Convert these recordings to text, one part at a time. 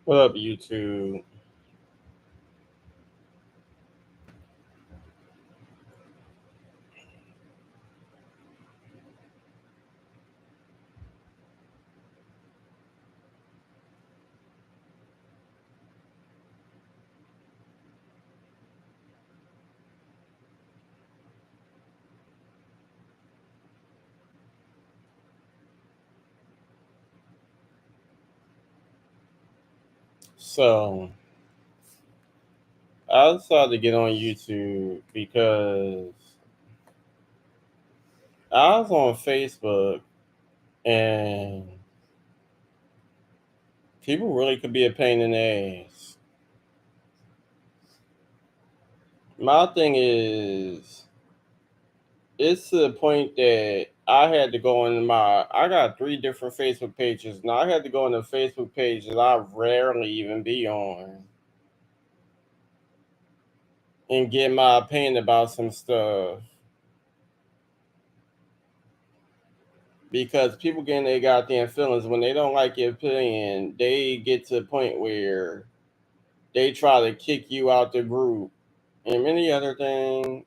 What up, YouTube? So, I decided to get on YouTube because I was on Facebook and people really could be a pain in the ass. My thing is, it's to the point that I had to go on I got three different Facebook pages. Now, I had to go on the Facebook page that I rarely even be on and get my opinion about some stuff. Because people getting their goddamn feelings when they don't like your opinion, they get to the point where they try to kick you out the group and many other things.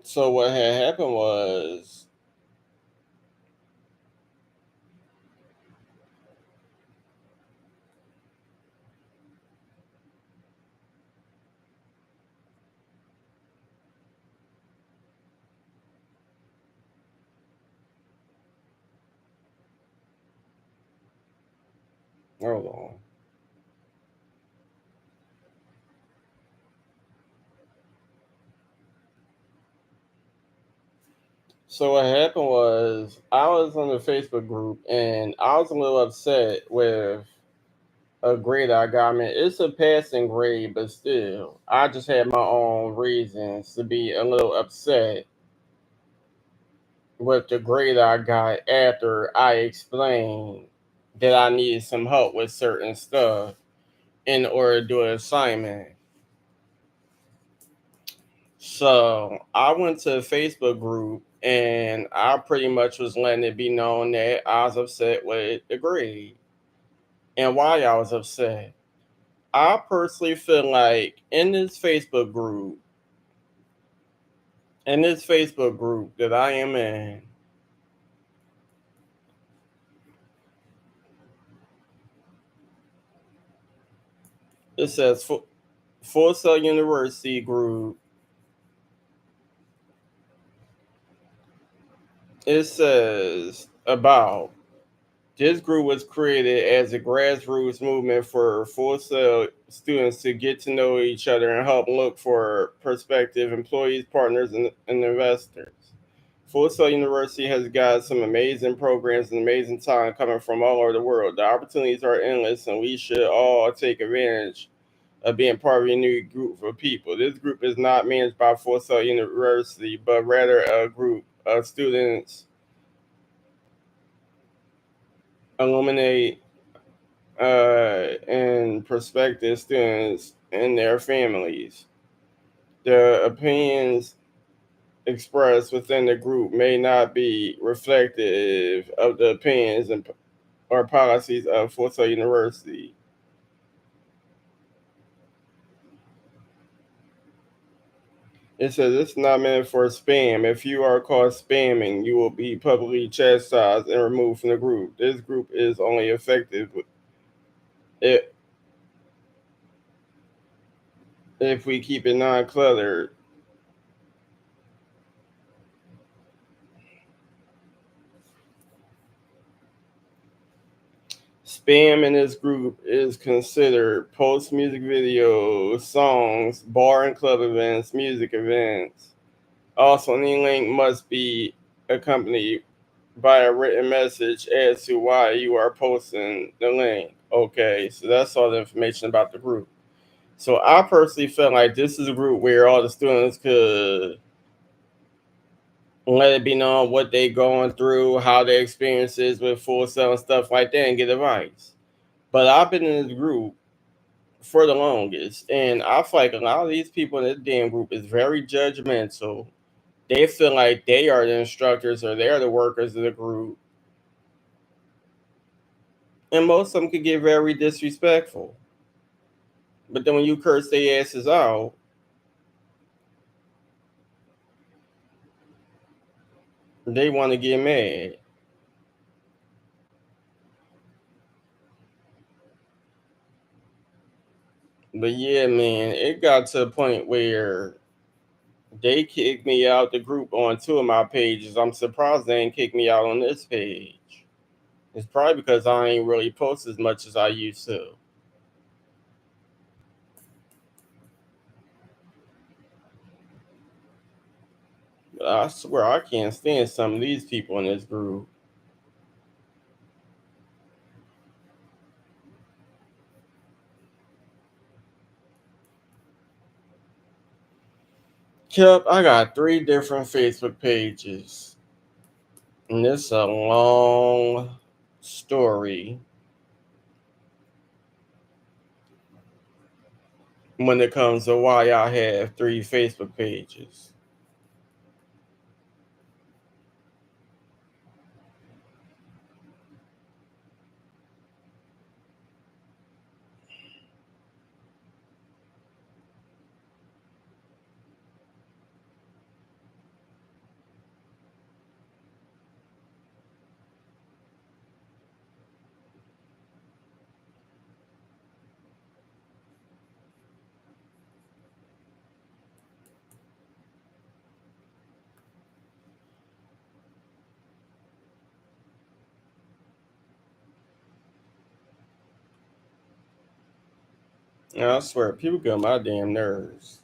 So what had happened was, hold on. So what happened was I was on the Facebook group and I was a little upset with a grade I got. I mean, it's a passing grade, but still, I just had my own reasons to be a little upset with the grade I got after I explained that I needed some help with certain stuff in order to do an assignment. So I went to a Facebook group and I pretty much was letting it be known that I was upset with the grade and why I was upset. I personally feel like in this Facebook group that I am in, it says Full Sail University group. It says about this group was created as a grassroots movement for Full Sail students to get to know each other and help look for prospective employees, partners, and investors. Full Sail University has got some amazing programs and amazing talent coming from all over the world. The opportunities are endless, and we should all take advantage of being part of a new group of people. This group is not managed by Full Sail University, but rather a group of students, alumni, and prospective students and their families. The opinions expressed within the group may not be reflective of the opinions or policies of Full Sail University. It says it's not meant for spam. If you are caught spamming, you will be publicly chastised and removed from the group. This group is only effective if, if we keep it non-cluttered. Spam in this group is considered post music videos, songs, bar and club events, music events. Also, any link must be accompanied by a written message as to why you are posting the link. Okay, so that's all the information about the group. So I personally felt like this is a group where all the students could let it be known what they going through, how their experiences with Full Sail and stuff like that, and get advice. But I've been in this group for the longest. And I feel like a lot of these people in this damn group is very judgmental. They feel like they are the instructors or they're the workers of the group. And most of them could get very disrespectful. But then when you curse their asses out, they want to get mad. But yeah, man, it got to a point where they kicked me out the group on two of my pages. I'm surprised they ain't kicked me out on this page. It's probably because I ain't really post as much as I used to. But I swear I can't stand some of these people in this group. Yep, I got three different Facebook pages. And this is a long story when it comes to why I have three Facebook pages. And I swear, people get on my damn nerves.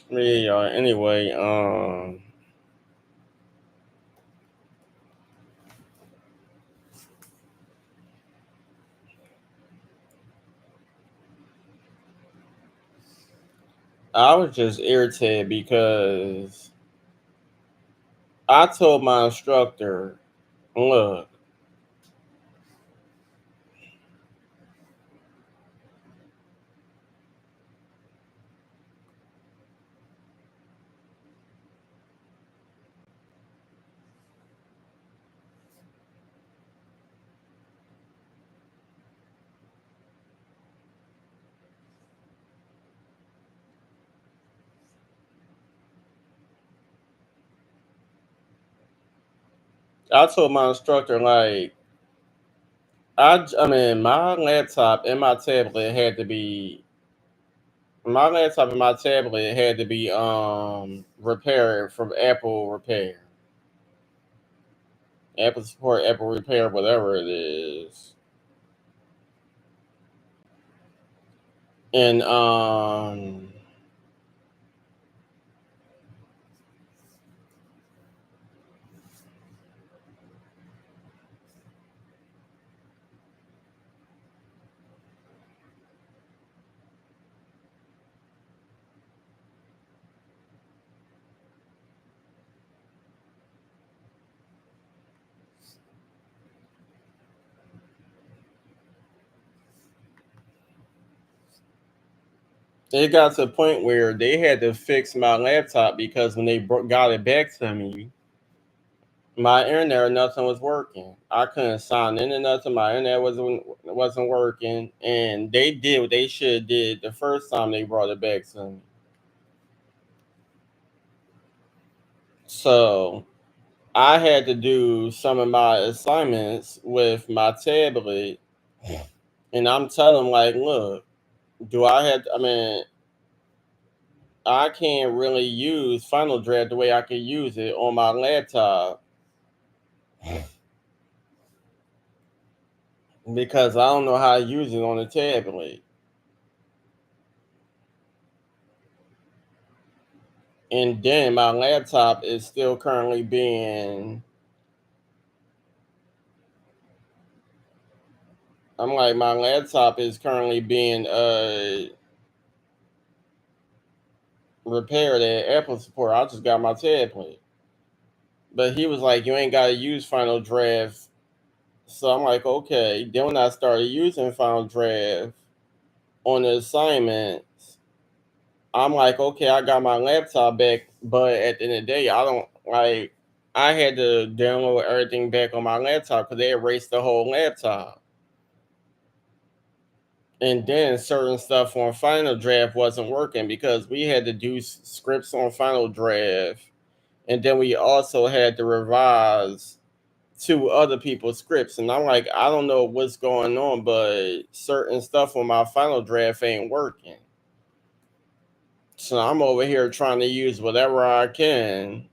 Yeah, y'all. Anyway, I was just irritated because I told my instructor, look, I told my instructor, like, I mean, my laptop and my tablet had to be repaired from Apple Repair. Apple support, Apple Repair, whatever it is. And It got to the point where they had to fix my laptop because when they got it back to me, my internet or nothing was working. I couldn't sign into nothing. My internet wasn't working, and they did what they should have did the first time they brought it back to me. So I had to do some of my assignments with my tablet, and I'm telling them like, look, do I have? I mean, I can't really use Final Draft the way I can use it on my laptop because I don't know how to use it on a tablet. And then my laptop is still currently being. I'm like, my laptop is currently being repaired at Apple support. I just got my tablet. But he was like, you ain't gotta use Final Draft. So I'm like, okay. Then when I started using Final Draft on the assignments, I'm like, okay, I got my laptop back, but at the end of the day, I don't like. I had to download everything back on my laptop because they erased the whole laptop. And then certain stuff on Final Draft wasn't working because we had to do scripts on Final Draft, and then we also had to revise two other people's scripts. And I'm like, I don't know what's going on, but certain stuff on my Final Draft ain't working. So I'm over here trying to use whatever I can.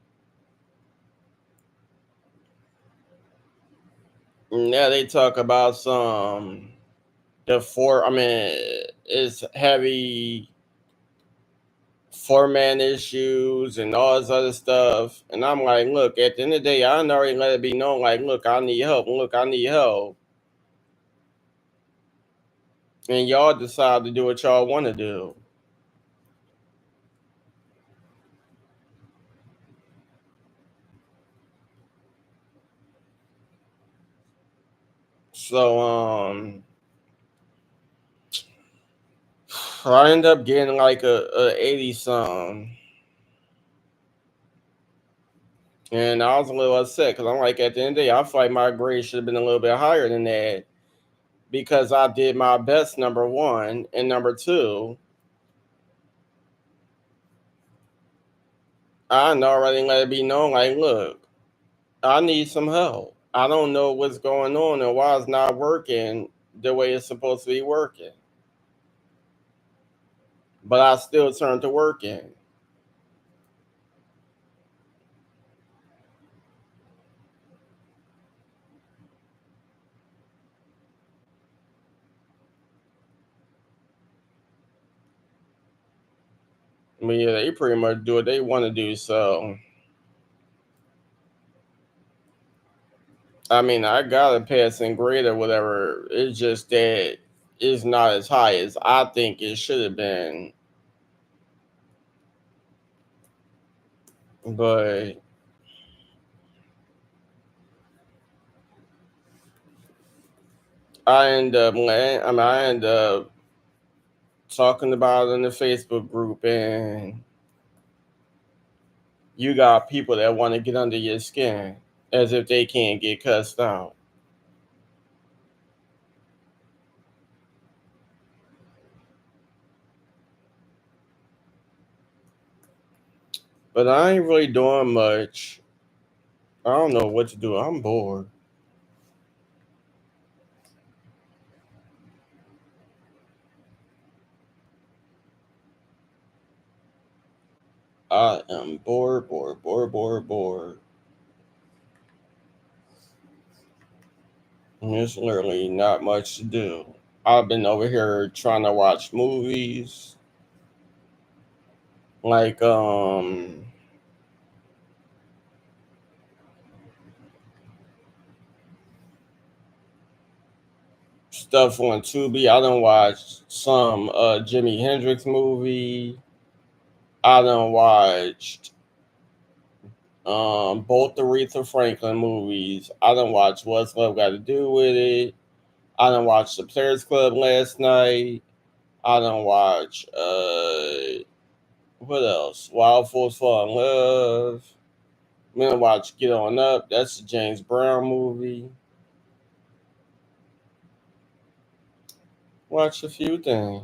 Now they talk about some the four. I mean, it's heavy format issues and all this other stuff. And I'm like, look, at the end of the day, I already let it be known, like, look, I need help. Look, I need help. And y'all decide to do what y'all want to do. So I end up getting like a 80 some. And I was a little upset because I'm like, at the end of the day, I feel like my grade should have been a little bit higher than that because I did my best, number one. And number two, I already let it be known, like, look, I need some help. I don't know what's going on and why it's not working the way it's supposed to be working. But I still turn to working. I mean, yeah, they pretty much do what they want to do. So, I mean, I got a passing grade or whatever. It's just that it's not as high as I think it should have been. But I end up talking about it in the Facebook group, and you got people that want to get under your skin as if they can't get cussed out. But I ain't really doing much. I don't know what to do. I'm bored. I am bored, bored, bored, bored, bored. And there's literally not much to do. I've been over here trying to watch movies like stuff on Tubi. I done watched some Jimi Hendrix movie. I done watched both the Aretha Franklin movies. I done watched What's Love Got to Do with It. I done watched the Players Club last night. I don't watch what else? Wild Fools Fall in Love. I'm gonna watch Get On Up. That's a James Brown movie. Watch a few things.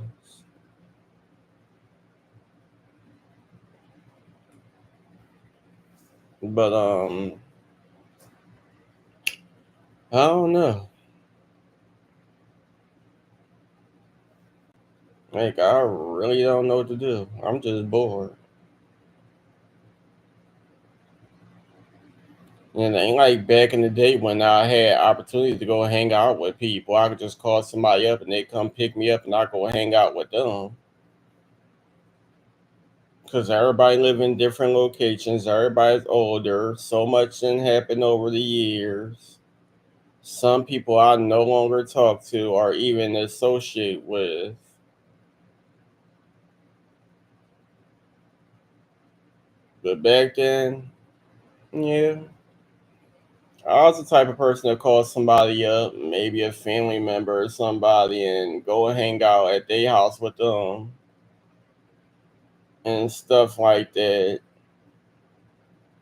But I don't know. Like I really don't know what to do. I'm just bored. And it ain't like back in the day when I had opportunity to go hang out with people. I could just call somebody up and they come pick me up and I go hang out with them. Because everybody live in different locations. Everybody's older. So much didn't happen over the years. Some people I no longer talk to or even associate with. But back then, yeah, I was the type of person to call somebody up, maybe a family member or somebody, and go and hang out at their house with them and stuff like that.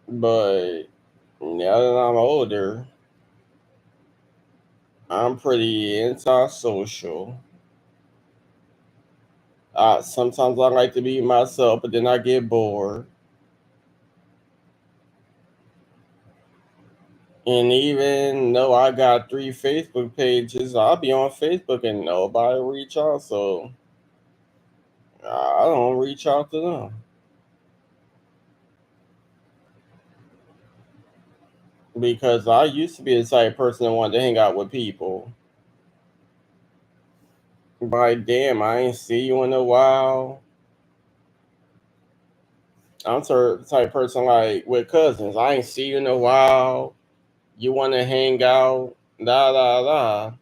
But now that I'm older, I'm pretty antisocial. Sometimes I like to be myself, but then I get bored. And even though I got 3 Facebook pages, I'll be on Facebook and nobody reach out, so I don't reach out to them. Because I used to be the type of person that wanted to hang out with people. But damn, I ain't see you in a while. I'm the type of person like with cousins. I ain't see you in a while. You want to hang out, da da da,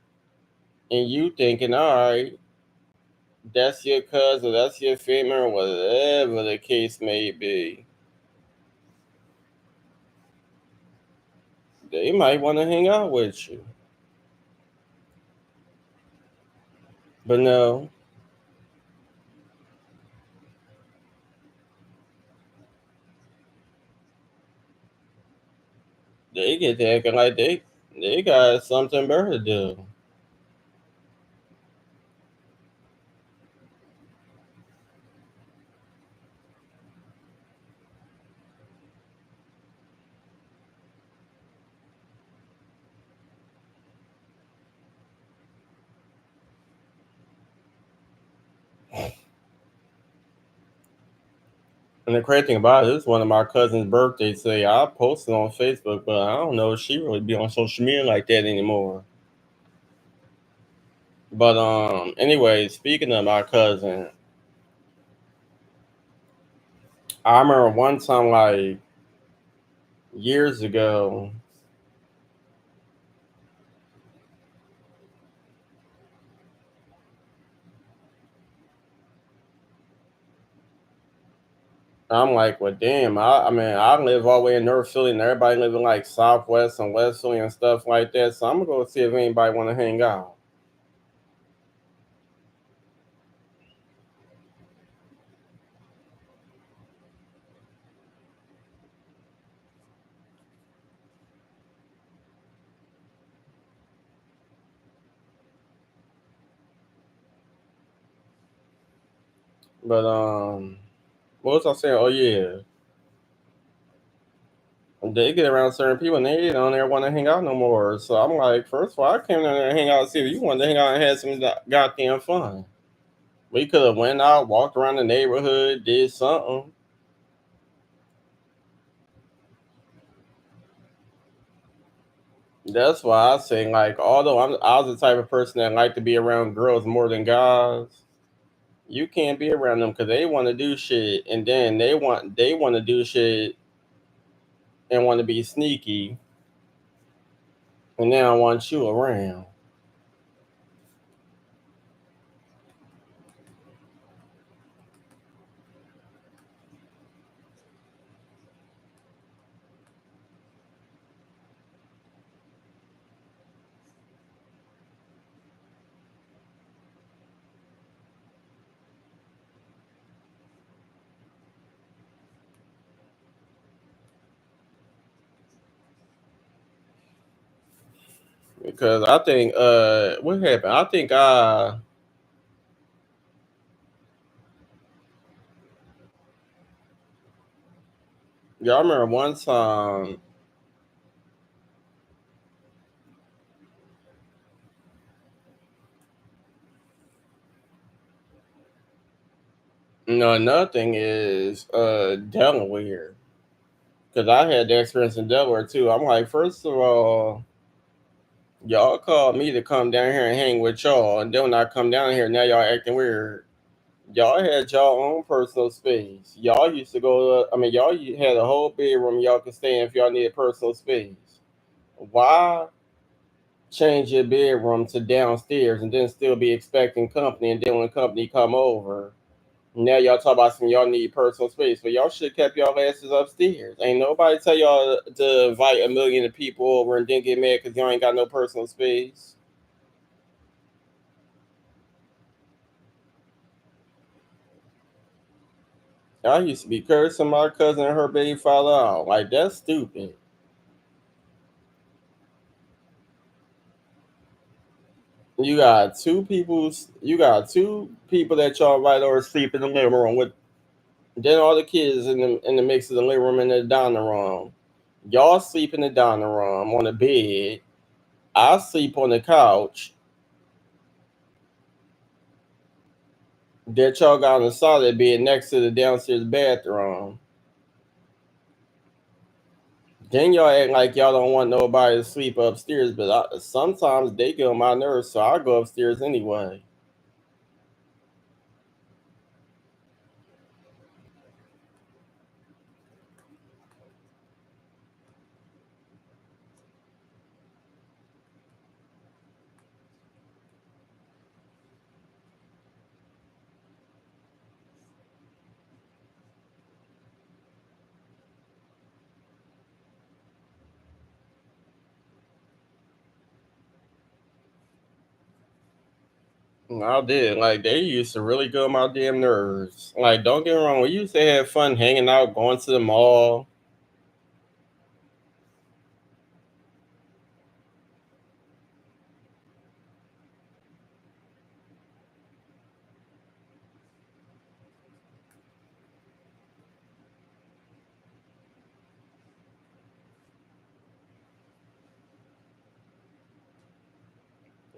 and you thinking, all right, that's your cousin, that's your family, or whatever the case may be. They might want to hang out with you, but no, they get to acting like they got something better to do. And the crazy thing about it is one of my cousin's birthdays today. I posted on Facebook, but I don't know if she really be on social media like that anymore. But anyway, speaking of my cousin, I remember one time like years ago, I'm like, well, damn. I mean, I live all the way in North Philly, and everybody live in like Southwest and West Philly and stuff like that. So I'm gonna go see if anybody want to hang out. But what was I saying? Oh yeah, they get around certain people, and they don't ever want to hang out no more. So I'm like, first of all, I came down there and hang out, see if you wanted to hang out and had some goddamn fun. We could have went out, walked around the neighborhood, did something. That's why I say, like, although I was the type of person that like to be around girls more than guys, you can't be around them because they want to do shit, and then they want to do shit and want to be sneaky, and they don't want you around. because I think what happened? I think y'all remember one time. No, another thing is Delaware. Because I had the experience in Delaware too. I'm like, first of all, y'all called me to come down here and hang with y'all, and then when I come down here, now y'all acting weird. Y'all had y'all own personal space. Y'all used to go. I mean, had a whole bedroom y'all could stay in if y'all needed personal space. Why change your bedroom to downstairs and then still be expecting company? And then when company come over, now y'all talk about some y'all need personal space, but y'all should kept y'all asses upstairs. Ain't nobody tell y'all to invite a million of people over and then get mad because y'all ain't got no personal space. I used to be cursing my cousin and her baby father out. Like, that's stupid. You got two people that y'all invite over sleep in the living room with, then all the kids in the mix of the living room and the dining room. Y'all sleep in the dining room on the bed. I sleep on the couch that y'all got on the side of the bed next to the downstairs bathroom. Then y'all act like y'all don't want nobody to sleep upstairs, but sometimes they get on my nerves, so I go upstairs anyway. I did. Like, they used to really go on my damn nerves. Like, don't get me wrong, we used to have fun hanging out, going to the mall.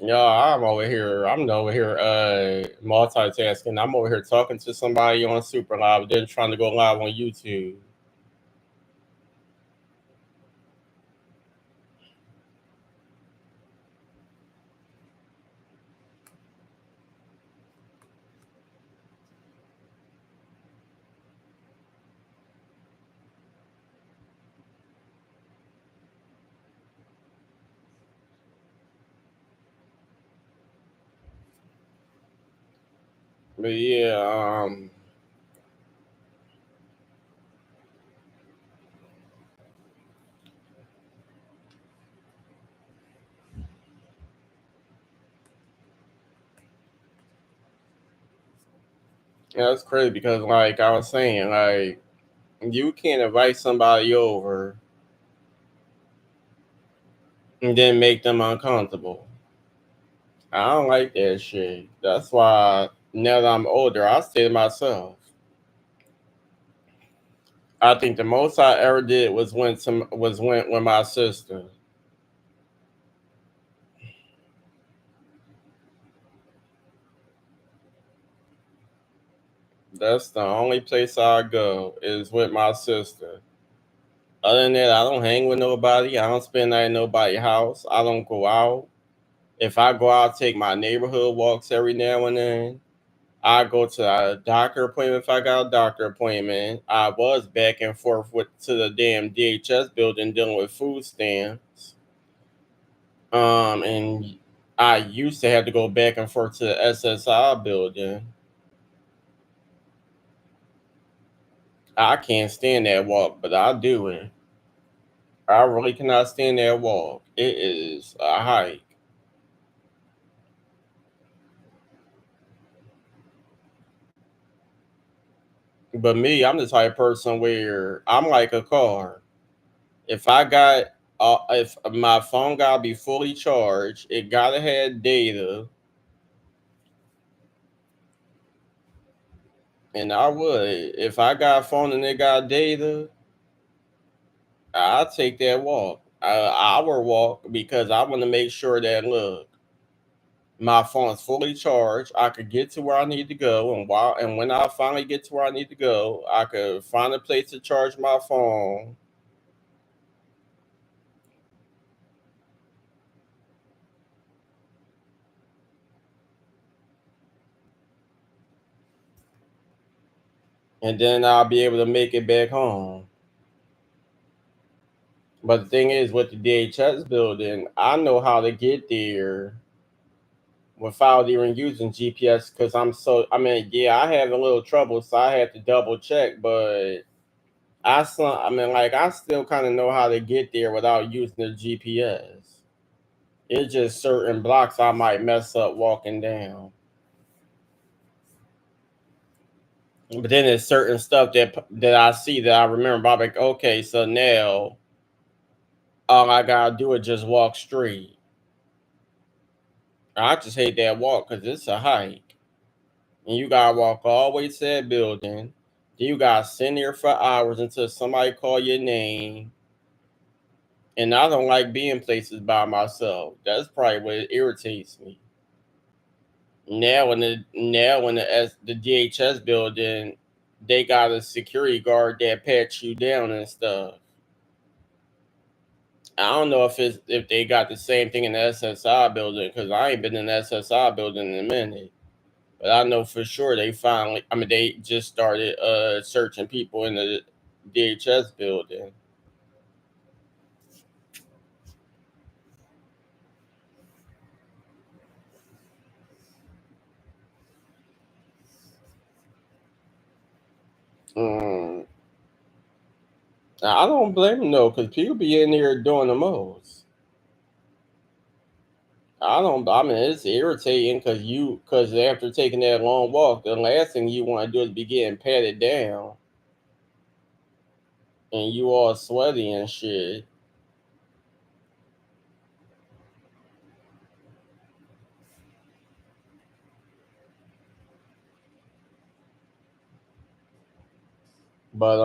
I'm over here multitasking. I'm over here talking to somebody on Super Live, then trying to go live on YouTube. But yeah, yeah, that's crazy because like I was saying, like you can't invite somebody over and then make them uncomfortable. I don't like that shit. That's why now that I'm older, I stay to myself. I think the most I ever did was went with my sister. That's the only place I go is with my sister. Other than that, I don't hang with nobody. I don't spend night in nobody's house. I don't go out. If I go out, take my neighborhood walks every now and then. I go to a doctor appointment if I got a doctor appointment. I was back and forth with to the damn DHS building dealing with food stamps. And I used to have to go back and forth to the SSI building. I can't stand that walk, but I do it. I really cannot stand that walk. It is a hike. But me, I'm the type of person where I'm like a car. If I got if my phone gotta be fully charged, it gotta have data, and I would if I got a phone and it got data, I'll take that walk. I will walk because I want to make sure that look, my phone's fully charged. I could get to where I need to go, and when I finally get to where I need to go, I could find a place to charge my phone. And then I'll be able to make it back home. But the thing is, with the DHS building, I know how to get there without even using GPS because I mean, yeah, I had a little trouble, so I had to double check, but I mean, like, I still kind of know how to get there without using the GPS. It's just certain blocks I might mess up walking down. But then there's certain stuff that I see that I remember. I'm like, okay, so now all I gotta do is just walk straight. I just hate that walk because it's a hike. And you gotta walk all the way to that building. Then you gotta sit there for hours until somebody call your name. And I don't like being places by myself. That's probably what irritates me. The DHS building, they got a security guard that pats you down and stuff. I don't know if they got the same thing in the SSI building because I ain't been in the SSI building in a minute. But I know for sure they just started searching people in the DHS building. Mm. I don't blame them though, because people be in here doing the most. I mean, it's irritating because after taking that long walk, the last thing you want to do is be getting patted down and you all sweaty and shit. But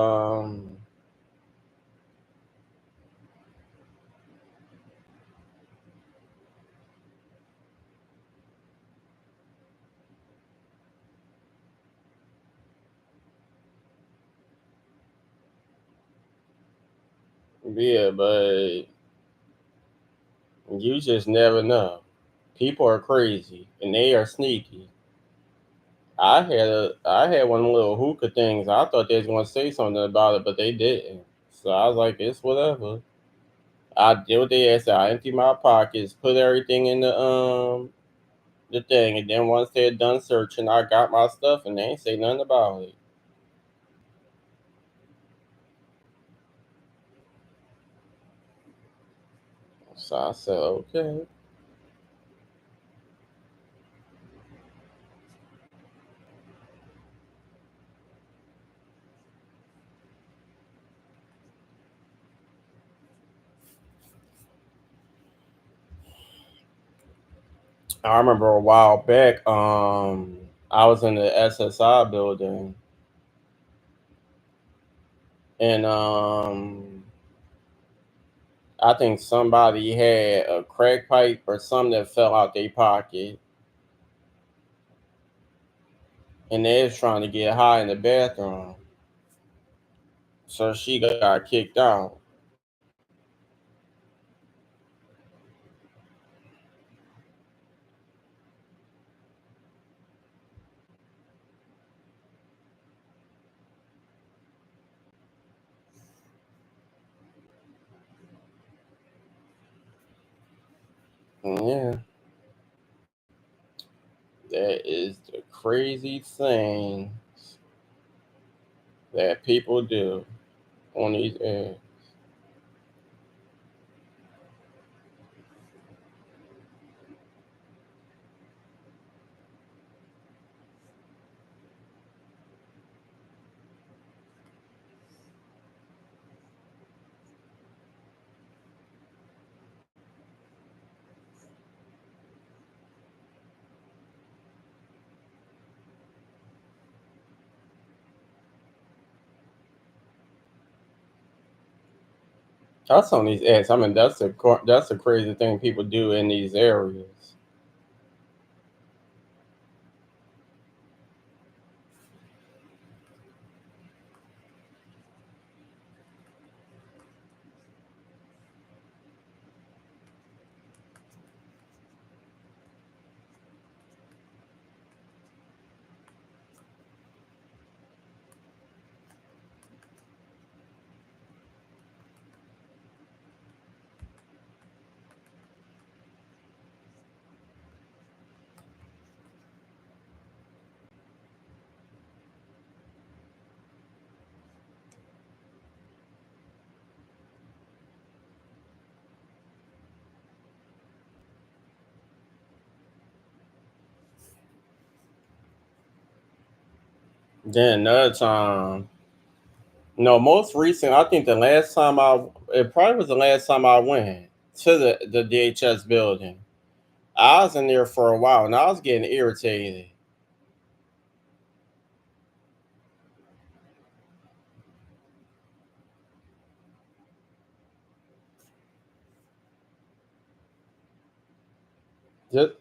yeah, but you just never know. People are crazy and they are sneaky. I had one of the little hookah things. I thought they was gonna say something about it, but they didn't. So I was like, it's whatever. I did what they asked. I emptied my pockets, put everything in the thing, and then once they had done searching, I got my stuff, and they ain't say nothing about it. So I said, okay. I remember a while back, I was in the SSI building, and I think somebody had a crack pipe or something that fell out their pocket, and they was trying to get high in the bathroom. So she got kicked out. Yeah, that is the crazy thing that people do on these apps. That's on these ads. I mean, that's the crazy thing people do in these areas. Then another time, no, most recent. I think the last time it probably was the last time I went to the DHS building. I was in there for a while, and I was getting irritated. Just,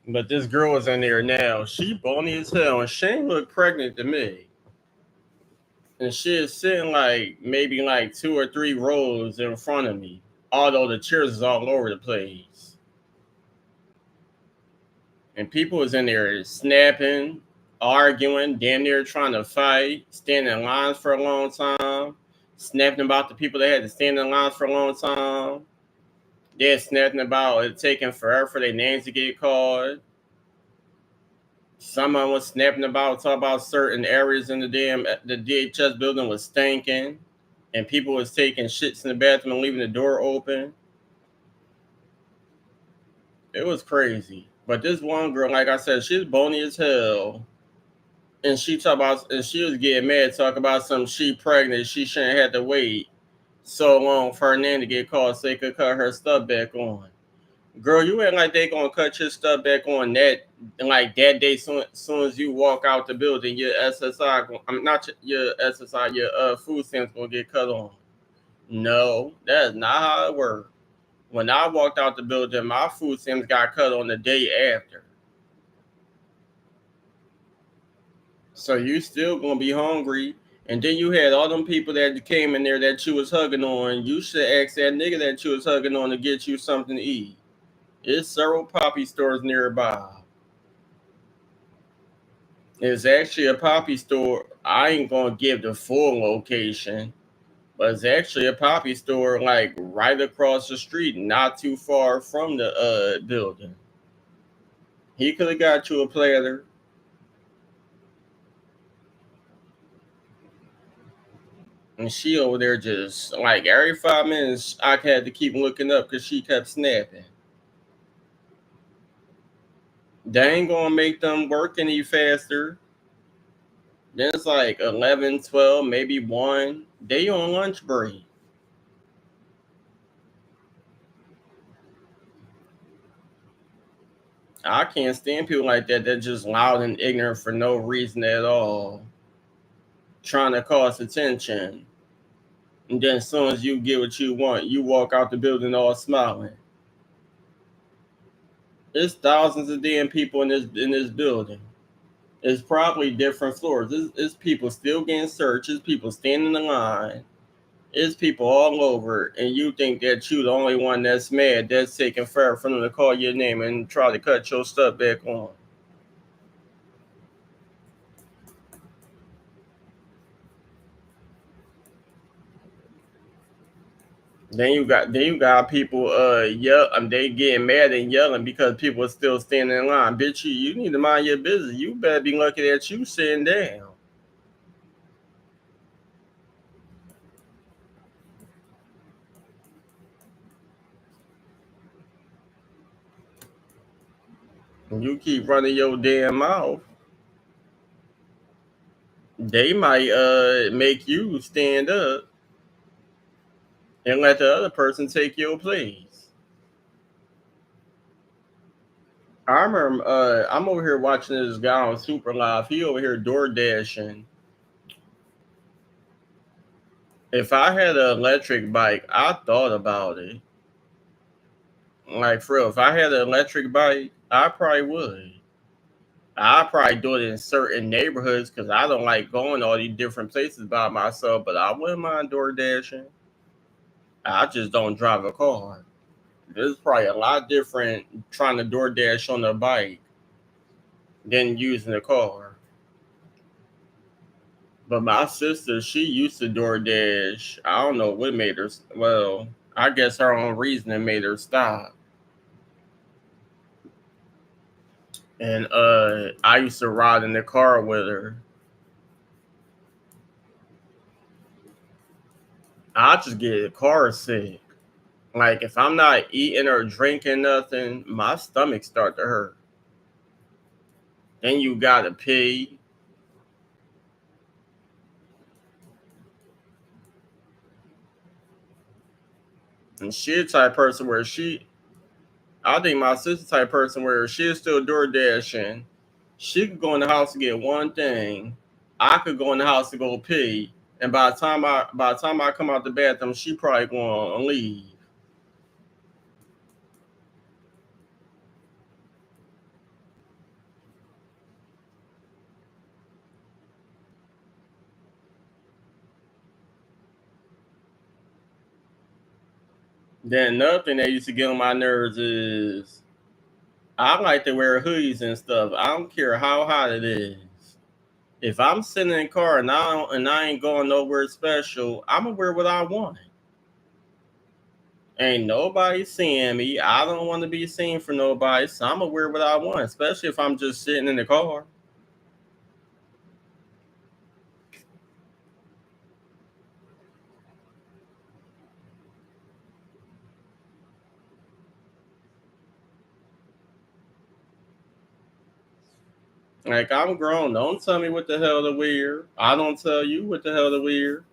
but this girl was in there now. She bony as hell, and she ain't look pregnant to me. And she is sitting like maybe like 2 or 3 rows in front of me, although the chairs is all over the place. And people was in there snapping, arguing, damn near trying to fight, standing in lines for a long time, snapping about the people that had to stand in lines for a long time. They're snapping about it taking forever for their names to get called. Someone was snapping about talk about certain areas in the DHS building was stinking, and people was taking shits in the bathroom and leaving the door open. It was crazy. But this one girl, like I said, she's bony as hell. And she was getting mad, talk about some she pregnant, she shouldn't have to wait so long for her name to get called so they could cut her stuff back on. Girl, you ain't like they gonna cut your stuff back on that like that day soon as you walk out the building, your SSI I'm not your SSI, your food stamps gonna get cut on. No, that is not how it works. When I walked out the building, my food stamps got cut on the day after. So you still gonna be hungry. And then you had all them people that came in there that you was hugging on. You should ask that nigga that you was hugging on to get you something to eat. There's several poppy stores nearby. It's actually a poppy store. I ain't gonna give the full location, but it's actually a poppy store like right across the street, not too far from the building. He could have got you a platter. And she over there just like every 5 minutes, I had to keep looking up because she kept snapping. They ain't gonna make them work any faster. Then it's like 11, 12, maybe 1. They on lunch break. I can't stand people like that. They're just loud and ignorant for no reason at all, trying to cause attention. And then as soon as you get what you want, you walk out the building all smiling. There's thousands of damn people in this building. It's probably different floors. It's people still getting searched. It's people standing in line. It's people all over, and you think that you the only one that's mad that's taking forever for them to call your name and try to cut your stuff back on. Then you got people they getting mad and yelling because people are still standing in line. Bitch, you need to mind your business. You better be lucky that you sitting down. When you keep running your damn mouth, they might make you stand up and let the other person take your place. I remember I'm over here watching this guy on Super Live. He over here door dashing. If I had an electric bike, I thought about it. Like for real, if I had an electric bike, I probably would. I probably do it in certain neighborhoods because I don't like going all these different places by myself. But I wouldn't mind door dashing. I just don't drive a car. There's probably a lot different trying to door dash on a bike than using a car. But my sister, she used to DoorDash. I don't know what made her. Well, I guess her own reasoning made her stop. And I used to ride in the car with her. I just get car sick. Like if I'm not eating or drinking nothing, my stomach start to hurt. Then you gotta pee. And she the type person where I think my sister type person where she's still door dashing. She could go in the house to get one thing. I could go in the house to go pee. And by the time I come out the bathroom, she probably gonna leave. Then another thing that used to get on my nerves is I like to wear hoodies and stuff. I don't care how hot it is. If I'm sitting in the car and I ain't going nowhere special, I'ma wear what I want. Ain't nobody seeing me. I don't want to be seen for nobody, so I'ma wear what I want, especially if I'm just sitting in the car. Like I'm grown. Don't tell me what the hell to wear. I don't tell you what the hell to wear.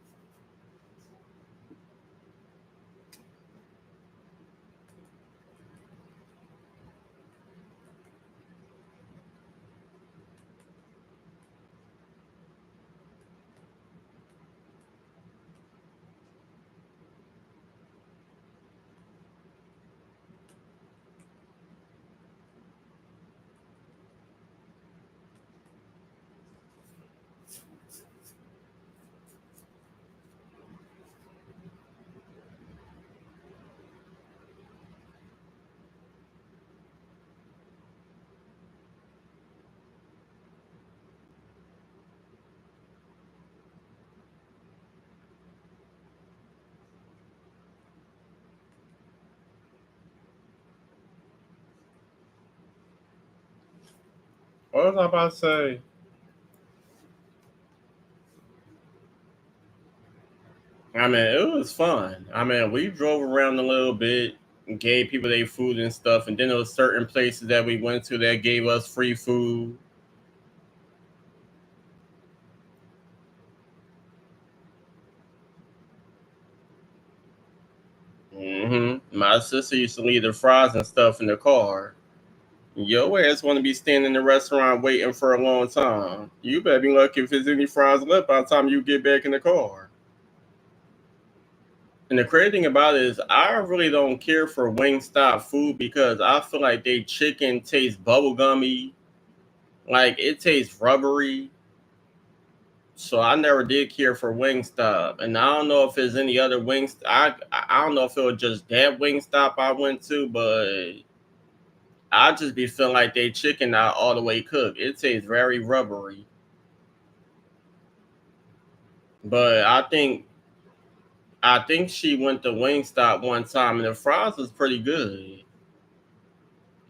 What was I about to say? I mean, it was fun. I mean, we drove around a little bit, and gave people their food and stuff, and then there was certain places that we went to that gave us free food. My sister used to leave the fries and stuff in the car. Your ass want to be standing in the restaurant waiting for a long time. You better be lucky if there's any fries left by the time you get back in the car. And the crazy thing about it is, I really don't care for Wingstop food because I feel like they chicken tastes bubblegummy, like it tastes rubbery. So I never did care for Wingstop, and I don't know if there's any other wings. I don't know if it was just that Wingstop I went to, but I just be feeling like they chicken not all the way cooked. It tastes very rubbery. But I think she went to Wingstop one time, and the fries was pretty good.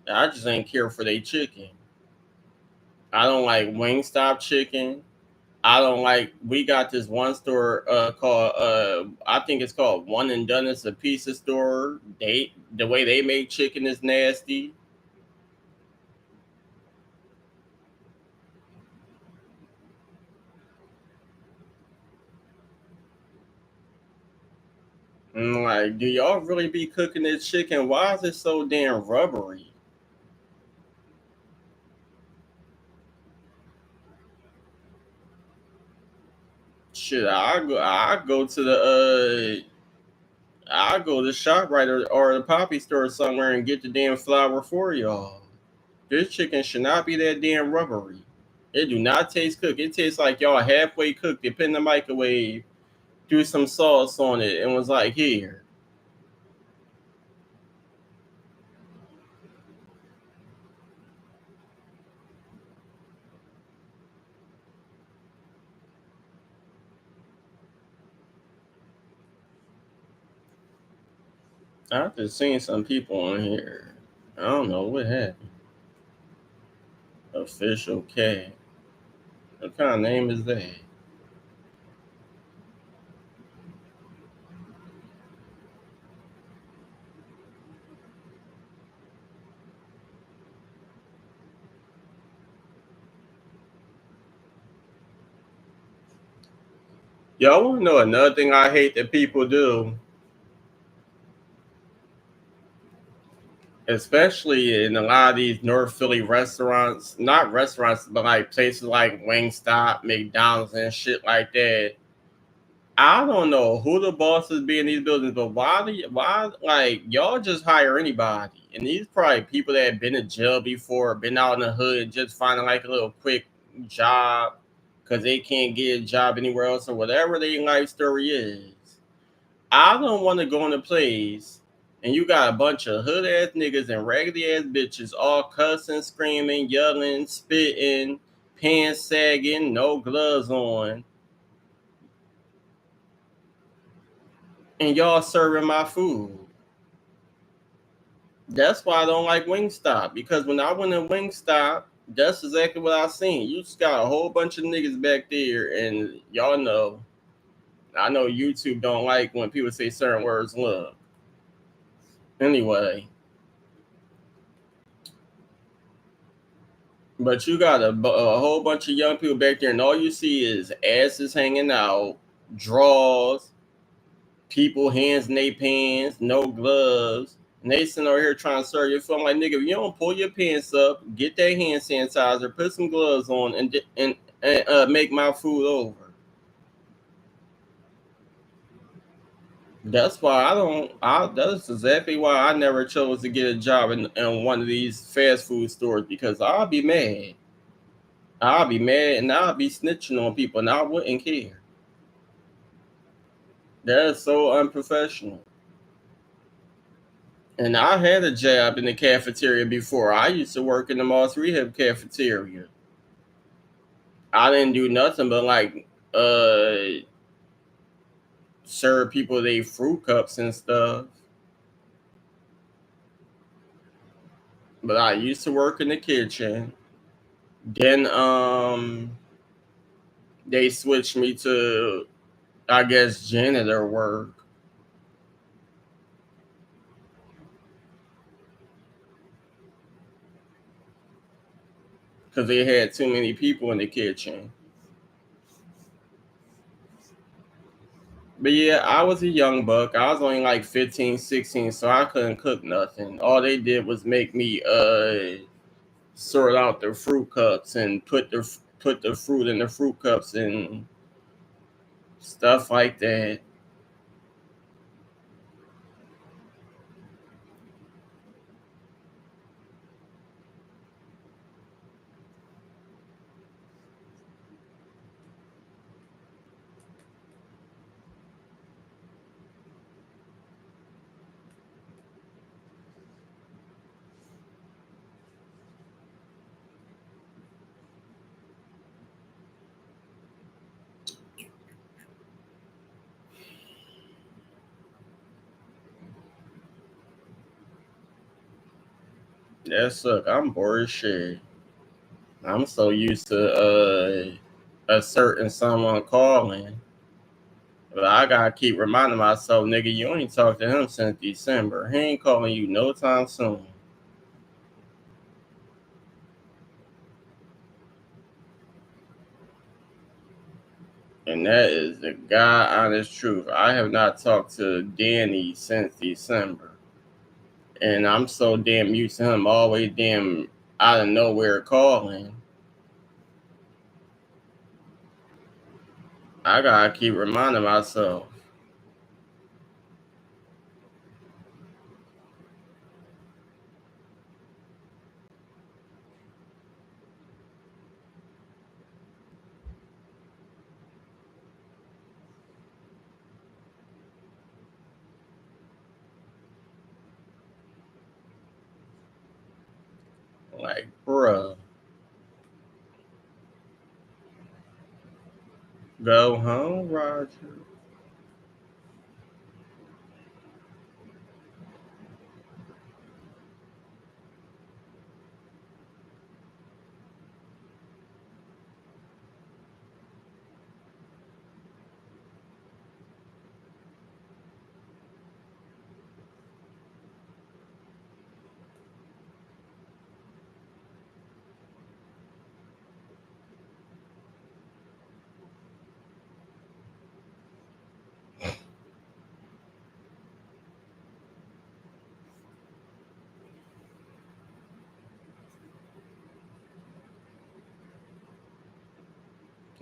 I just ain't care for their chicken. I don't like Wingstop chicken. I don't like. We got this one store called I think it's called One and Done. It's a pizza store. The way they make chicken is nasty. Like, do y'all really be cooking this chicken? Why is it so damn rubbery? shit, I go to the I go to the ShopRite or the Poppy store somewhere and get the damn flour for y'all. This chicken should not be that damn rubbery. It do not taste cooked. It tastes like y'all halfway cooked it, put in the microwave, threw some sauce on it, and was like, here. I've just seen some people on here. I don't know what happened. Official K. What kind of name is that? Y'all want to know another thing I hate that people do? Especially in a lot of these North Philly restaurants, not restaurants, but like places like Wingstop, McDonald's, and shit like that. I don't know who the bosses be in these buildings, but why like y'all just hire anybody? And these probably people that have been in jail before, been out in the hood, and just finding like a little quick job because they can't get a job anywhere else or whatever their life story is. I don't want to go in a place and you got a bunch of hood ass niggas and raggedy ass bitches all cussing, screaming, yelling, spitting, pants sagging, no gloves on, and y'all serving my food. That's why I don't like Wingstop, because when I went to Wingstop, that's exactly what I seen. You just got a whole bunch of niggas back there, and y'all know. I know YouTube don't like when people say certain words. Look, anyway, but you got a whole bunch of young people back there, and all you see is asses hanging out, drawers, people hands in their pants, no gloves. And they sitting over here trying to serve your food. I'm like, nigga, if you don't pull your pants up, get that hand sanitizer, put some gloves on, and make my food over. That's why I don't. That's exactly why I never chose to get a job in one of these fast food stores, because I'll be mad. I'll be mad and I'll be snitching on people, and I wouldn't care. That's so unprofessional. And I had a job in the cafeteria before. I used to work in the Moss Rehab cafeteria. I didn't do nothing but like uh serve people they fruit cups and stuff. But I used to work in the kitchen. Then they switched me to, I guess, janitor work because they had too many people in the kitchen. But yeah, I was a young buck. I was only like 15, 16, so I couldn't cook nothing. All they did was make me sort out the fruit cups and put the fruit in the fruit cups and stuff like that. That suck. I'm bored as shit. I'm so used to a certain someone calling. But I gotta keep reminding myself, nigga, you ain't talked to him since December. He ain't calling you no time soon. And that is the God honest truth. I have not talked to Danny since December. And I'm so damn used to him always damn out of nowhere calling. I gotta keep reminding myself. Like, bruh, go home, Roger.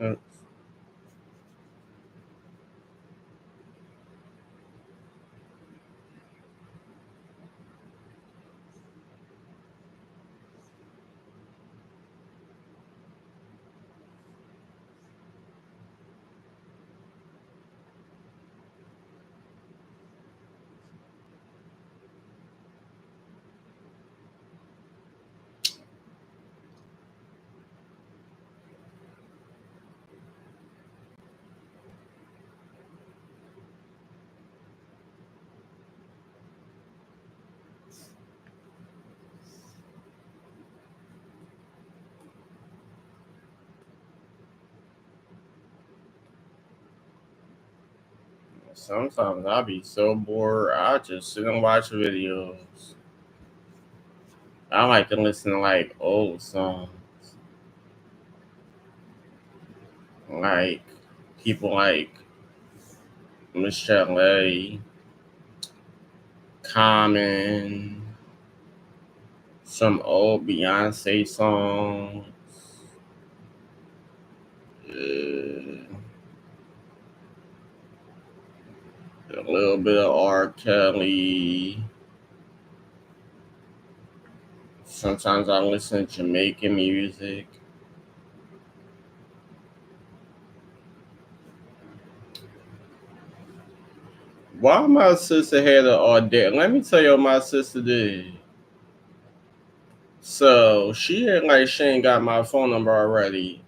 Uh, Sometimes I be so bored, I just sit and watch videos. I like to listen to like old songs, like people like Michelle A, Common, some old Beyonce songs, a little bit of R. Kelly. Sometimes I listen to Jamaican music. Why my sister had an audition? Let me tell you what my sister did. So she had like she ain't got my phone number already.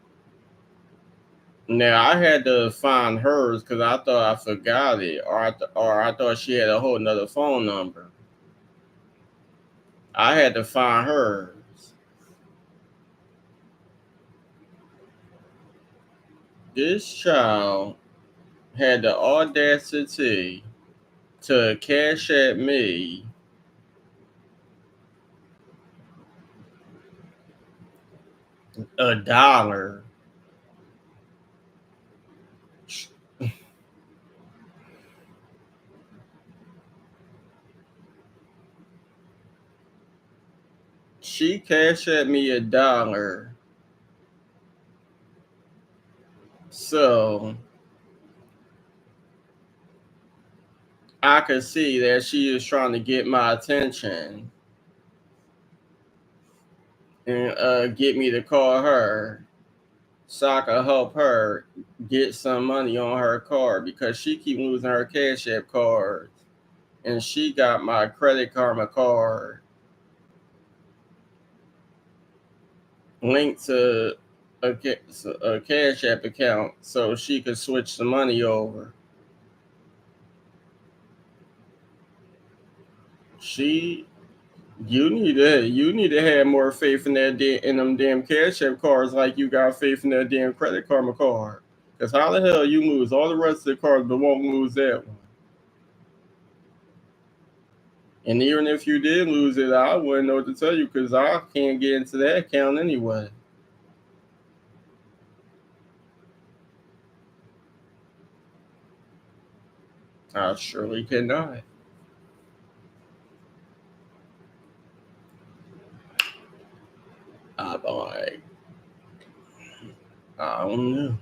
Now I had to find hers because I thought I forgot it, or I thought she had a whole nother phone number. I had to find hers. This child had the audacity to cash at me $1. She cashed at me $1. So I could see that she is trying to get my attention and get me to call her so I could help her get some money on her card because she keep losing her Cash App cards, and she got my Credit Karma card linked to a Cash App account so she could switch the money over. She, you need to have more faith in in them damn Cash App cards like you got faith in that damn Credit Karma card. Cause how the hell you lose all the rest of the cards but won't lose that one? And even if you did lose it, I wouldn't know what to tell you because I can't get into that account anyway. I surely cannot. I'm like, I don't know.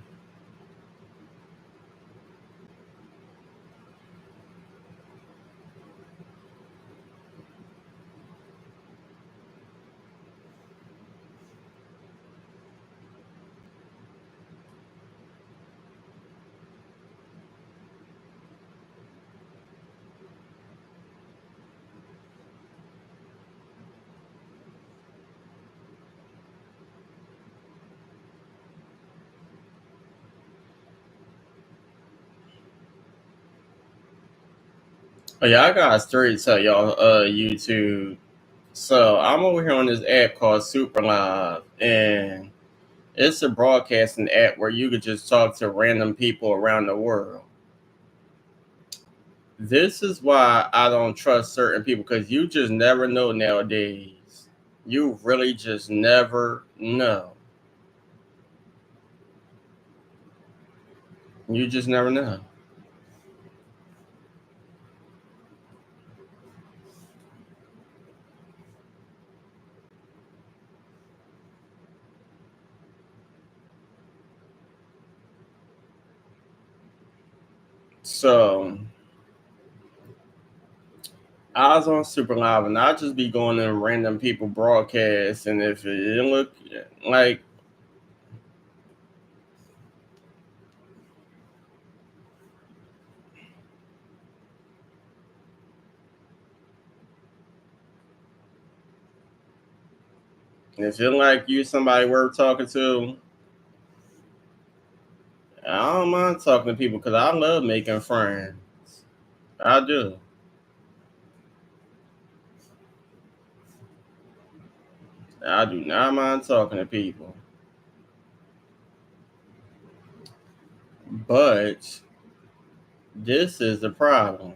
Oh, yeah, I got a story to tell y'all, YouTube. So I'm over here on this app called Super Live, and it's a broadcasting app where you could just talk to random people around the world. This is why I don't trust certain people because you just never know nowadays. You really just never know. You just never know. So I was on Super Live and I just be going in random people broadcasts, and if it didn't look like if it like you somebody worth talking to, I don't mind talking to people because I love making friends. I do. I do not mind talking to people. But this is the problem.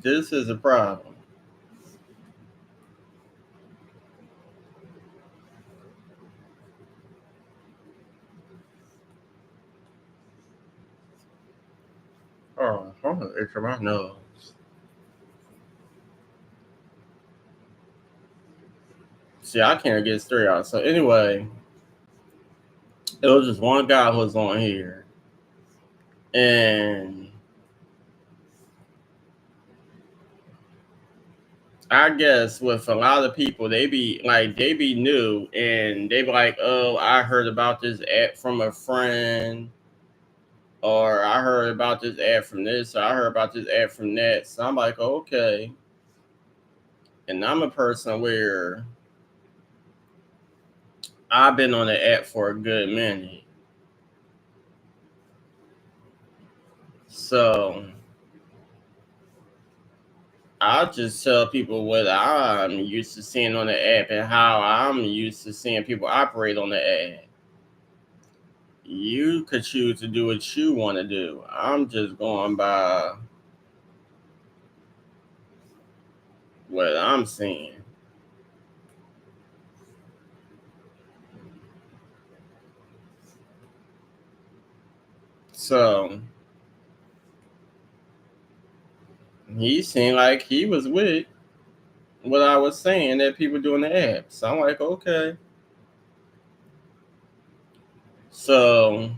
This is a problem. Oh, hold on, it's my nose. See, I can't get straight out. So anyway, it was just one guy who was on here, and I guess with a lot of people, they be new, and they be like, "Oh, I heard about this app from a friend, or I heard about this app from this, or I heard about this app from that." So I'm like, "Okay," and I'm a person where I've been on the app for a good minute, so I just tell people what I'm used to seeing on the app and how I'm used to seeing people operate on the app. You could choose to do what you want to do. I'm just going by what I'm seeing. So he seemed like he was with what I was saying that people do in the app. So I'm like, okay. So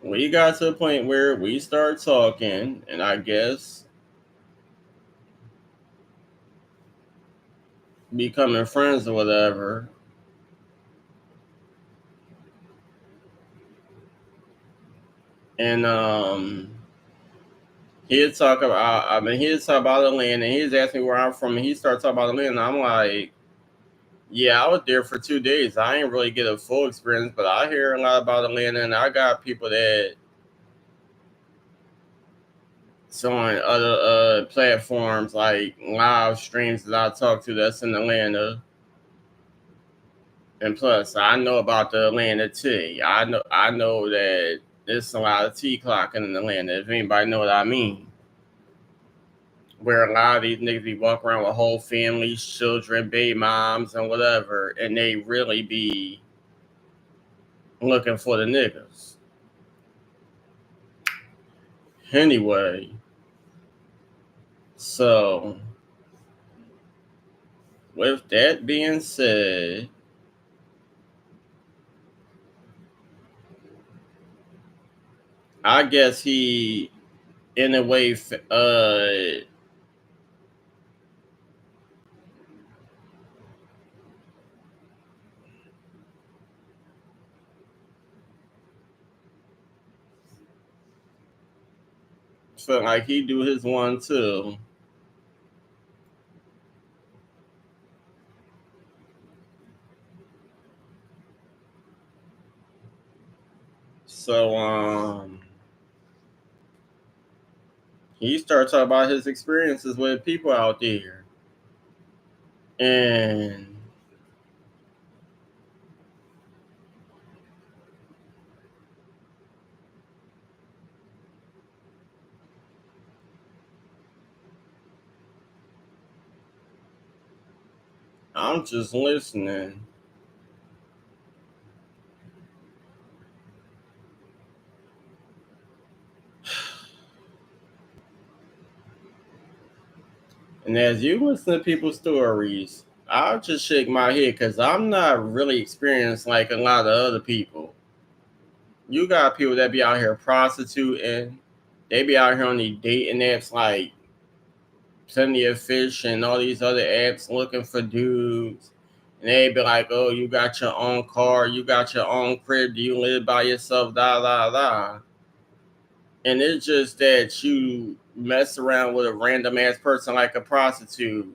we got to a point where we start talking, and I guess becoming friends or whatever. And he'd talk about the land, and he's asking me where I'm from, and he started talking about the land, and I'm like, yeah, I was there for 2 days. I ain't really get a full experience, but I hear a lot about Atlanta, and I got people that on other platforms like live streams that I talk to that's in Atlanta. And plus, I know about the Atlanta tea. I know that there's a lot of tea clocking in Atlanta. If anybody know what I mean, where a lot of these niggas be walking around with whole families, children, baby moms, and whatever, and they really be looking for the niggas. Anyway, so with that being said, I guess he, in a way, felt like he do his one too. So He started talking about his experiences with people out there. And I'm just listening. And as you listen to people's stories, I'll just shake my head because I'm not really experienced like a lot of other people. You got people that be out here prostituting. They be out here on these dating apps like Plenty of Fish and all these other apps looking for dudes. And they be like, oh, you got your own car, you got your own crib, do you live by yourself, da da da. And it's just that you mess around with a random ass person like a prostitute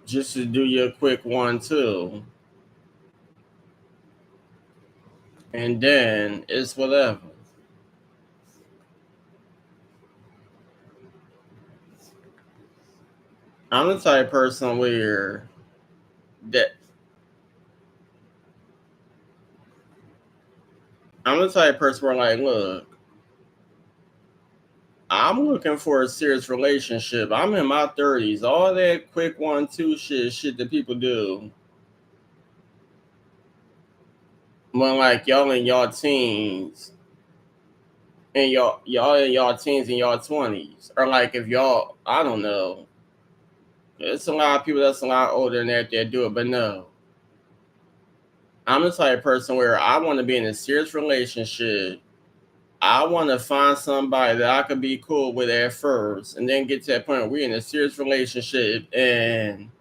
just to do your quick one too. And then it's whatever. I'm the type of person where that I'm the type of person where like, look, I'm looking for a serious relationship. I'm in my 30s. All that quick 1-2 shit that people do when like y'all in y'all teens and y'all in y'all teens and y'all 20s. Or like if y'all, I don't know. It's a lot of people that's a lot older than that do it, but no. I'm the type of person where I want to be in a serious relationship. I want to find somebody that I could be cool with at first, and then get to that point where we're in a serious relationship and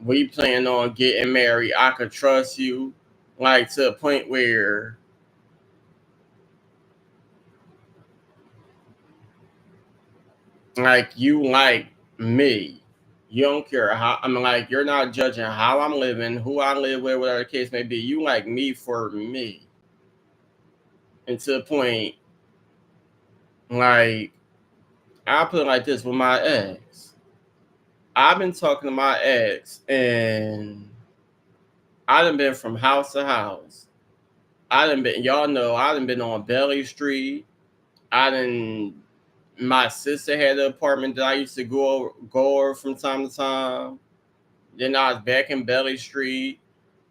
we plan on getting married. I could trust you, like to a point where, like, you like me. You don't care how. I mean, like, you're not judging how I'm living, who I live with, whatever the case may be. You like me for me, and to the point, like, I put it like this with my ex. I've been talking to my ex, and I done been from house to house. I done been, y'all know, I done been on Belly Street. I done, my sister had an apartment that I used to go over from time to time. Then I was back in Belly Street.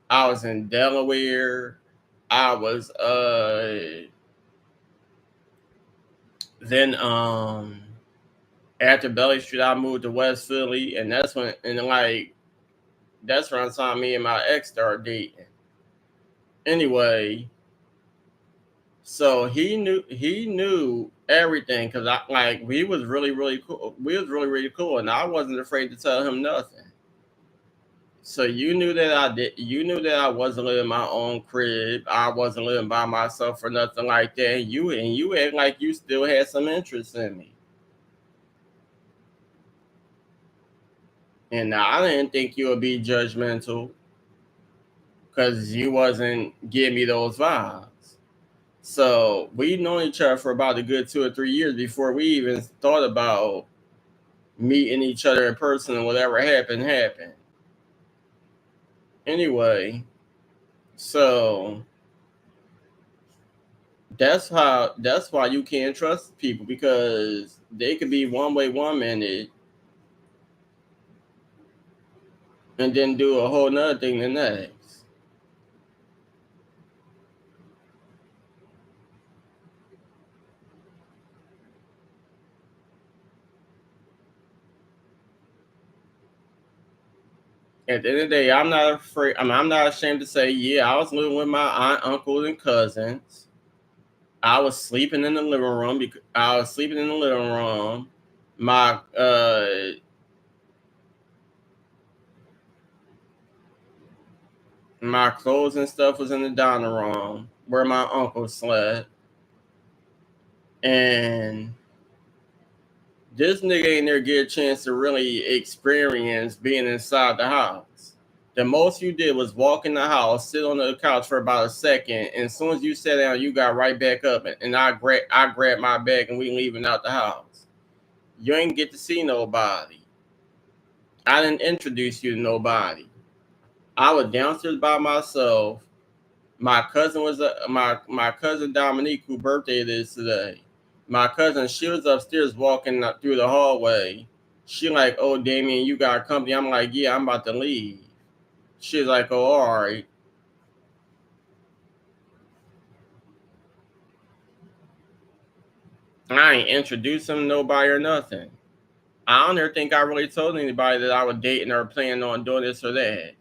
I was in Delaware. I was then after Belly Street I moved to West Philly, and that's when, and like that's around the time me and my ex started dating. Anyway, so he knew everything because I like we was really cool. We was really cool, and I wasn't afraid to tell him nothing. So you knew that I did. You knew that I wasn't living in my own crib. I wasn't living by myself or nothing like that. And you act like you still had some interest in me. And I didn't think you would be judgmental because you wasn't giving me those vibes. So we known each other for about a good 2 or 3 years before we even thought about meeting each other in person, and whatever happened. Anyway, so that's why you can't trust people, because they could be one way one minute and then do a whole nother thing the next. At the end of the day, I'm not afraid. I mean, I'm not ashamed to say, yeah, I was living with my aunt, uncle, and cousins. I was sleeping in the living room because I was sleeping in the living room. My my clothes and stuff was in the dining room where my uncle slept, and this nigga ain't there get a chance to really experience being inside the house. The most you did was walk in the house, sit on the couch for about a second, and as soon as you sat down, you got right back up, and I grabbed my bag and we leaving out the house. You ain't get to see nobody. I didn't introduce you to nobody. I was downstairs by myself. My cousin was my cousin Dominique, whose birthday it is today. My cousin, she was upstairs walking through the hallway. She like, "Oh, Damien, you got company." I'm like, "Yeah, I'm about to leave." She's like, "Oh, all right." I ain't introduced him to nobody or nothing. I don't ever think I really told anybody that I was dating or planning on doing this or that.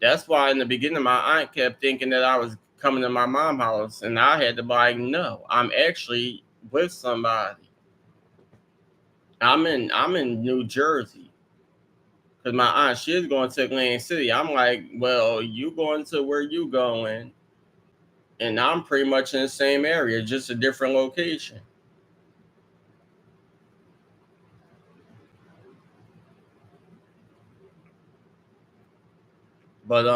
That's why in the beginning, my aunt kept thinking that I was coming to my mom's house, and I had to be like, "No, I'm actually with somebody. I'm in New Jersey." Because my aunt, she's going to Atlantic City. I'm like, "Well, you going to where you going, and I'm pretty much in the same area, just a different location." But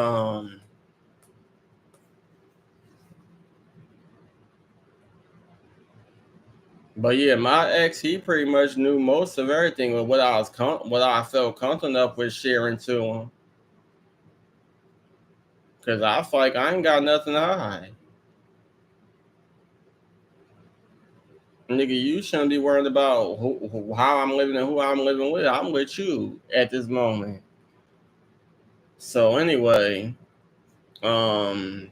but yeah, my ex, he pretty much knew most of everything with what I felt comfortable enough with sharing to him. Cause I feel like I ain't got nothing to hide. Nigga, you shouldn't be worried about how I'm living and who I'm living with. I'm with you at this moment. So anyway, um,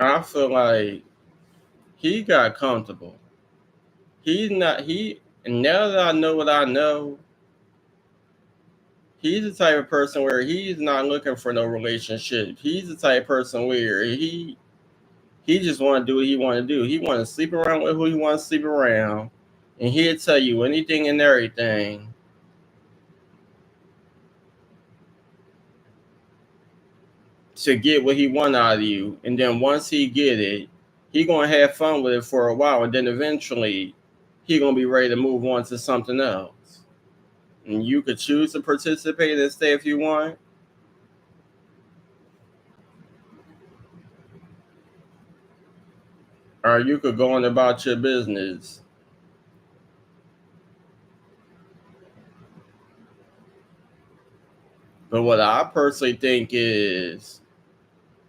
I feel like he got comfortable. He's not he now that I know what I know, he's the type of person where he's not looking for no relationship. He's the type of person where he just want to do what he want to do. He want to sleep around with who he wants to sleep around, and he'll tell you anything and everything to get what he want out of you. And then once he get it, he gonna have fun with it for a while, and then eventually he gonna be ready to move on to something else. And you could choose to participate and stay if you want, or you could go on about your business. But what I personally think is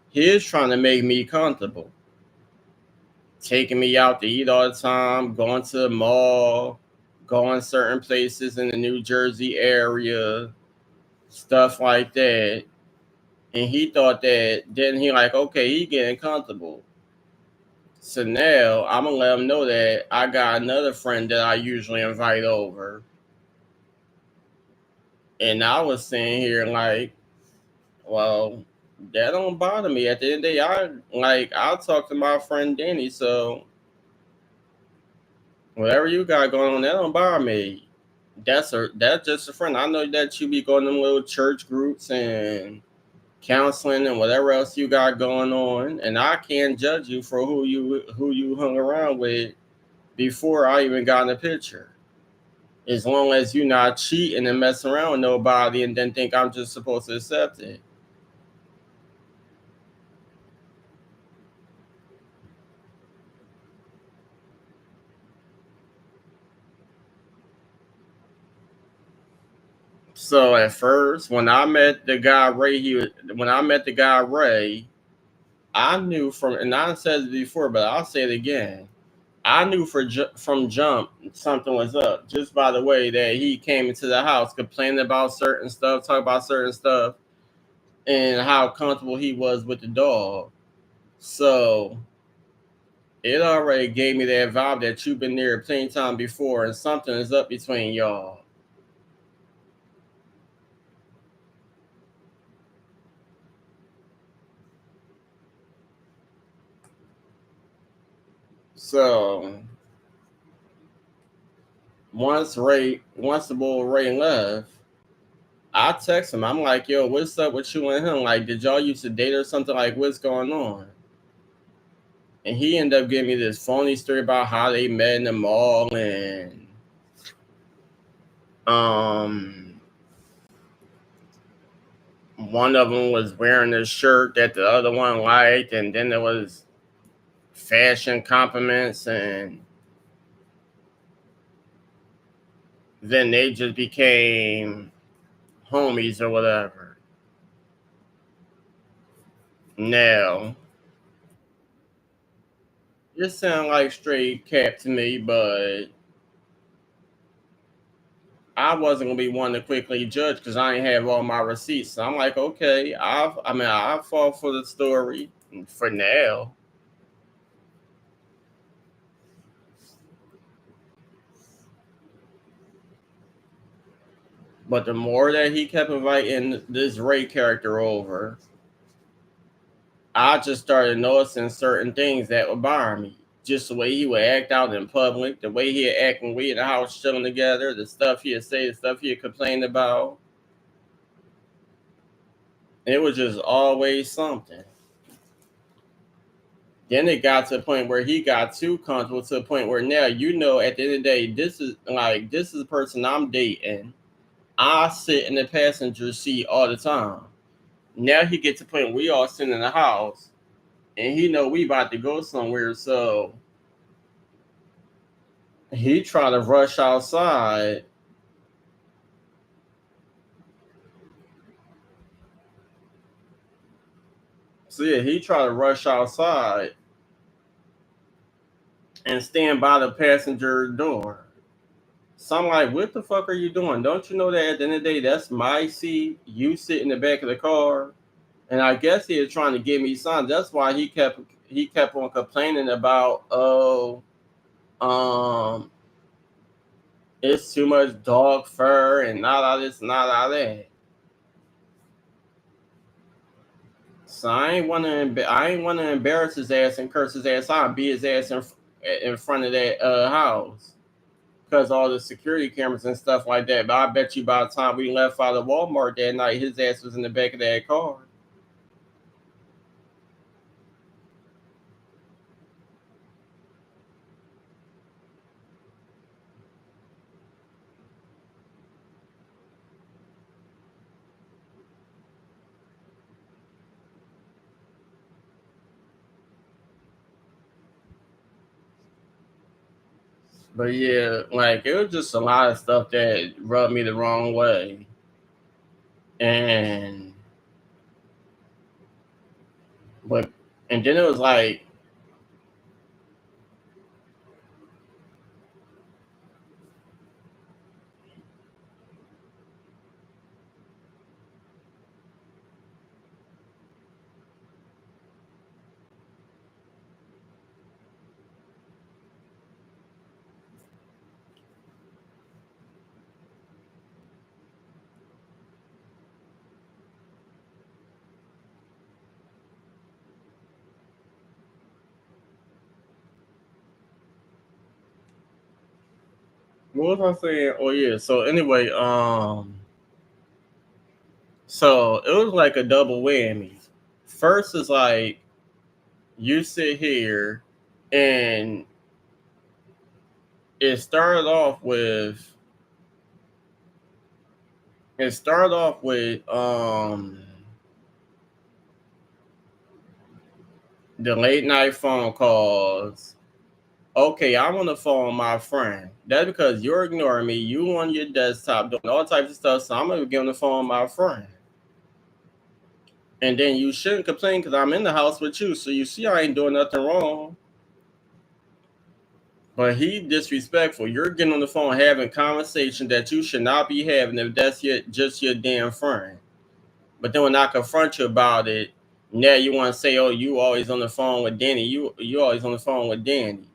he's trying to make me comfortable, taking me out to eat all the time, going to the mall, going certain places in the New Jersey area, stuff like that. And he thought that then he like, okay, he getting comfortable. So now I'm gonna let him know that I got another friend that I usually invite over. And I was sitting here like, well, that don't bother me. At the end of the day, I'll talk to my friend Danny. So whatever you got going on, that don't bother me. That's just a friend. I know that you be going to them little church groups and counseling and whatever else you got going on, and I can't judge you for who you hung around with before I even got in the picture. As long as you not cheating and messing around with nobody and then think I'm just supposed to accept it. So at first, when I met the guy Ray, I knew from, and I said it before, but I'll say it again. I knew from jump something was up just by the way that he came into the house complaining about certain stuff, talking about certain stuff, and how comfortable he was with the dog. So it already gave me that vibe that you've been there plenty of time before, and something is up between y'all. So once the boy Ray left, I text him. I'm like, "Yo, what's up with you and him? Like, did y'all used to date or something? Like, what's going on?" And he ended up giving me this phony story about how they met in the mall, and one of them was wearing a shirt that the other one liked, and then there was fashion compliments, and then they just became homies or whatever. Now, this sounds like straight cap to me, but I wasn't gonna be one to quickly judge because I ain't have all my receipts. So I'm like, okay, I fall for the story for now. But the more that he kept inviting this Ray character over, I just started noticing certain things that would bother me. Just the way he would act out in public, the way he'd act when we in the house chilling together, the stuff he'd say, the stuff he'd complain about. It was just always something. Then it got to the point where he got too comfortable to the point where now, at the end of the day, this is the person I'm dating. I sit in the passenger seat all the time. Now he gets to the point where we all sitting in the house and he know we about to go somewhere, so he try to rush outside. So yeah, he try to rush outside and stand by the passenger door. So I'm like, what the fuck are you doing? Don't you know that at the end of the day, that's my seat? You sit in the back of the car. And I guess he was trying to give me something. That's why he kept on complaining about, um it's too much dog fur and not all this, not all that. So I ain't want to embarrass his ass and curse his ass out and beat his ass in front of that house because all the security cameras and stuff like that. But I bet you by the time we left out of Walmart that night, his ass was in the back of that car. But yeah, like it was just a lot of stuff that rubbed me the wrong way. And but and then it was like, what was I saying? Oh yeah. So anyway, so it was like a double whammy. First is like you sit here and it started off with it started off with the late night phone calls. Okay, I'm on the phone with my friend. That's because you're ignoring me. You on your desktop doing all types of stuff. So I'm gonna get on the phone with my friend. And then you shouldn't complain because I'm in the house with you. So you see I ain't doing nothing wrong. But he disrespectful. You're getting on the phone having conversation that you should not be having if that's just your damn friend. But then when I confront you about it, now you want to say, "Oh, you always on the phone with Danny. You always on the phone with Danny."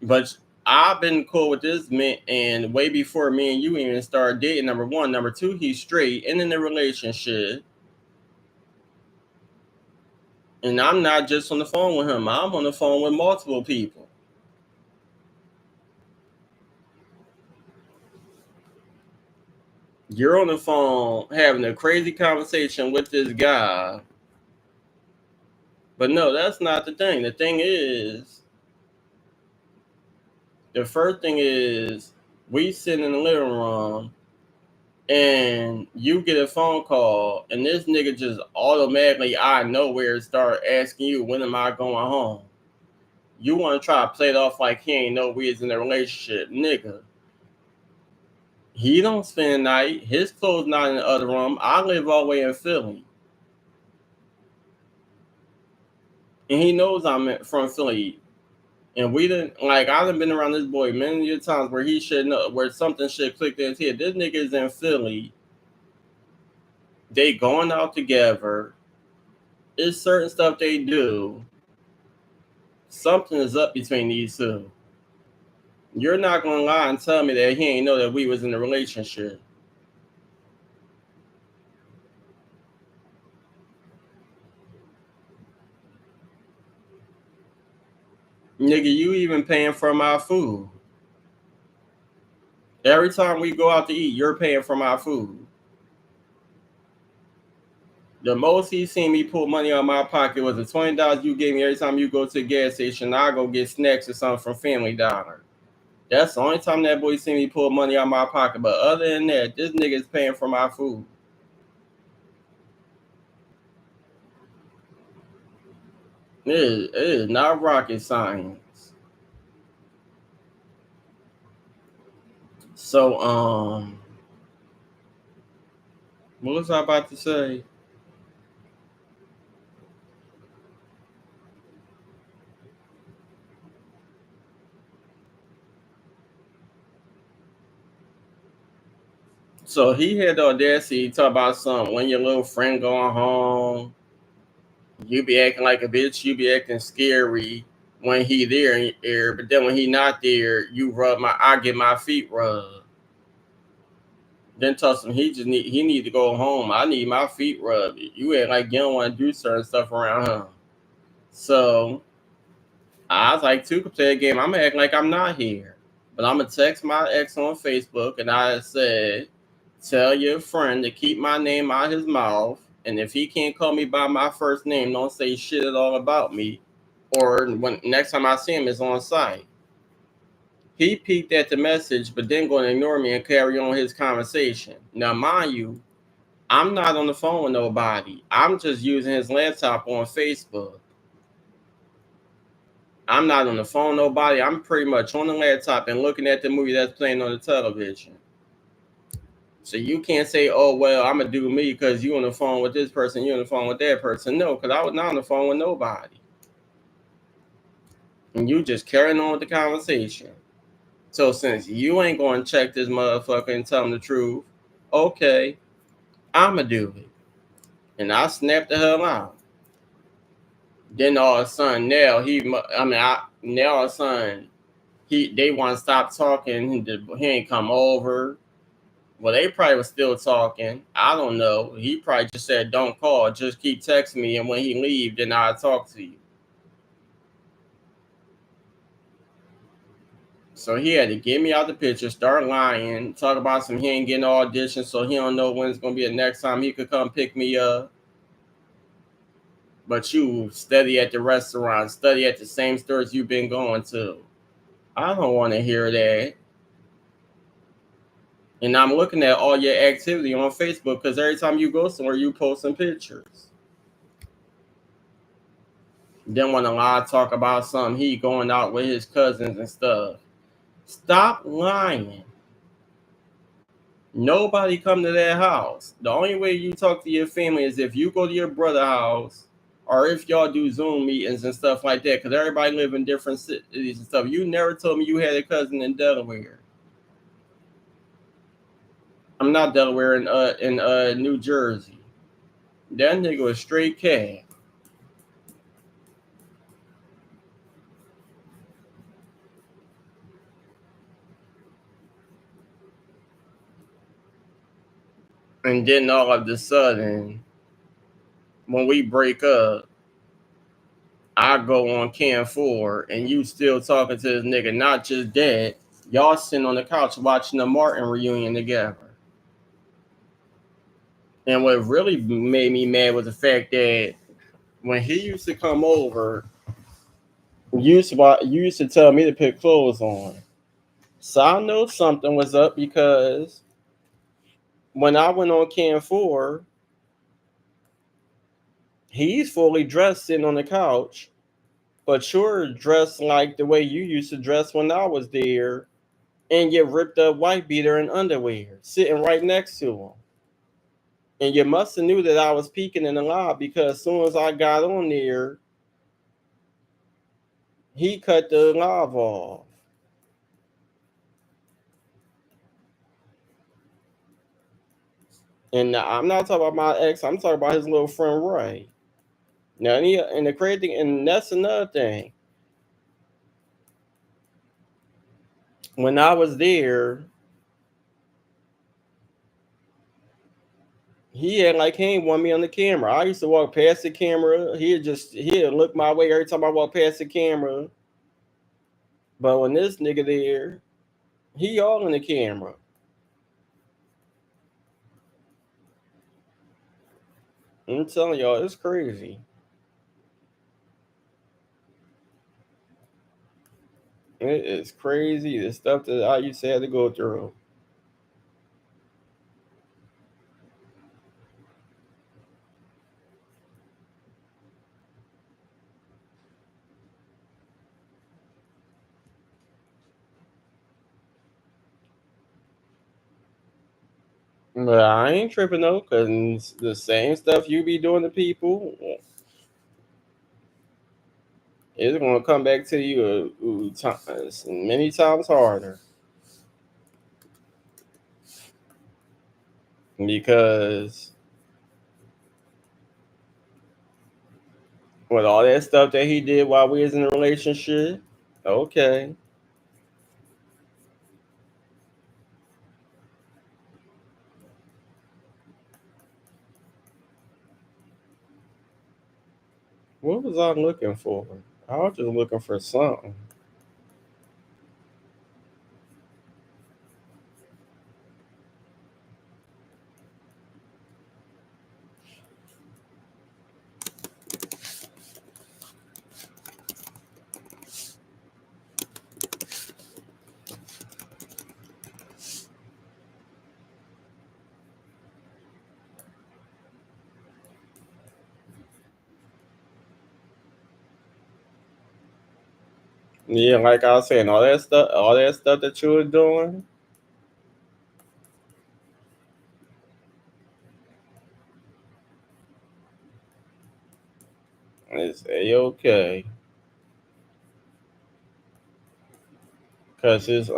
But I've been cool with this man, and way before me and you even started dating. Number one, number two, he's straight and in a relationship, and I'm not just on the phone with him. I'm on the phone with multiple people. You're on the phone having a crazy conversation with this guy, But no, that's not the thing. The first thing is, we sit in the living room and you get a phone call, and this nigga just automatically out of nowhere start asking you, when am I going home? You want to try to play it off like he ain't know we is in a relationship. Nigga, he don't spend the night. His clothes not in the other room. I live all the way in Philly. And he knows I'm from Philly. And we didn't, like, I done been around this boy many times where he should know, where something should click in his head. This nigga is in Philly. They going out together. It's certain stuff they do. Something is up between these two. You're not gonna lie and tell me that he ain't know that we was in a relationship. Nigga, you even paying for my food. Every time we go out to eat, you're paying for my food. The most he seen me pull money out of my pocket was the $20 you gave me every time you go to the gas station. I go get snacks or something from Family Dollar. That's the only time that boy seen me pull money out of my pocket. But other than that, this nigga is paying for my food. It is not rocket science. So, what was I about to say? So he had the audacity to talk about something. When your little friend going home, you be acting like a bitch. You be acting scary when he there. But then when he not there, I get my feet rubbed. Then tell him he need to go home. I need my feet rubbed. You act like you don't want to do certain stuff around him. So I was like, to play a game, I'm acting like I'm not here. But I'm gonna text my ex on Facebook and I said, tell your friend to keep my name out his mouth. And if he can't call me by my first name, don't say shit at all about me. Or when next time I see him is on site. He peeked at the message, but then going to ignore me and carry on his conversation. Now, mind you, I'm not on the phone with nobody. I'm just using his laptop on Facebook. I'm not on the phone with nobody. I'm pretty much on the laptop and looking at the movie that's playing on the television. So you can't say, oh, well, I'm going to do me because you on the phone with this person, you on the phone with that person. No, because I was not on the phone with nobody. And you just carrying on with the conversation. So since you ain't going to check this motherfucker and tell him the truth, okay, I'm going to do it. And I snapped the hell out. Then all of a sudden, now all of a sudden, they want to stop talking. He ain't come over. Well, they probably was still talking. I don't know. He probably just said, don't call. Just keep texting me. And when he leave, then I'll talk to you. So he had to get me out the picture, start lying, talk about some he ain't getting auditions, so he don't know when it's going to be the next time he could come pick me up. But you study at the restaurant, study at the same stores you've been going to. I don't want to hear that. And I'm looking at all your activity on Facebook because every time you go somewhere, you post some pictures. Then want to lie, talk about something he going out with his cousins and stuff. Stop lying. Nobody come to that house. The only way you talk to your family is if you go to your brother's house or if y'all do Zoom meetings and stuff like that, because everybody live in different cities and stuff. You never told me you had a cousin in Delaware. I'm not Delaware, in New Jersey. That nigga was straight cat. And then all of a sudden, when we break up, I go on Cam 4 and you still talking to this nigga. Not just that, y'all sitting on the couch watching the Martin reunion together. And what really made me mad was the fact that when he used to come over, you used to tell me to put clothes on. So I know something was up because when I went on Cam 4, he's fully dressed sitting on the couch, but you're dressed like the way you used to dress when I was there, and you ripped up white beater and underwear sitting right next to him. And you must have knew that I was peeking in the live because as soon as I got on there, he cut the live off. And I'm not talking about my ex, I'm talking about his little friend Ray. Now, and the crazy thing, and that's another thing. When I was there, he had like he ain't want me on the camera. I used to walk past the camera. He'd look my way every time I walk past the camera. But when this nigga there, he all in the camera. I'm telling y'all, it's crazy. It is crazy the stuff that I used to have to go through. But I ain't tripping though, cause the same stuff you be doing to people is gonna come back to you many times harder. Because with all that stuff that he did while we was in a relationship, okay. What was I looking for? I was just looking for something. Yeah, like I was saying, all that stuff that you were doing, it's a okay. Cause his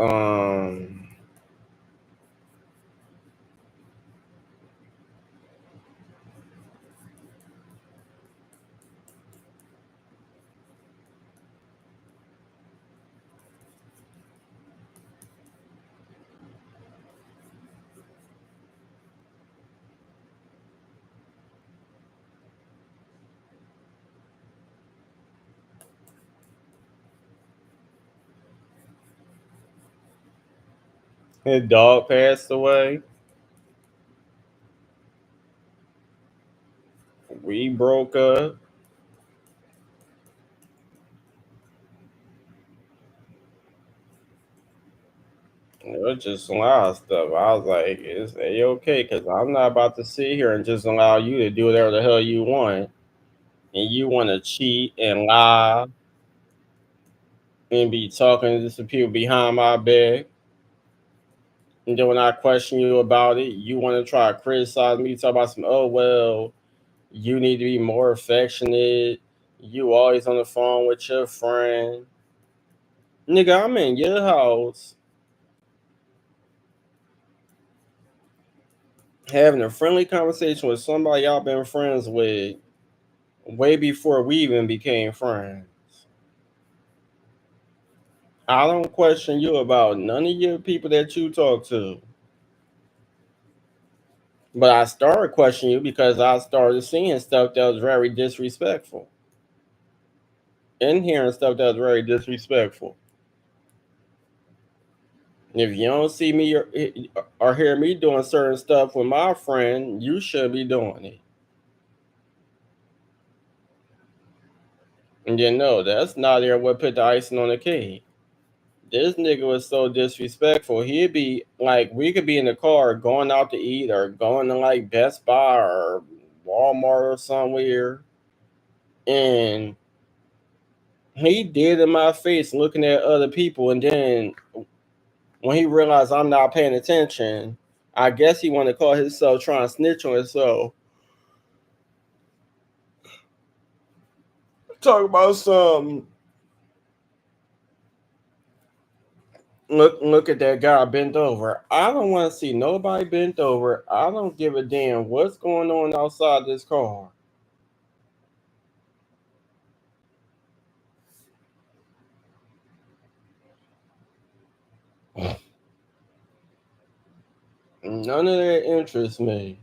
dog passed away. We broke up. It was just a lot of stuff. I was like, it's a okay, because I'm not about to sit here and just allow you to do whatever the hell you want. And you want to cheat and lie and be talking to some people behind my back. And then when I question you about it, you want to try to criticize me, talk about some, oh, well, you need to be more affectionate. You always on the phone with your friend. Nigga, I'm in your house having a friendly conversation with somebody y'all been friends with way before we even became friends. I don't question you about none of your people that you talk to. But I started questioning you because I started seeing stuff that was very disrespectful and hearing stuff that was very disrespectful. If you don't see me or hear me doing certain stuff with my friend, you should be doing it. And you know, that's not there what put the icing on the cake. This nigga was so disrespectful. He'd be like, we could be in the car going out to eat or going to like Best Buy or Walmart or somewhere. And he did in my face looking at other people. And then when he realized I'm not paying attention, I guess he wanted to call himself trying to snitch on himself. Talk about some. Look at that guy bent over. I don't want to see nobody bent over. I don't give a damn what's going on outside this car. None of that interests me.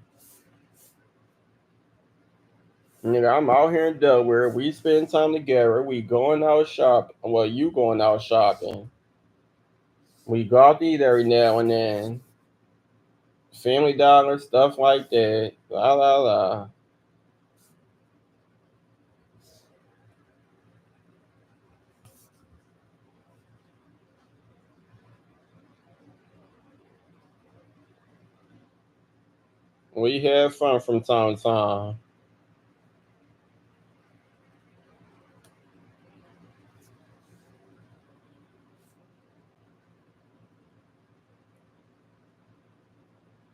Nigga, I'm out here in Delaware. We spend time together. We going out shopping. Well, you going out shopping. We go out to eat every now and then. Family Dollar, stuff like that. La la la. We have fun from time to time.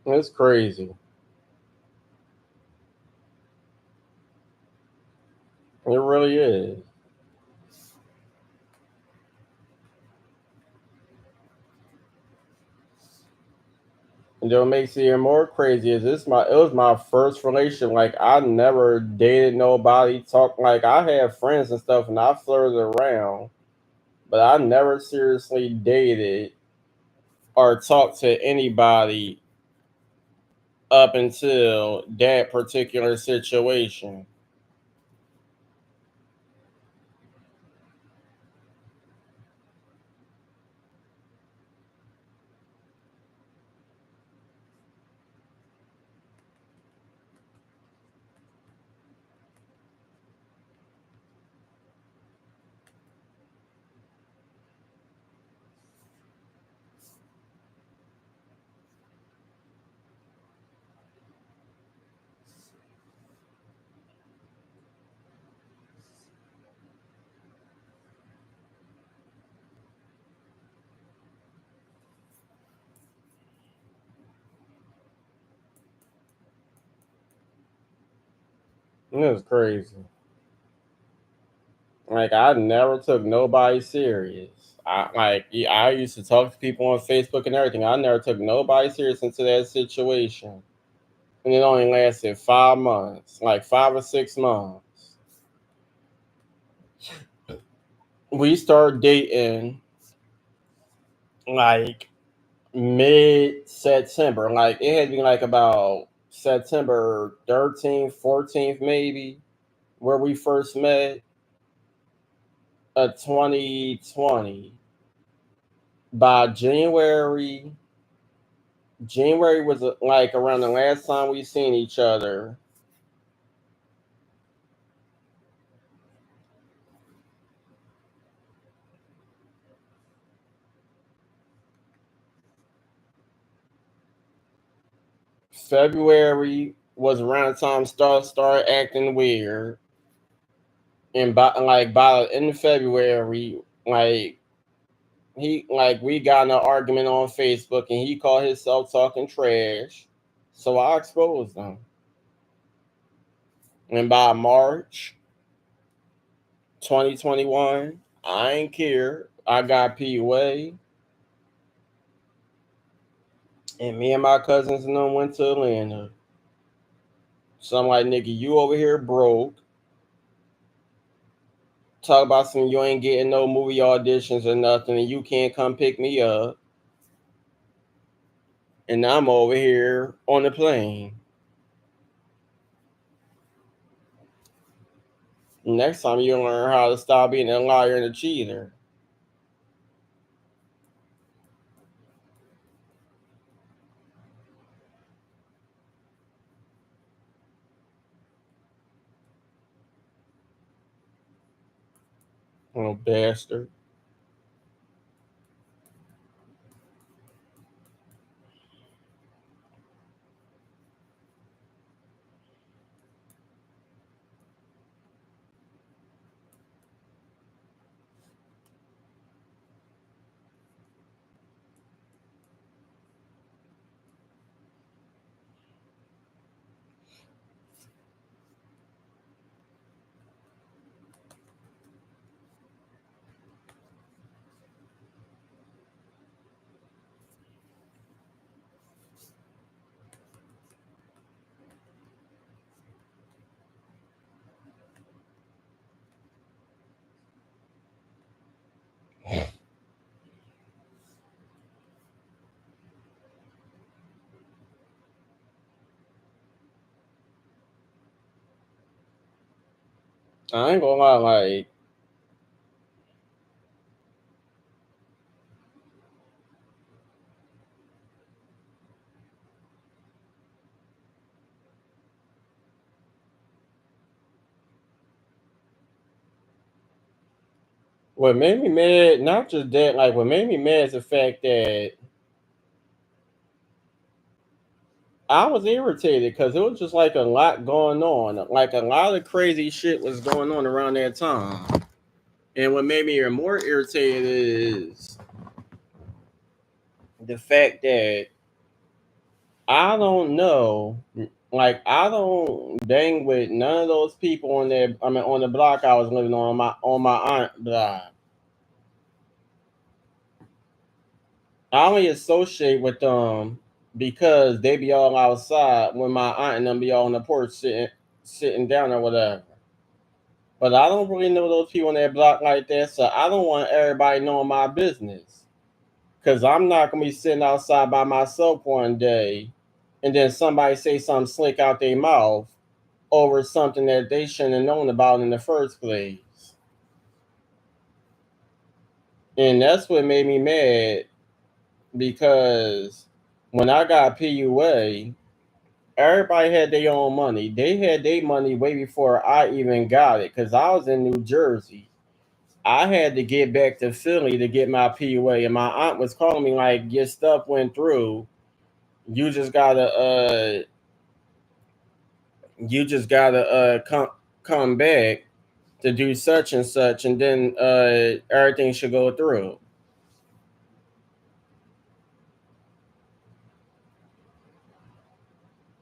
It's crazy. It really is. And what makes it even more crazy is it was my first relationship. Like I never dated nobody, talk like I had friends and stuff and I flirted around, but I never seriously dated or talked to anybody up until that particular situation. It was crazy. Like I never took nobody serious. I used to talk to people on Facebook and everything. I never took nobody serious into that situation. And it only lasted 5 months, like 5 or 6 months. We started dating like mid September. Like it had been like about September 13th, 14th, maybe, where we first met, 2020. By January was like around the last time we seen each other. February was around the time started acting weird, and by the end of February, we got in an argument on Facebook, and he called himself talking trash, so I exposed him. And by March 2021, I ain't care. I got PUA, and me and my cousins and them went to Atlanta. So I'm like, nigga, you over here broke. Talk about some you ain't getting no movie auditions or nothing, and you can't come pick me up. And I'm over here on the plane. Next time you learn how to stop being a liar and a cheater. Little bastard. I ain't gonna lie, like what made me mad, not just that, like what made me mad is the fact that I was irritated because it was just like a lot going on. Like a lot of crazy shit was going on around that time. And what made me even more irritated is the fact that I don't know, like I don't dang with none of those people on there. I mean, on the block I was living on my aunt block. I only associate with them because they be all outside when my aunt and them be all on the porch sitting down or whatever. But I don't really know those people on that block like that, so I don't want everybody knowing my business. Cause I'm not gonna be sitting outside by myself one day and then somebody say something slick out their mouth over something that they shouldn't have known about in the first place. And that's what made me mad because when I got PUA, everybody had their own money. They had their money way before I even got it because I was in New Jersey. I had to get back to Philly to get my PUA, and my aunt was calling me like, "Your stuff went through. You just gotta, come back to do such and such, and then everything should go through."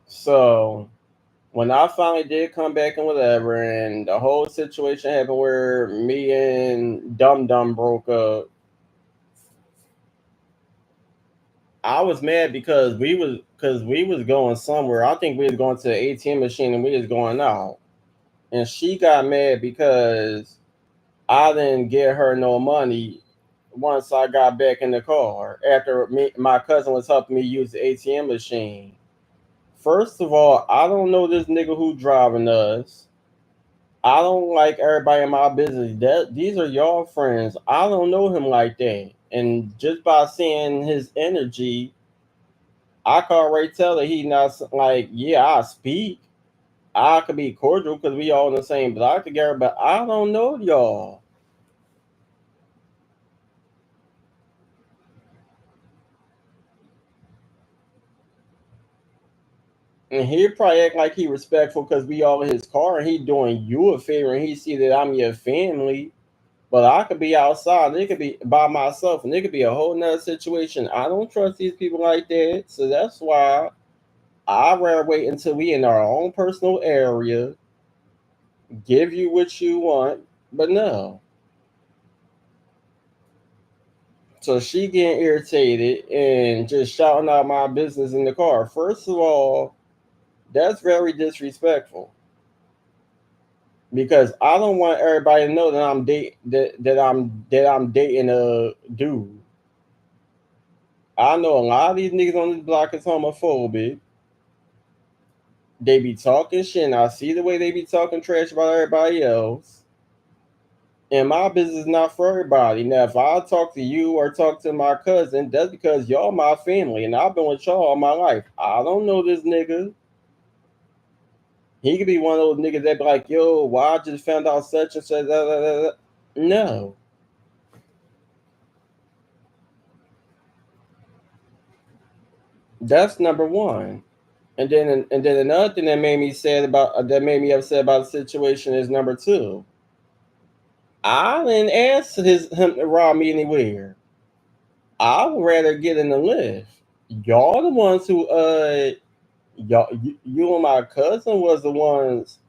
So when I finally did come back and whatever, and the whole situation happened where me and Dum Dum broke up, I was mad because we was going somewhere. I think we was going to the ATM machine and we was going out. And she got mad because I didn't get her no money once I got back in the car after my cousin was helping me use the ATM machine. First of all, I don't know this nigga who driving us. I don't like everybody in my business. That these are y'all friends. I don't know him like that. And just by seeing his energy, I can already tell that he not like, yeah, I speak. I could be cordial because we all in the same block together, but I don't know y'all. And he probably act like he respectful because we all in his car and he doing you a favor and he see that I'm your family. But I could be outside, and it could be by myself, and it could be a whole nother situation. I don't trust these people like that. So that's why I'd rather wait until we in our own personal area, give you what you want, but no. So she getting irritated and just shouting out my business in the car. First of all, that's very disrespectful because I don't want everybody to know that I'm dating a dude. I know a lot of these niggas on this block is homophobic. They be talking shit, and I see the way they be talking trash about everybody else. And my business is not for everybody. Now, if I talk to you or talk to my cousin, that's because y'all my family, and I've been with y'all all my life. I don't know this nigga. He could be one of those niggas that be like, "Yo, why I just found out such and such." Da, da, da, da. No, that's number one. And then another thing that made me upset about the situation is number two. I didn't ask him to rob me anywhere. I would rather get in the lift. Y'all the ones who you and my cousin was the ones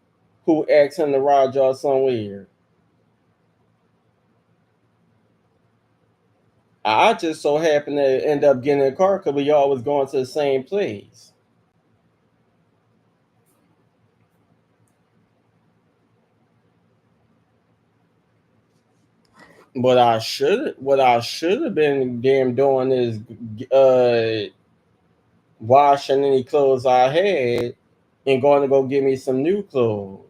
who asked him to ride y'all somewhere. I just so happened to end up getting in a car because we all was going to the same place. What I should have been damn doing is washing any clothes I had and going to go get me some new clothes.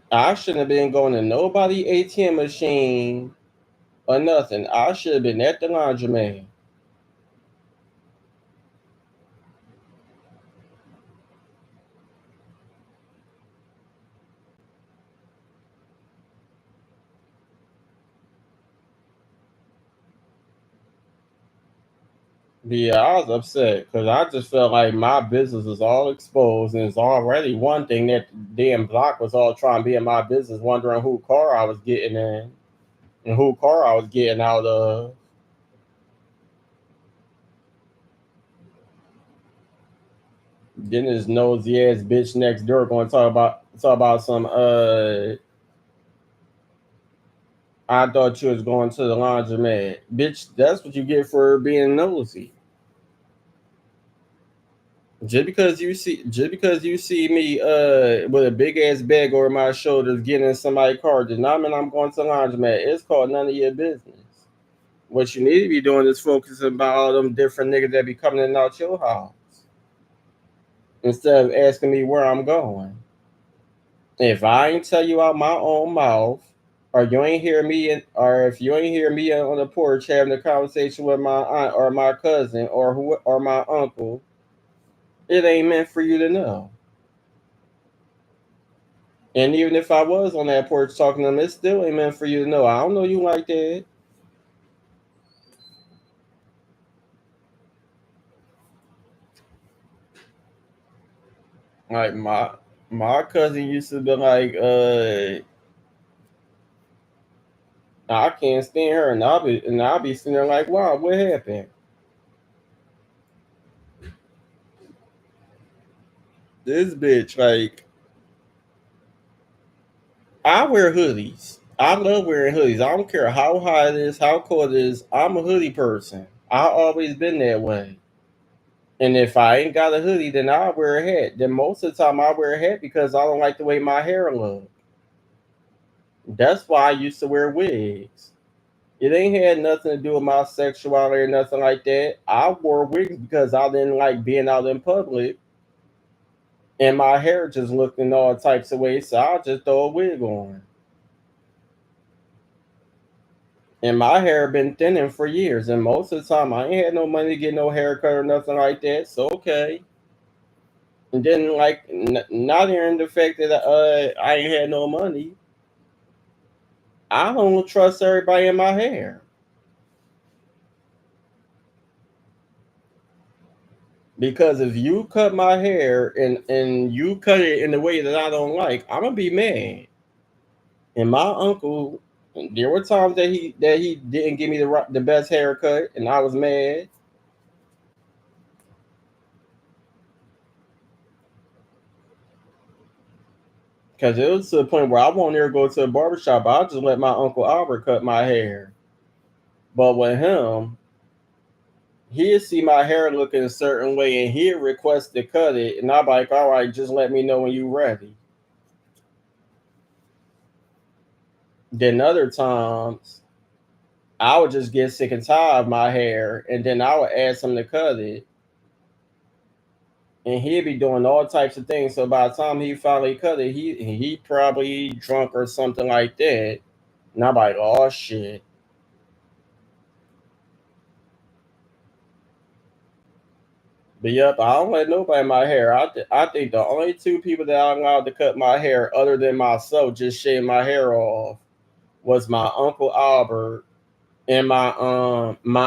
I shouldn't have been going to nobody ATM machine or nothing. I should have been at the laundromat. Yeah, I was upset because I just felt like my business was all exposed, and it's already one thing that the damn block was all trying to be in my business, wondering who car I was getting in and who car I was getting out of. Then this nosy ass bitch next door going to talk about some. I thought you was going to the laundromat, bitch. That's what you get for being nosy. Just because you see me with a big ass bag over my shoulders getting in somebody's car does not mean I'm going to the laundromat. It's called none of your business. What you need to be doing is focusing about all them different niggas that be coming in and out your house instead of asking me where I'm going. If I ain't tell you out my own mouth, or if you ain't hear me on the porch having a conversation with my aunt or my cousin or my uncle, it ain't meant for you to know. And even if I was on that porch talking to them, it still ain't meant for you to know. I don't know you like that. Like my cousin used to be like, I can't stand her, and I'll be sitting there like, wow, what happened? This bitch, like, I wear hoodies. I love wearing hoodies. I don't care how hot it is, how cold it is. I'm a hoodie person. I always been that way. And if I ain't got a hoodie, then I wear a hat. Then most of the time I wear a hat because I don't like the way my hair looks. That's why I used to wear wigs. It ain't had nothing to do with my sexuality or nothing like that. I wore wigs because I didn't like being out in public and my hair just looked in all types of ways. So I'll just throw a wig on. And my hair been thinning for years. And most of the time I ain't had no money to get no haircut or nothing like that. So okay. And then like not even the fact that I ain't had no money. I don't trust everybody in my hair. Because if you cut my hair and you cut it in a way that I don't like, I'm gonna be mad. And my uncle, there were times that he didn't give me the best haircut, and I was mad because it was to the point where I won't ever go to a barbershop. I'll just let my uncle Albert cut my hair. But with him, he'd see my hair looking a certain way, and he'd request to cut it, and I'm like, all right, just let me know when you're ready. Then other times, I would just get sick and tired of my hair, and then I would ask him to cut it, and he'd be doing all types of things. So by the time he finally cut it, he probably drunk or something like that. And I'm like, oh shit. But yep, I don't let nobody my hair. I think the only two people that I'm allowed to cut my hair, other than myself, just shave my hair off, was my uncle Albert and my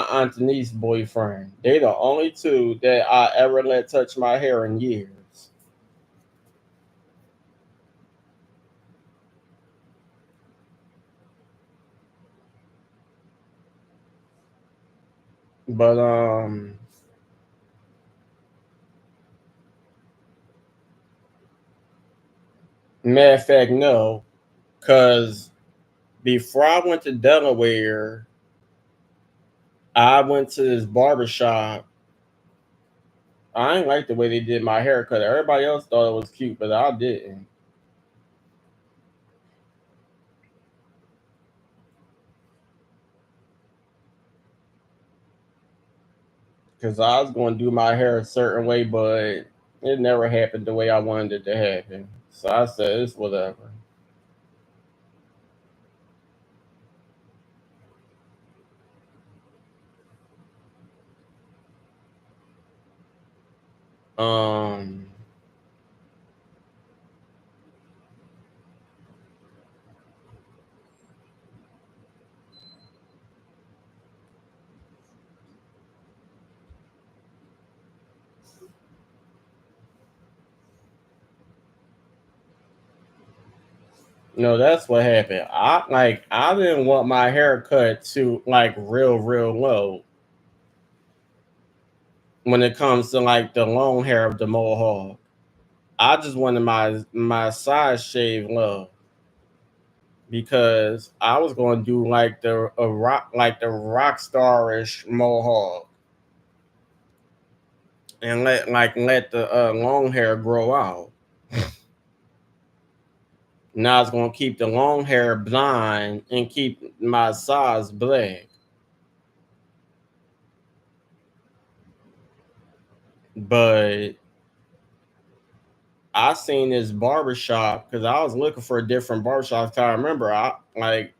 aunt Denise boyfriend. They the only two that I ever let touch my hair in years. But matter of fact, no, because before I went to Delaware, I went to this barber shop. I didn't like the way they did my haircut. Everybody else thought it was cute, but I didn't. Because I was going to do my hair a certain way, but it never happened the way I wanted it to happen. So I said, it's whatever. Um, no, that's what happened. I didn't want my hair cut to like real low when it comes to like the long hair of the mohawk. I just wanted my side shave low because I was going to do like the rock starish mohawk and let the long hair grow out. Now I was going to keep the long hair blind and keep my sides black. But I seen this barbershop because I was looking for a different barbershop. I remember I like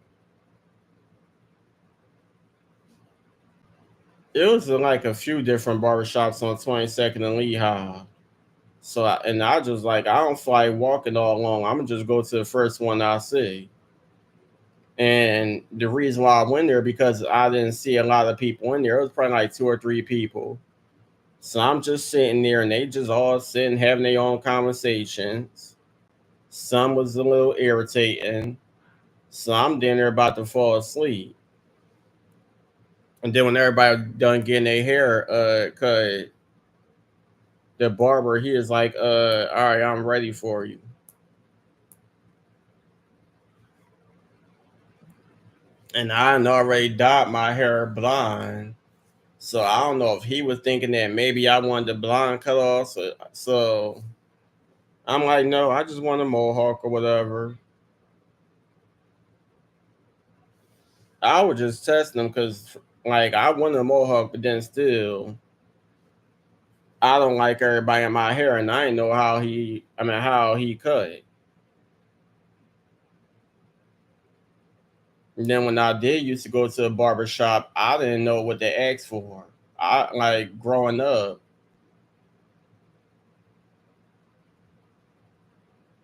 it was like a few different barbershops on 22nd and Lehigh. And I just like I don't feel like walking all along. I'm gonna just go to the first one I see. And the reason why I went there because I didn't see a lot of people in there. It was probably like two or three people. So I'm just sitting there and they just all sitting having their own conversations. Some was a little irritating. So I'm down there about to fall asleep. And then when everybody done getting their hair cut, the barber he is like, all right, I'm ready for you. And I had already dyed my hair blonde. So I don't know if he was thinking that maybe I wanted the blonde cut off. So I'm like, no, I just want a mohawk or whatever. I was just testing him because like I wanted a mohawk, but then still I don't like everybody in my hair, and I didn't know how he cut. And then when I did used to go to a barber shop, I didn't know what to ask for. I like growing up,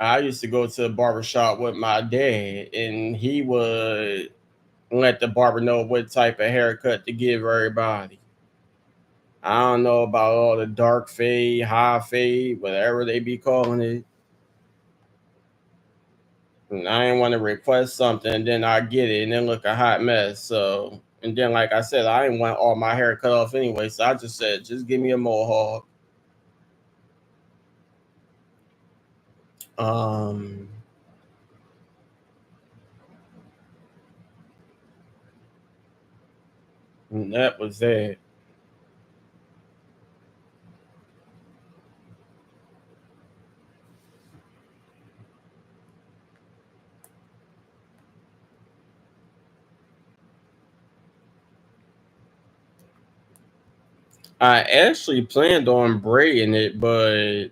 I used to go to a barber shop with my dad, and he would let the barber know what type of haircut to give everybody. I don't know about all the dark fade, high fade, whatever they be calling it. And I didn't want to request something and then I get it and then look a hot mess. So and then like I said, I didn't want all my hair cut off anyway. So I just said, just give me a mohawk. Um and that was it. I actually planned on braiding it, but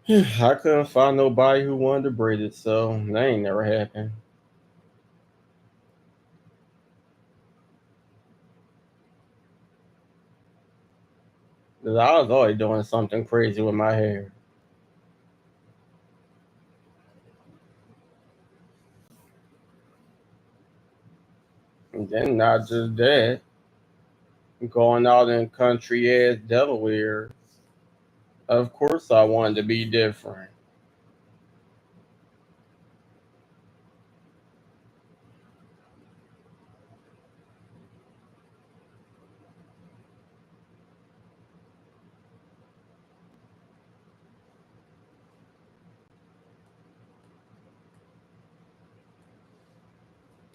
I couldn't find nobody who wanted to braid it, so that ain't never happened. 'Cause I was always doing something crazy with my hair. And then not just that, going out in country ass Delaware, of course I wanted to be different.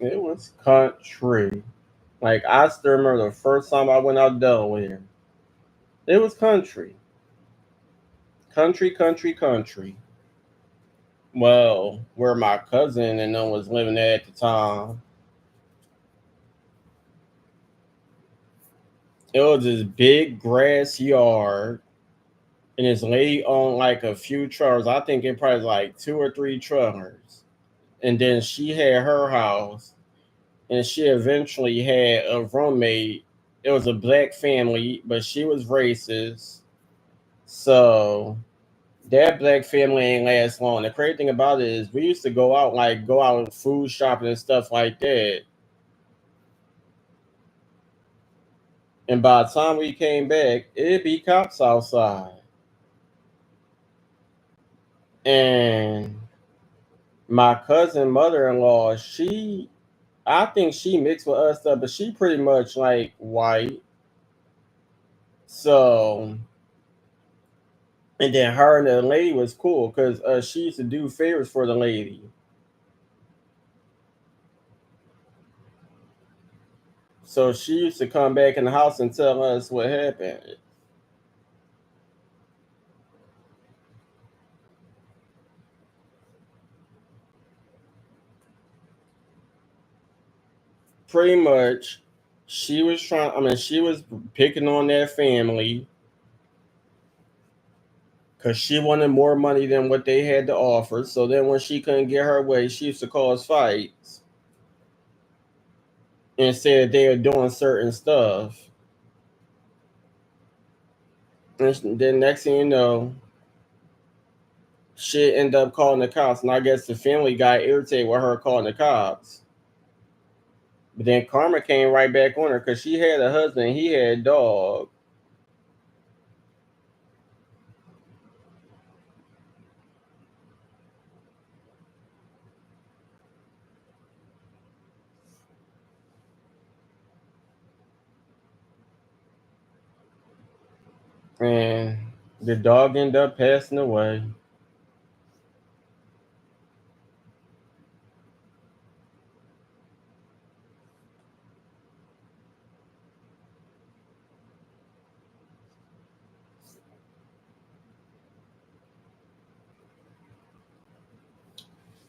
It was country. Like I still remember the first time I went out Delaware. It was country. Country, country, country. Well, where my cousin and them was living at the time, it was this big grass yard, and this lady owned like a few trucks. I think it probably was like two or three truckers. And then she had her house, and she eventually had a roommate. It was a black family, but she was racist. So that black family ain't last long. The crazy thing about it is we used to go out food shopping and stuff like that. And by the time we came back, it'd be cops outside. And my cousin mother in law, I think she mixed with us stuff, but she pretty much like white. So and then her and the lady was cool because she used to do favors for the lady. So she used to come back in the house and tell us what happened. Pretty much, she was picking on that family because she wanted more money than what they had to offer. So then when she couldn't get her way, she used to cause fights and said they were doing certain stuff. And then next thing you know, she ended up calling the cops. And I guess the family got irritated with her calling the cops. But then karma came right back on her because she had a husband, he had a dog. And the dog ended up passing away.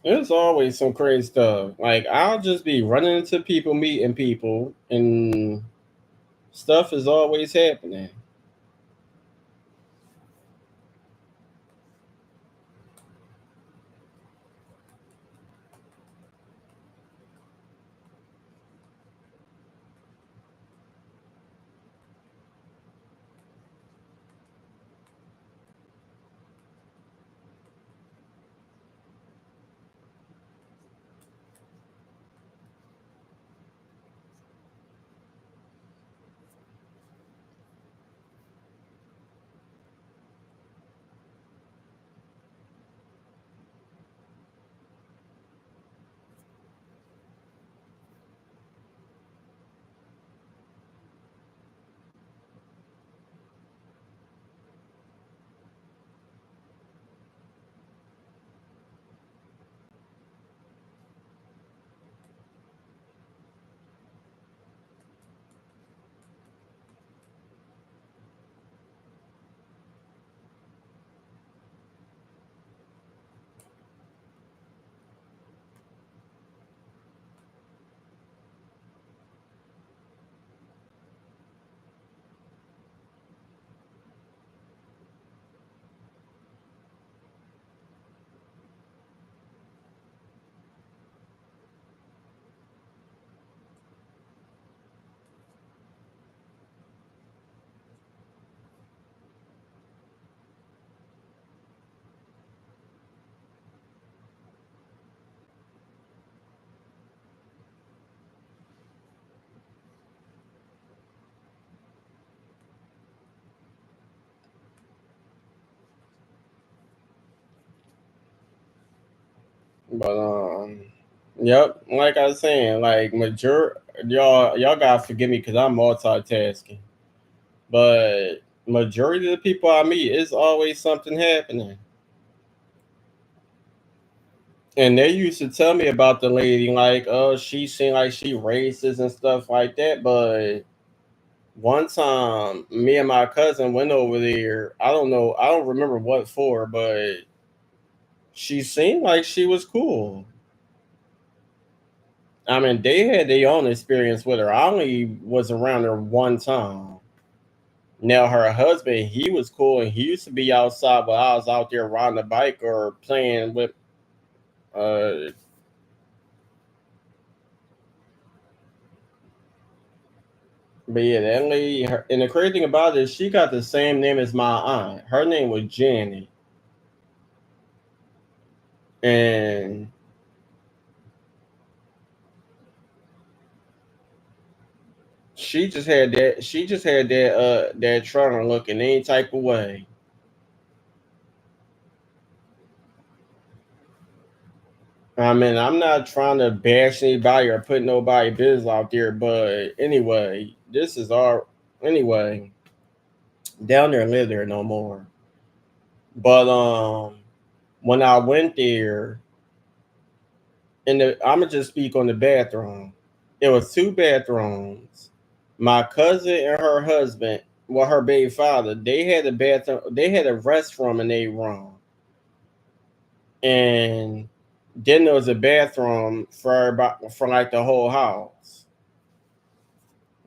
It's always some crazy stuff. Like I'll just be running into people, meeting people, and stuff is always happening. But yep, like I was saying, like y'all gotta forgive me because I'm multitasking. But majority of the people I meet, it's always something happening. And they used to tell me about the lady, like, oh, she seemed like she racist and stuff like that. But one time, me and my cousin went over there. I don't know, I don't remember what for, but she seemed like she was cool. I mean, they had their own experience with her. I only was around her one time. Now her husband, he was cool and he used to be outside while I was out there riding a bike or playing with uh but yeah, that lady and the crazy thing about it is she got the same name as my aunt. Her name was Janet. And she just had that trying to look in any type of way. I mean, I'm not trying to bash anybody or put nobody business out there, but anyway, this is our anyway, down there live there no more. But when I went there I'ma just speak on the bathroom. It was two bathrooms. My cousin and her husband, well, her baby father, they had a bathroom. They had a restroom in their room, and then there was a bathroom for everybody, for like the whole house.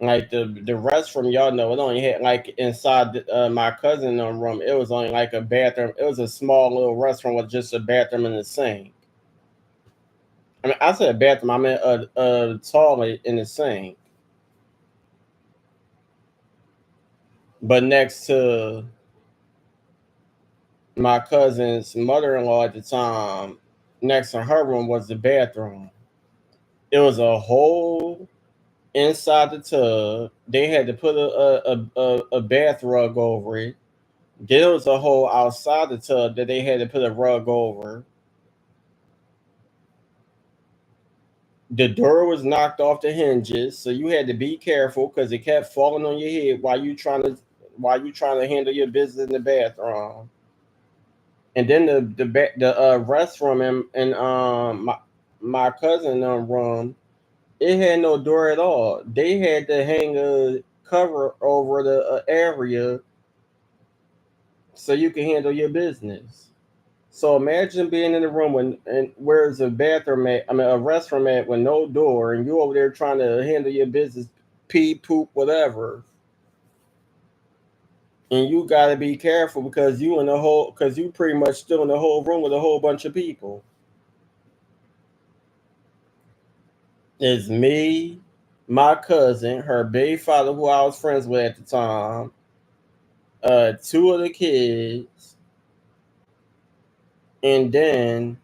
Like the restroom, y'all know, it only had like inside my cousin room. It was only like a bathroom. It was a small little restroom with just a bathroom and a sink. I mean, I said bathroom. I meant a toilet and a sink. But next to my cousin's mother-in-law at the time, next to her room was the bathroom. It was a hole inside the tub. They had to put a bath rug over it. There was a hole outside the tub that they had to put a rug over. The door was knocked off the hinges, so you had to be careful because it kept falling on your head while you trying to handle your business in the bathroom. And then the restroom and my cousin room, it had no door at all. They had to hang a cover over the area so you can handle your business. So imagine being in the room when and where's a bathroom at, I mean a restroom at with no door, and you over there trying to handle your business, pee, poop, whatever, and you got to be careful because you pretty much still in the whole room with a whole bunch of people. It's me, my cousin, her baby father, who I was friends with at the time, two of the kids, and then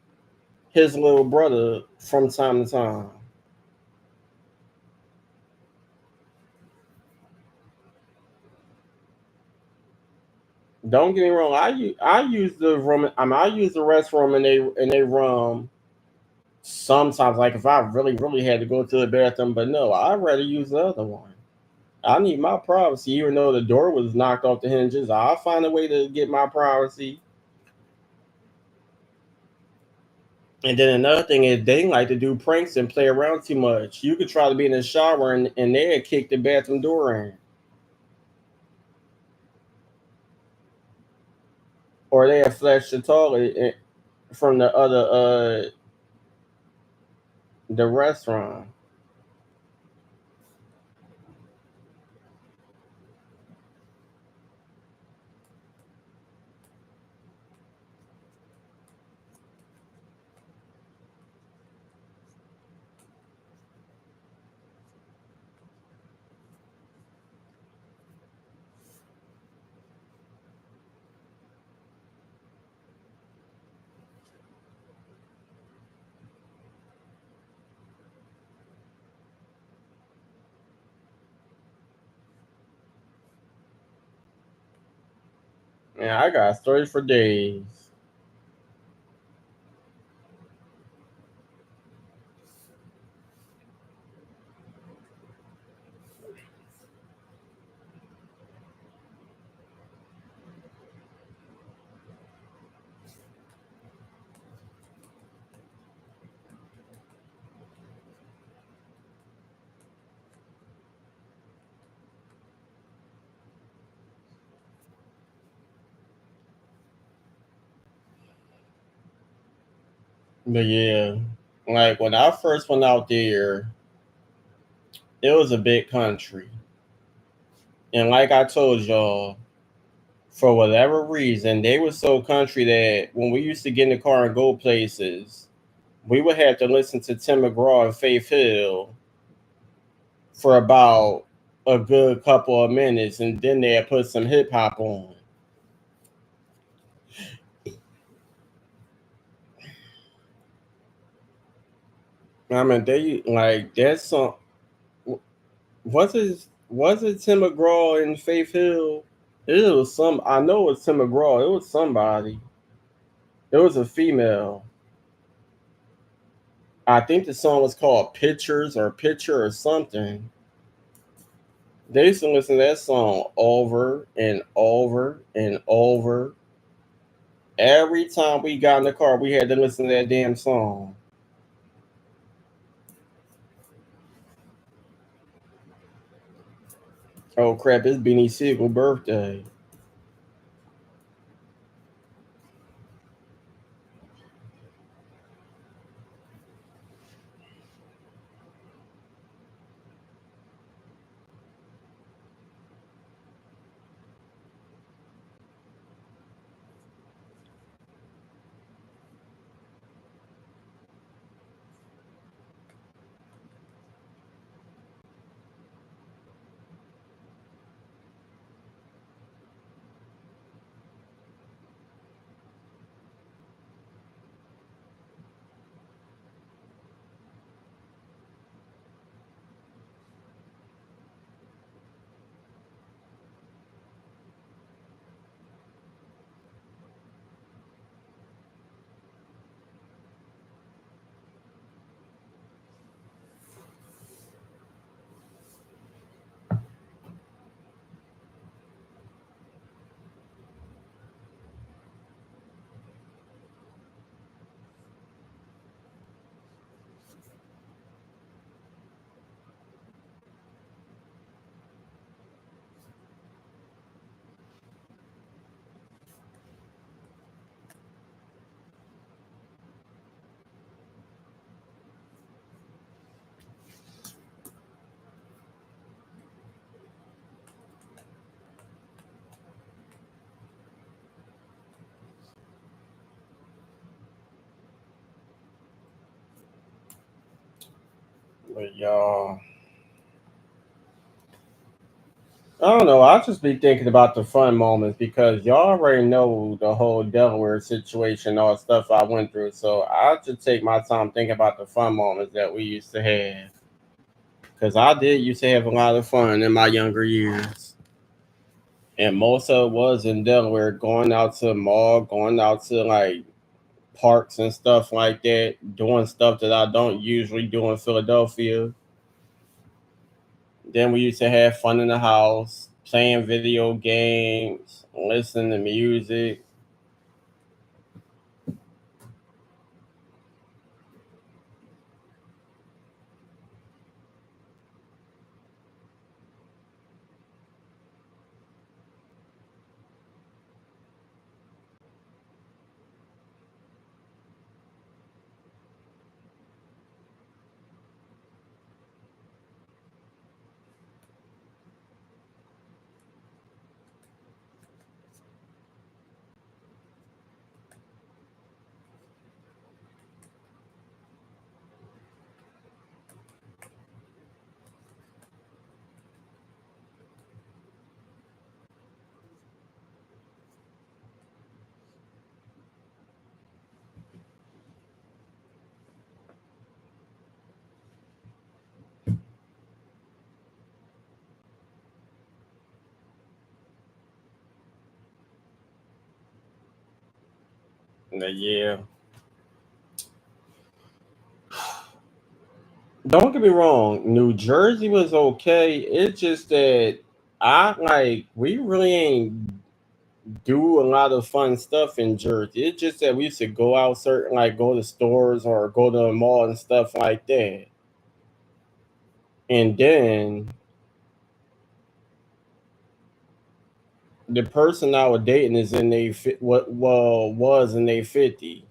his little brother from time to time. Don't get me wrong. I use the room. I mean, I use the restroom in a room sometimes. Like if I really had to go to the bathroom, but no, I'd rather use the other one. I need my privacy, even though the door was knocked off the hinges. I'll find a way to get my privacy. And then another thing is they like to do pranks and play around too much. You could try to be in the shower and they'd kick the bathroom door in. Or they'd flush the toilet from the restaurant. Yeah, I got stories for days. But yeah, like when I first went out there, it was a big country. And like I told y'all, for whatever reason, they were so country that when we used to get in the car and go places, we would have to listen to Tim McGraw and Faith Hill for about a good couple of minutes, and then they'd put some hip hop on. I mean, they like that song. Was it Tim McGraw and Faith Hill? It was some. I know it was Tim McGraw. It was somebody. It was a female. I think the song was called Pictures or Picture or something. They used to listen to that song over and over and over. Every time we got in the car, we had to listen to that damn song. Oh crap! It's Beanie Siegel birthday. But y'all, I don't know. I'll just be thinking about the fun moments because y'all already know the whole Delaware situation, all the stuff I went through. So I'll just take my time thinking about the fun moments that we used to have. Because I did used to have a lot of fun in my younger years. And most of it was in Delaware, going out to the mall, going out to like parks and stuff like that, doing stuff that I don't usually do in Philadelphia. Then we used to have fun in the house, playing video games, listening to music. Yeah. Don't get me wrong, New Jersey was okay. It's just that I like we really ain't do a lot of fun stuff in Jersey. It's just that we used to go out certain like go to stores or go to the mall and stuff like that. And then the person I was dating is in what was in their 50s.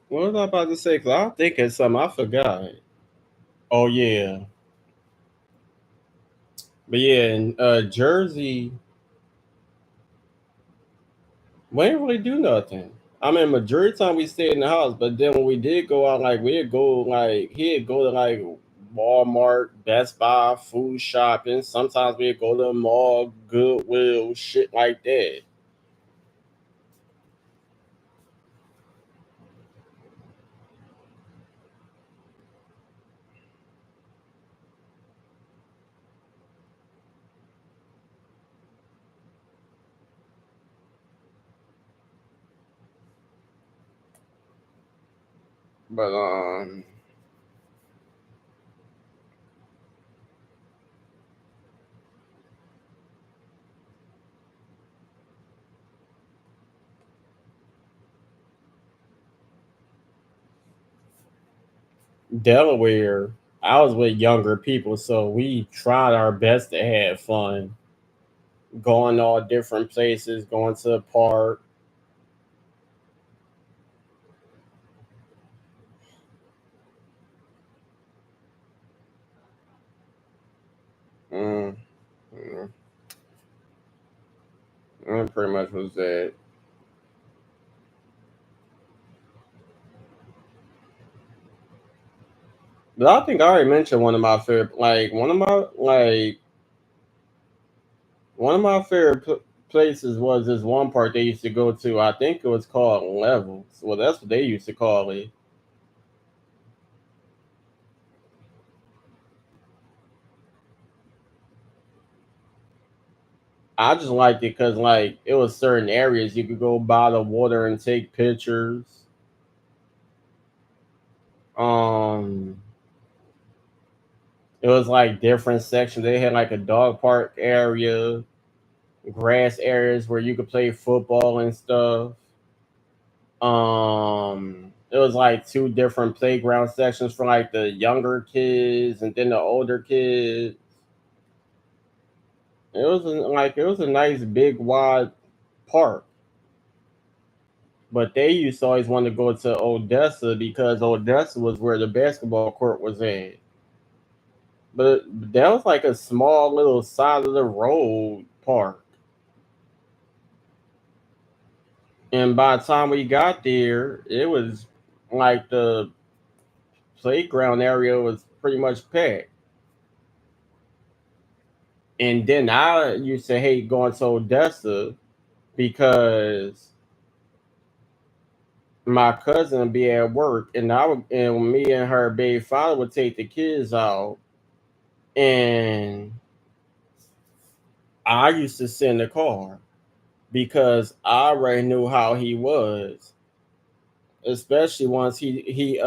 What was I about to say? Cause I'm thinking something. I forgot. Oh yeah, but yeah, in Jersey, we didn't really do nothing. I mean, majority of the time we stayed in the house, but then when we did go out, like we'd go like he'd go to like Walmart, Best Buy, food shopping. Sometimes we'd go to the mall, Goodwill, shit like that. But Delaware, I was with younger people, so we tried our best to have fun, going all different places, going to the park. Mm, mm, pretty much was that. But I think I already mentioned one of my favorite, like one of my favorite places was this one park they used to go to. I think it was called Levels. Well, that's what they used to call it. I just liked it because like it was certain areas you could go by the water and take pictures. Um, it was like different sections. They had like a dog park area, grass areas where you could play football and stuff. It was like two different playground sections for like the younger kids and then the older kids. It was a nice big wide park. But they used to always want to go to Odessa because Odessa was where the basketball court was at. But that was like a small little side of the road park. And by the time we got there, it was like the playground area was pretty much packed. And then I used to hate going to Odessa because my cousin would be at work and me and her baby father would take the kids out and I used to sit in the car because I already knew how he was, especially once he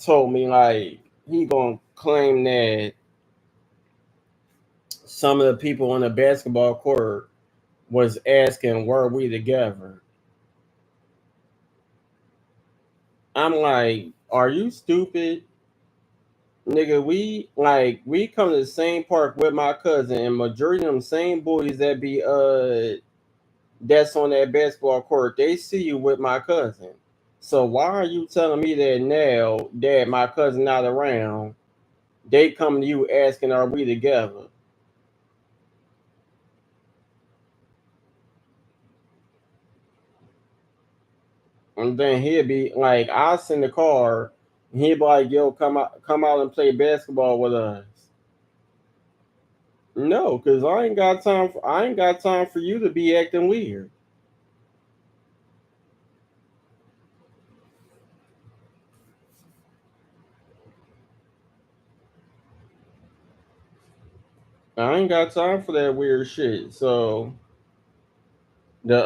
told me like he gonna claim that some of the people on the basketball court was asking were we together. I'm like, are you stupid? Nigga, we come to the same park with my cousin and majority of them same boys that be that's on that basketball court, they see you with my cousin. So why are you telling me that now that my cousin not around, they come to you asking are we together? And then he'll be like, I'll send the car, and he'll be like, yo, come out and play basketball with us. No, because I ain't got time for you to be acting weird. I ain't got time for that weird shit. So the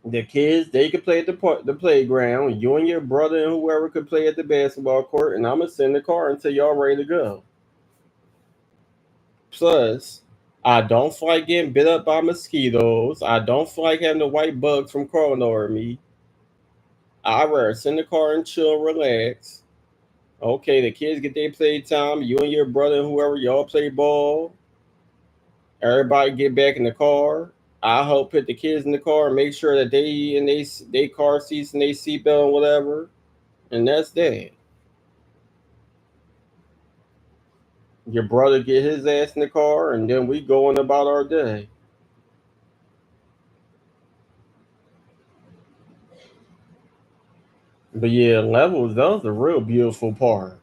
the kids they could play at the playground. You and your brother and whoever could play at the basketball court, and I'm gonna send the car until y'all ready to go. Plus, I don't feel like getting bit up by mosquitoes. I don't feel like having the white bugs from crawling over me. I rather send the car and chill, relax. Okay, the kids get their play time. You and your brother and whoever y'all play ball. Everybody get back in the car. I help put the kids in the car, make sure that they in they car seats and they seatbelt and whatever, and that's that. Your brother get his ass in the car, and then we going about our day. But yeah, levels, that was a real beautiful part.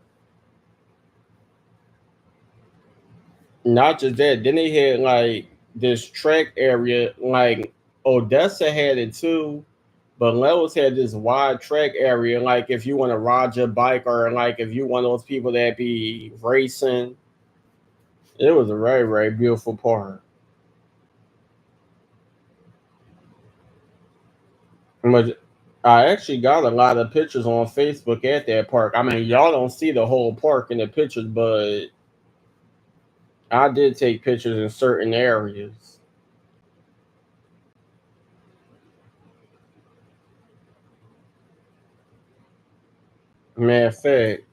Not just that, then they had like this track area, like Odessa had it too, but Levels had this wide track area. Like if you want to ride your bike, or like if you one of those people that be racing, it was a very, very beautiful park. But I actually got a lot of pictures on Facebook at that park. I mean, y'all don't see the whole park in the pictures, but I did take pictures in certain areas. Matter of fact,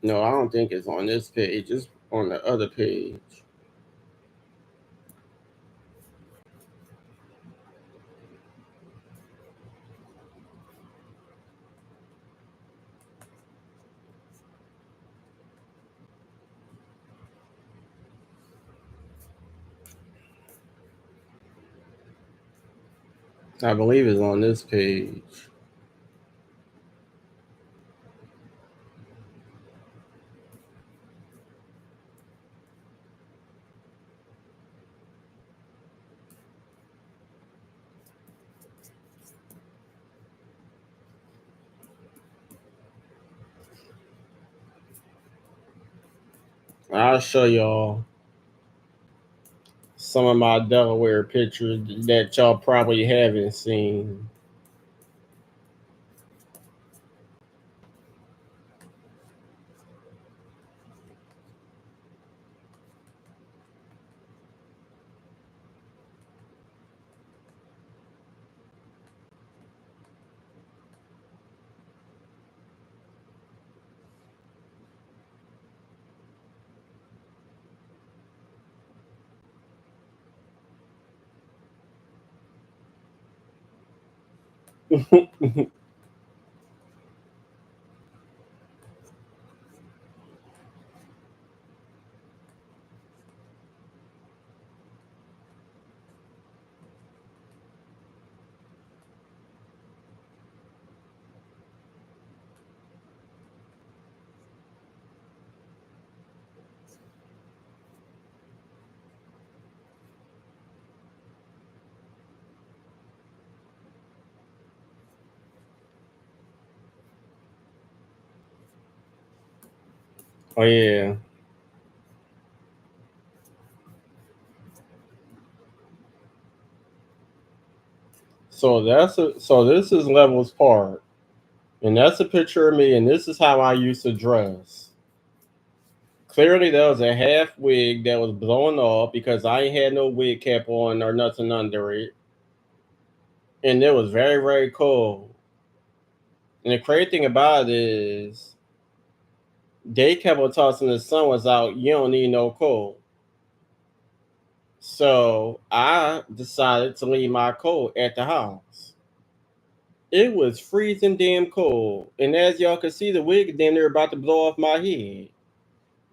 no, I don't think it's on this page. It's on the other page. I believe it's on this page. I'll show y'all some of my Delaware pictures that y'all probably haven't seen. Oh yeah. So this is Levels Park. And that's a picture of me, and this is how I used to dress. Clearly, there was a half wig that was blowing off because I ain't had no wig cap on or nothing under it. And it was very, very cold. And the crazy thing about it is, they kept on tossing the sun was out, you don't need no coat. So I decided to leave my coat at the house. It was freezing damn cold. And as y'all can see, the wig damn near about to blow off my head.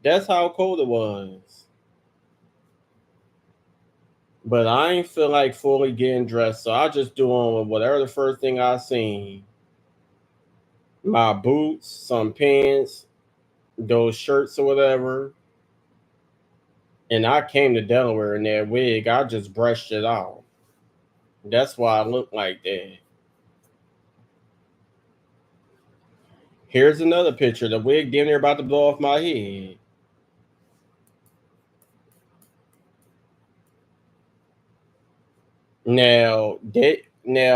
That's how cold it was. But I ain't feel like fully getting dressed, so I just do on with whatever the first thing I seen. My boots, some pants, those shirts or whatever. And I came to Delaware in that wig. I just brushed it off. That's why I look like that. Here's another picture. The wig damn near about to blow off my head. Now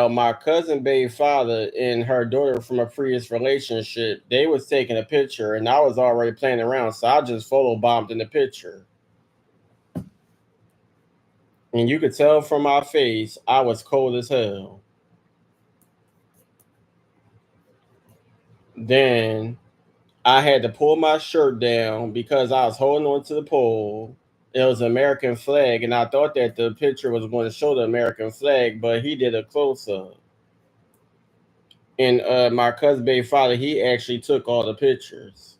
my cousin baby father and her daughter from a previous relationship, they was taking a picture and I was already playing around, so I just photo bombed in the picture. And you could tell from my face I was cold as hell. Then I had to pull my shirt down because I was holding on to the pole. it was an American flag, and I thought that the picture was going to show the American flag, but he did a close up. And my cousin baby father, he actually took all the pictures.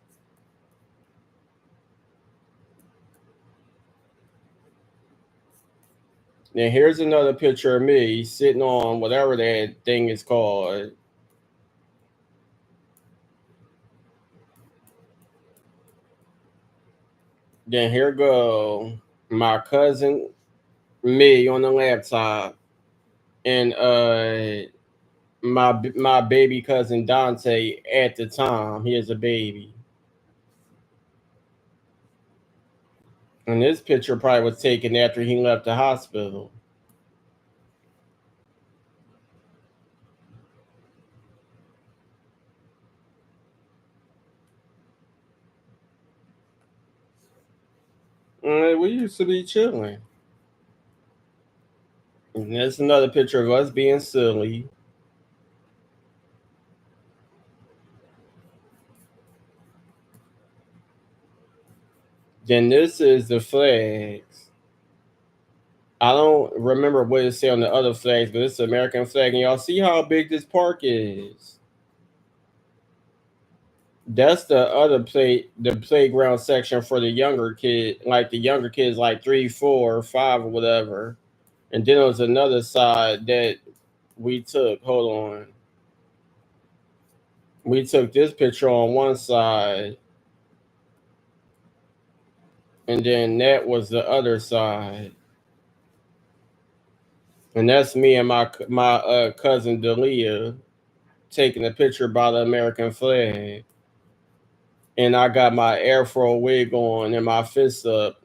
Then here's another picture of me sitting on whatever that thing is called. Then here go my cousin, me on the laptop, and my baby cousin Dante at the time. He is a baby. And this picture probably was taken after he left the hospital. We used to be chilling. And there's another picture of us being silly. Then this is the flags. I don't remember what it said on the other flags, but it's the American flag. And y'all see how big this park is. That's the playground section for the younger kid, like the younger kids, like 3, 4, 5, or whatever. And then there was another side that we took. Hold on. We took this picture on one side, and then that was the other side. And that's me and my cousin Delia taking a picture by the American flag. And I got my afro wig on and my fists up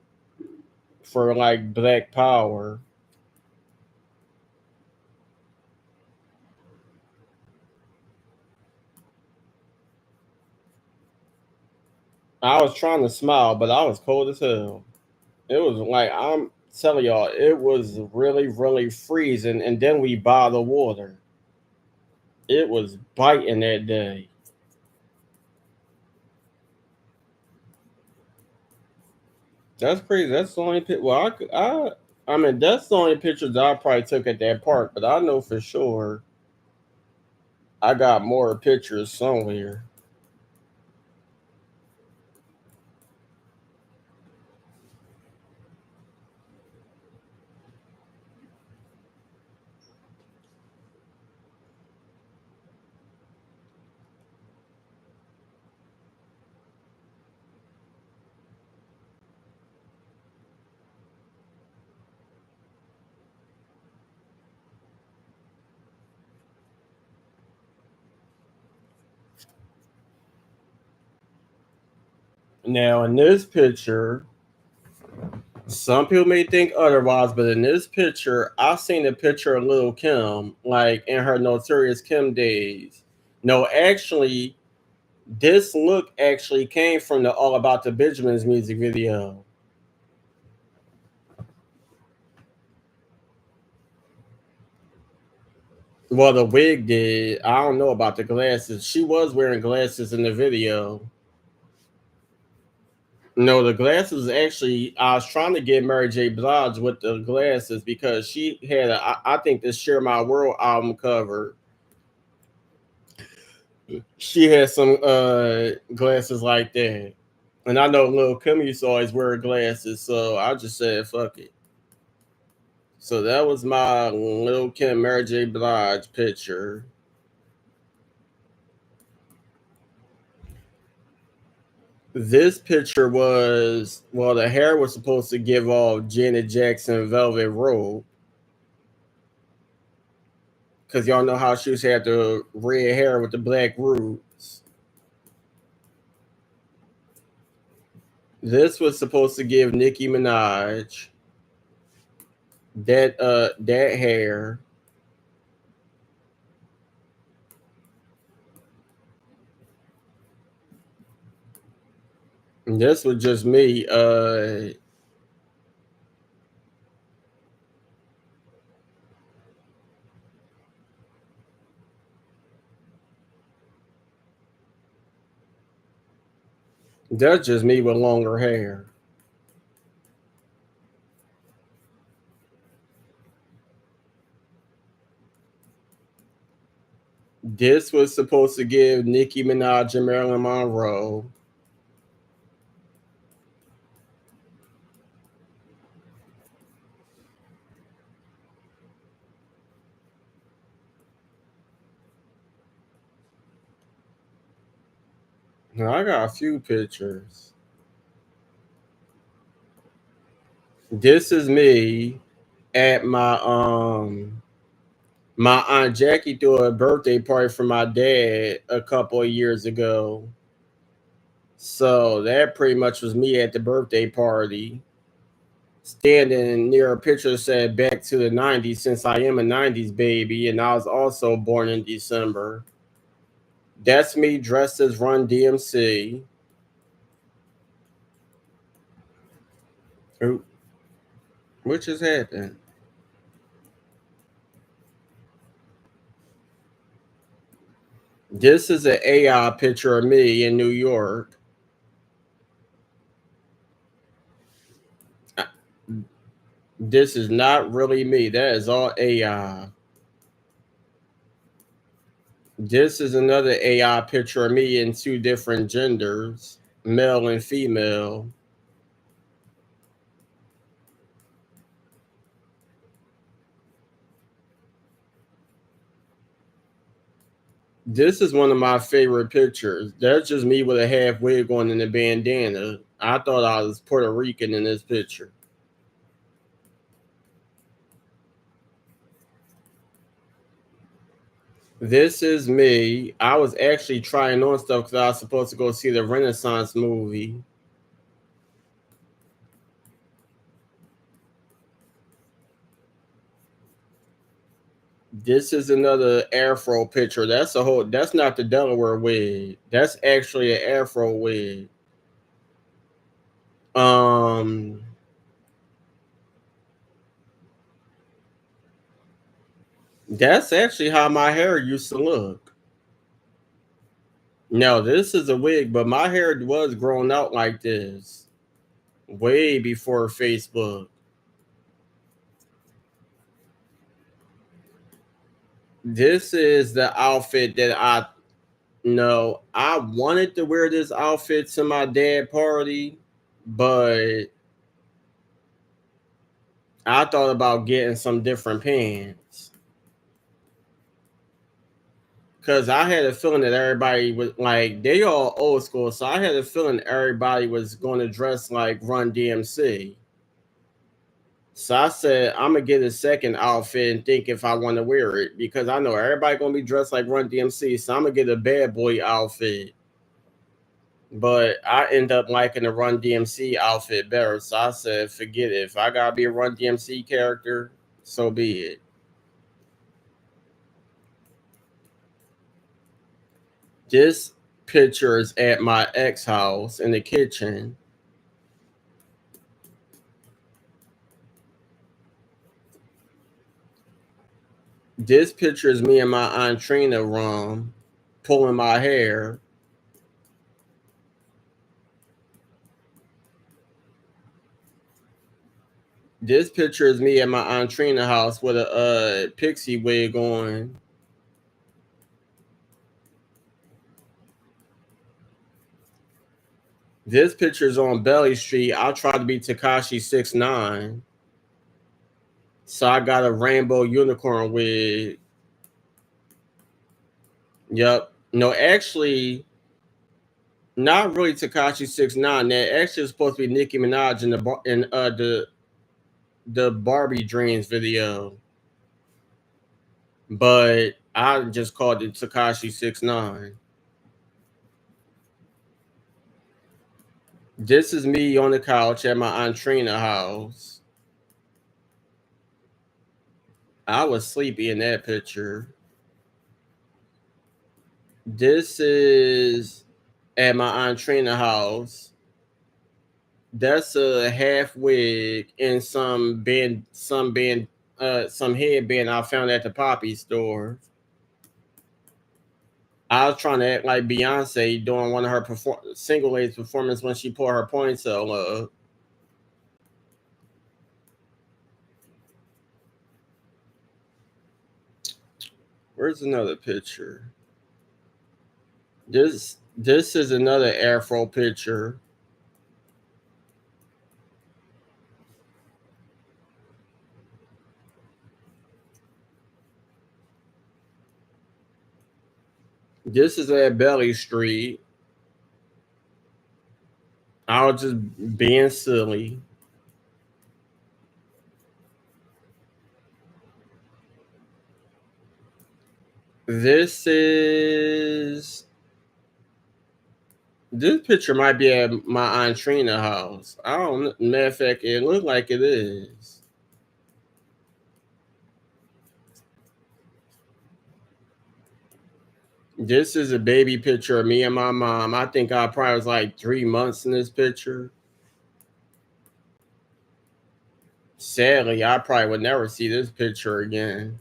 for like Black Power. I was trying to smile, but I was cold as hell. It was like I'm telling y'all, it was really, really freezing. And then we buy the water. It was biting that day. That's crazy. That's the only pic. Well, I mean, that's the only pictures I probably took at that park. But I know for sure I got more pictures somewhere. Now, in this picture, some people may think otherwise, but in this picture, I seen a picture of Lil Kim, like in her Notorious Kim days. No, actually, this look actually came from the All About the Benjamins music video. Well, the wig did. I don't know about the glasses. She was wearing glasses in the video. No, the glasses actually. I was trying to get Mary J. Blige with the glasses because she had. I think the Share My World album cover. She had some glasses like that, and I know Lil Kim used to always wear glasses, so I just said fuck it. So that was my Lil Kim Mary J. Blige picture. This picture was well, the hair was supposed to give off Janet Jackson Velvet Rope because y'all know how she used to have the red hair with the black roots. This was supposed to give Nicki Minaj that hair. And this was just me. That's just me with longer hair. This was supposed to give Nicki Minaj and Marilyn Monroe. Now I got a few pictures. This is me at my aunt Jackie threw a birthday party for my dad a couple of years ago. So that pretty much was me at the birthday party, standing near a picture that said back to the 90s since I am a 90s baby and I was also born in December. That's me dressed as Run DMC. Oop, what just happened? This is an AI picture of me in New York. Uh, This is not really me. That is all AI. This is another AI picture of me in two different genders, male and female. This is one of my favorite pictures. That's just me with a half wig on and a bandana. I thought I was Puerto Rican in this picture. This is me. I was actually trying on stuff because I was supposed to go see the Renaissance movie. This is another afro picture. That's not the Delaware wig. That's actually an afro wig. Um that's actually how my hair used to look. No, this is a wig, but my hair was grown out like this way before Facebook. This is the outfit that I know I wanted to wear this outfit to my dad party, but I thought about getting some different pants because I had a feeling that everybody was like they all old school, so I had a feeling everybody was going to dress like Run DMC. So I said I'm gonna get a second outfit and think if I want to wear it because I know everybody gonna be dressed like Run DMC. So I'm gonna get a bad boy outfit. But I end up liking the Run DMC outfit better. So I said, forget it. If I gotta be a Run DMC character, so be it. This picture is at my ex house in the kitchen. This picture is me and my aunt Trina room pulling my hair. This picture is me at my aunt Trina house with a pixie wig on. This picture is on Belly Street. I tried to be Takashi 6ix9ine. So I got a rainbow unicorn wig. Yep. No, actually, not really Takashi 6ix9ine. That actually is supposed to be Nicki Minaj in the Barbie Dreams video. But I just called it Takashi 6ix9ine. This is me on the couch at my Aunt Trina house. I was sleepy in that picture. This is at my Aunt Trina house. That's a half wig and some headband I found at the Poppy store. I was trying to act like Beyonce doing one of her single ladies performance when she pulled her ponytail up. Where's another picture? This is another Afro picture. This is at Belly Street. I was just being silly. This picture might be at my Aunt Trina house. I don't know. Matter of fact, it looked like it is. This is a baby picture of me and my mom. I think I probably was like 3 months in this picture. Sadly, I probably would never see this picture again.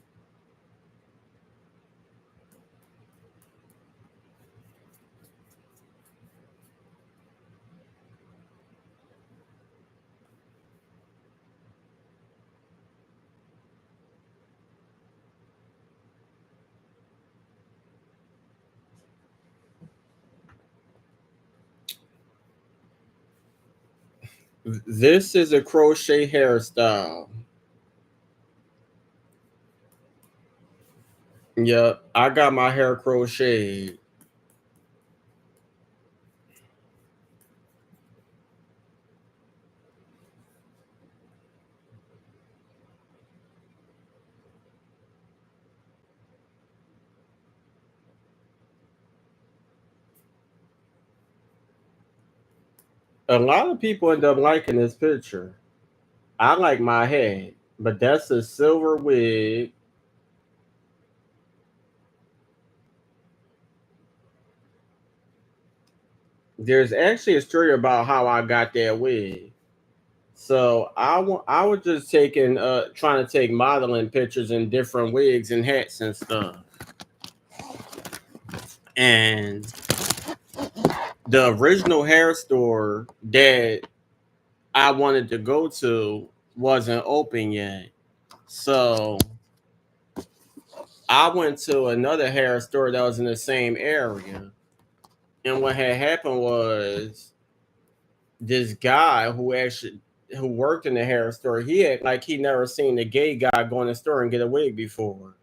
This is a crochet hairstyle. Yep, I got my hair crocheted. A lot of people end up liking this picture. I like my head, but that's a silver wig. There's actually a story about how I got that wig. So I was just taking trying to take modeling pictures in different wigs and hats and stuff. And the original hair store that I wanted to go to wasn't open yet. So I went to another hair store that was in the same area. And what had happened was this guy who worked in the hair store, he had like he never seen a gay guy go in the store and get a wig before.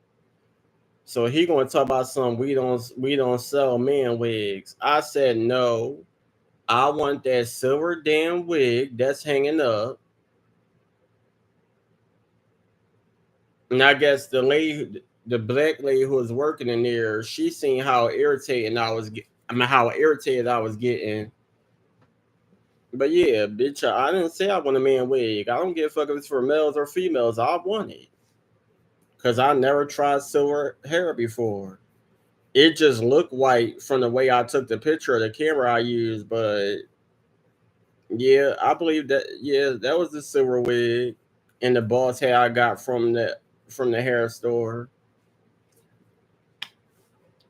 So he gonna talk about some we don't sell men wigs. I said no. I want that silver damn wig that's hanging up. And I guess the black lady who was working in there, she seen how irritated how irritated I was getting. But yeah, bitch, I didn't say I want a man wig. I don't give a fuck if it's for males or females. I want it because I never tried silver hair before. It just looked white from the way I took the picture of the camera I used. But yeah, I believe that. Yeah, that was the silver wig and the boss hair I got from the hair store.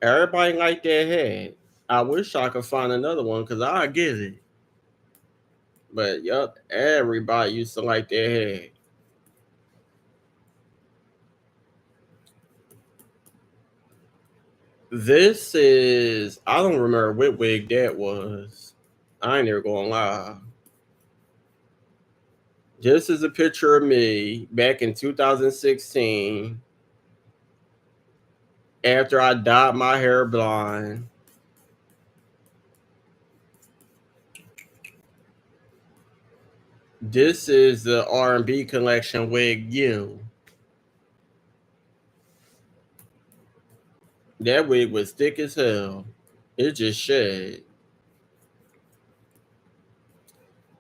Everybody like that head. I wish I could find another one because I get it. But yup, everybody used to like that head. This is I don't remember what wig that was. I ain't never gonna lie. This is a picture of me back in 2016 after I dyed my hair blonde. This is the R&B collection wig you. That wig was thick as hell. It just shed.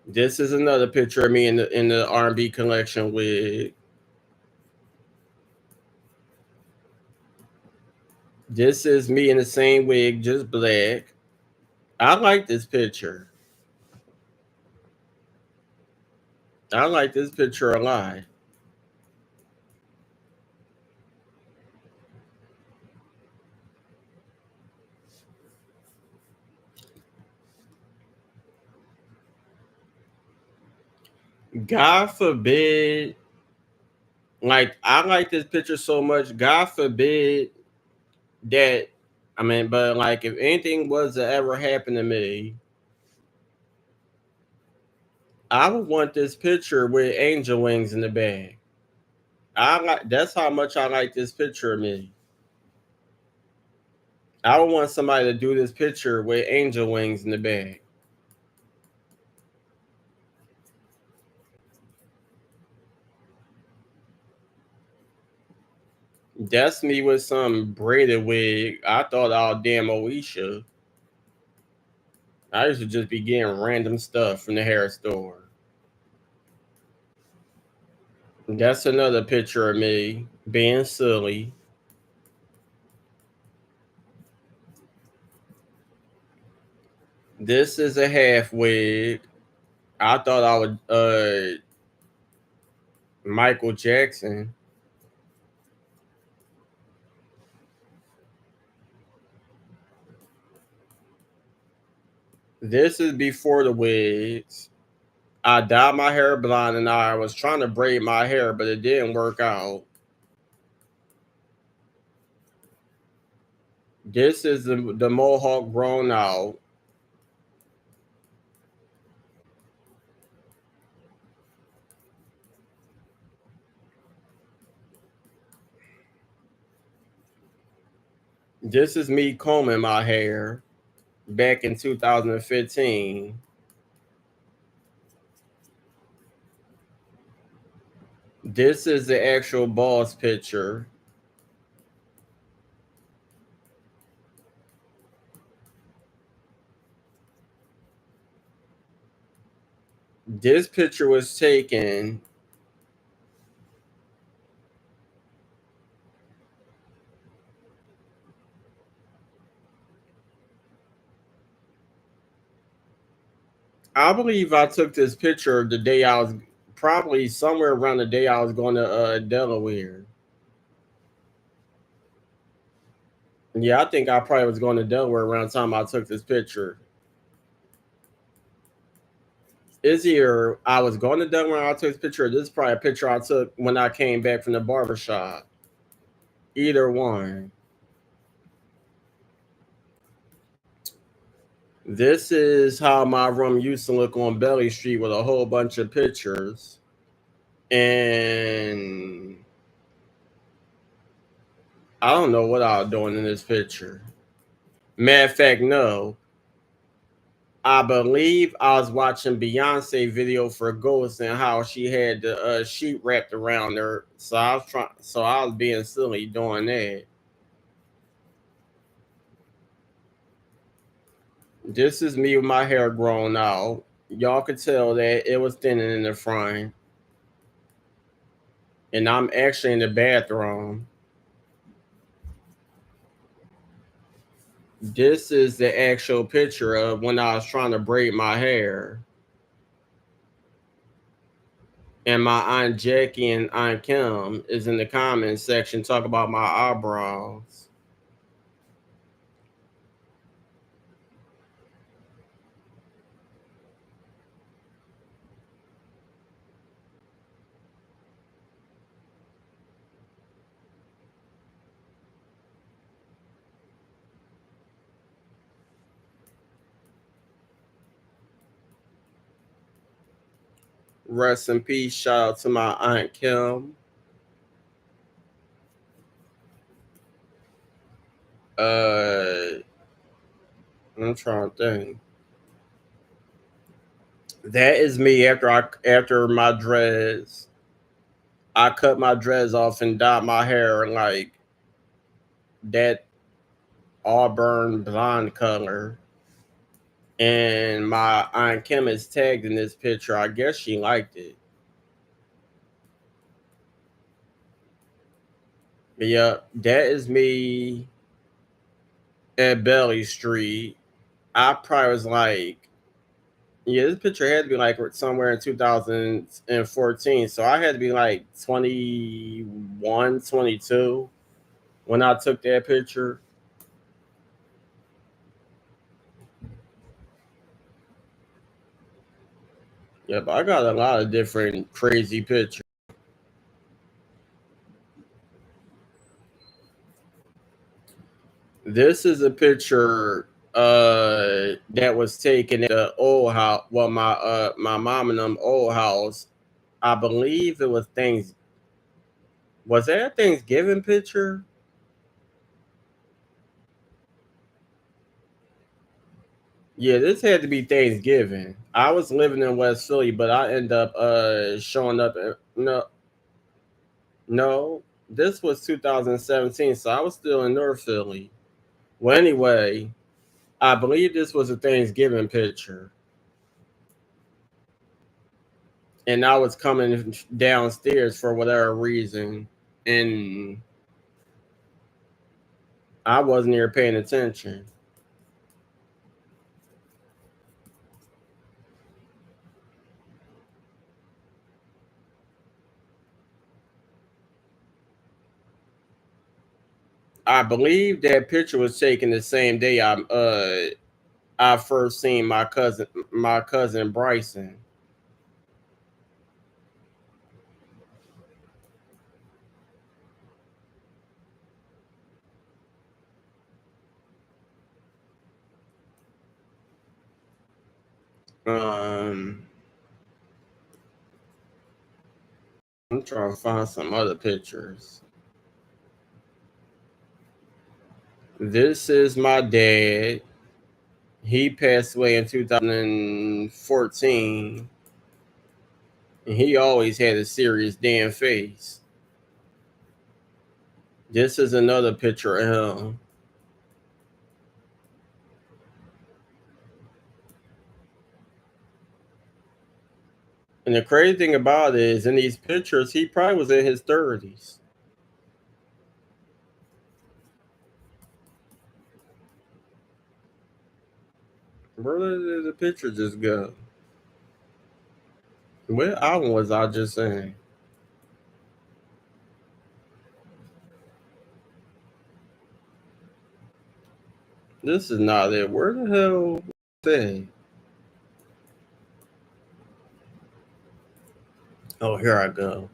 This is another picture of me in the R&B collection wig. This is me in the same wig, just black. I like this picture. I like this picture a lot. God forbid, like I like this picture so much. God forbid that I mean, but like if anything was to ever happen to me, I would want this picture with angel wings in the bag. I like that's how much I like this picture of me. I would want somebody to do this picture with angel wings in the bag. That's me with some braided wig. I thought all damn Oisha. I used to just be getting random stuff from the hair store. That's another picture of me being silly. This is a half wig. I thought I would Michael Jackson. This is before the wigs. I dyed my hair blonde and I was trying to braid my hair, but it didn't work out. This is the mohawk grown out. This is me combing my hair back in 2015. This is the actual boss picture. This picture was taken. I believe I took this picture the day I was probably somewhere around the day I was going to Delaware. Yeah, I think I probably was going to Delaware around the time I took this picture. Is here I was going to Delaware when I took this picture. This is probably a picture I took when I came back from the barbershop. Either one. This is how my room used to look on Belly Street with a whole bunch of pictures. And I don't know what I was doing in this picture. Matter of fact, no. I believe I was watching Beyonce video for Ghost and how she had the sheet wrapped around her. So I was being silly doing that. This is me with my hair grown out. Y'all could tell that it was thinning in the front. And I'm actually in the bathroom. This is the actual picture of when I was trying to braid my hair. And my Aunt Jackie and Aunt Kim is in the comments section talk about my eyebrows. Rest in peace. Shout out to my Aunt Kim. Uh, I'm trying to think. That is me after my dreads. I cut my dreads off and dyed my hair like that auburn blonde color. And my Aunt Kim is tagged in this picture. I guess she liked it. But yeah, that is me at Belly Street. I probably was like, yeah, this picture had to be like somewhere in 2014. So I had to be like 21, 22 when I took that picture. Yeah, but I got a lot of different crazy pictures. This is a picture that was taken at the old house. Well, my mom and them old house. I believe it was things. Was that a Thanksgiving picture? Yeah, this had to be Thanksgiving. I was living in West Philly, but I end up showing up. No, this was 2017, so I was still in North Philly. Well, anyway, I believe this was a Thanksgiving picture, and I was coming downstairs for whatever reason, and I wasn't here paying attention. I believe that picture was taken the same day I first seen my cousin Bryson. Um, I'm trying to find some other pictures. This is my dad. He passed away in 2014, and he always had a serious damn face. This is another picture of him. And the crazy thing about it is, in these pictures, he probably was in his 30s. Where did the picture just go? What album was I just saying? This is not it. Where the hell is it? Oh, here I go.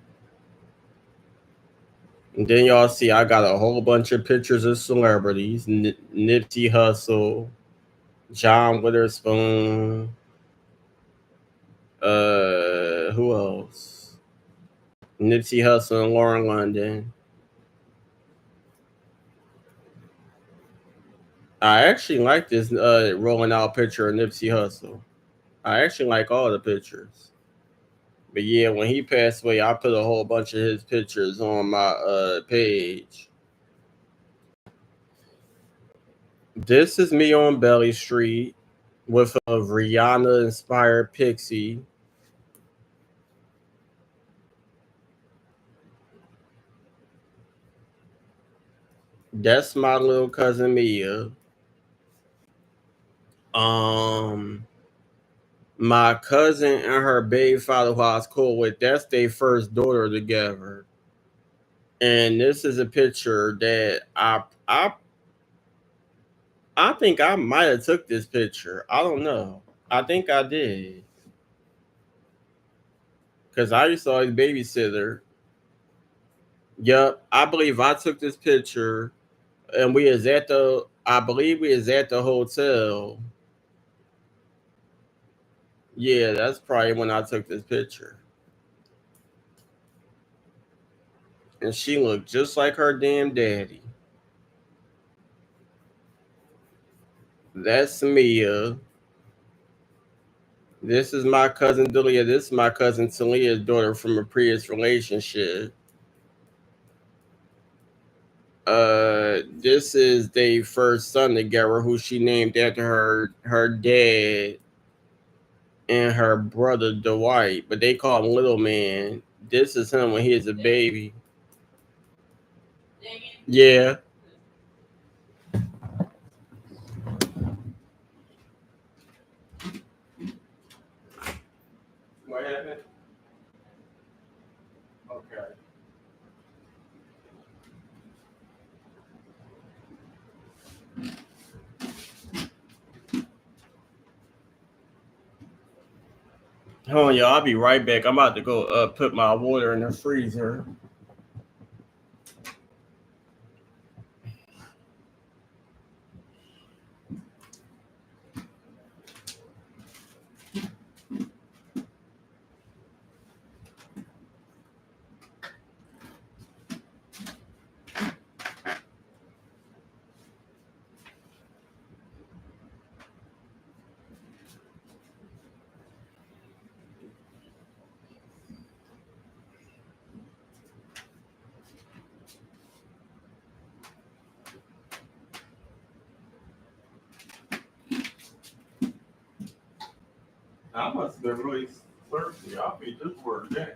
And then y'all see I got a whole bunch of pictures of celebrities. Nipsey Hussle, John Witherspoon. Who else? Nipsey Hussle and Lauren London. I actually like this rolling out picture of Nipsey Hussle. I actually like all the pictures. But yeah, when he passed away, I put a whole bunch of his pictures on my page. This is me on Belly Street with a Rihanna inspired pixie. That's my little cousin Mia. Um, my cousin and her baby father, who I was cool with, that's their first daughter together. And this is a picture that I think I might have took this picture. I don't know. I think I did because I used to always babysitter. Yep, I believe I took this picture, and we is at the. I believe we is at the hotel. Yeah, that's probably when I took this picture, and she looked just like her damn daddy. That's Mia. This is my cousin Delia. This is my cousin Talia's daughter from a previous relationship. This is their first son together, who she named after her dad and her brother Dwight, but they call him Little Man. This is him when he is a baby. Yeah. What happened? Okay. Hold on, y'all. I'll be right back. I'm about to go put my water in the freezer. I must have been really thirsty. I'll be this word again.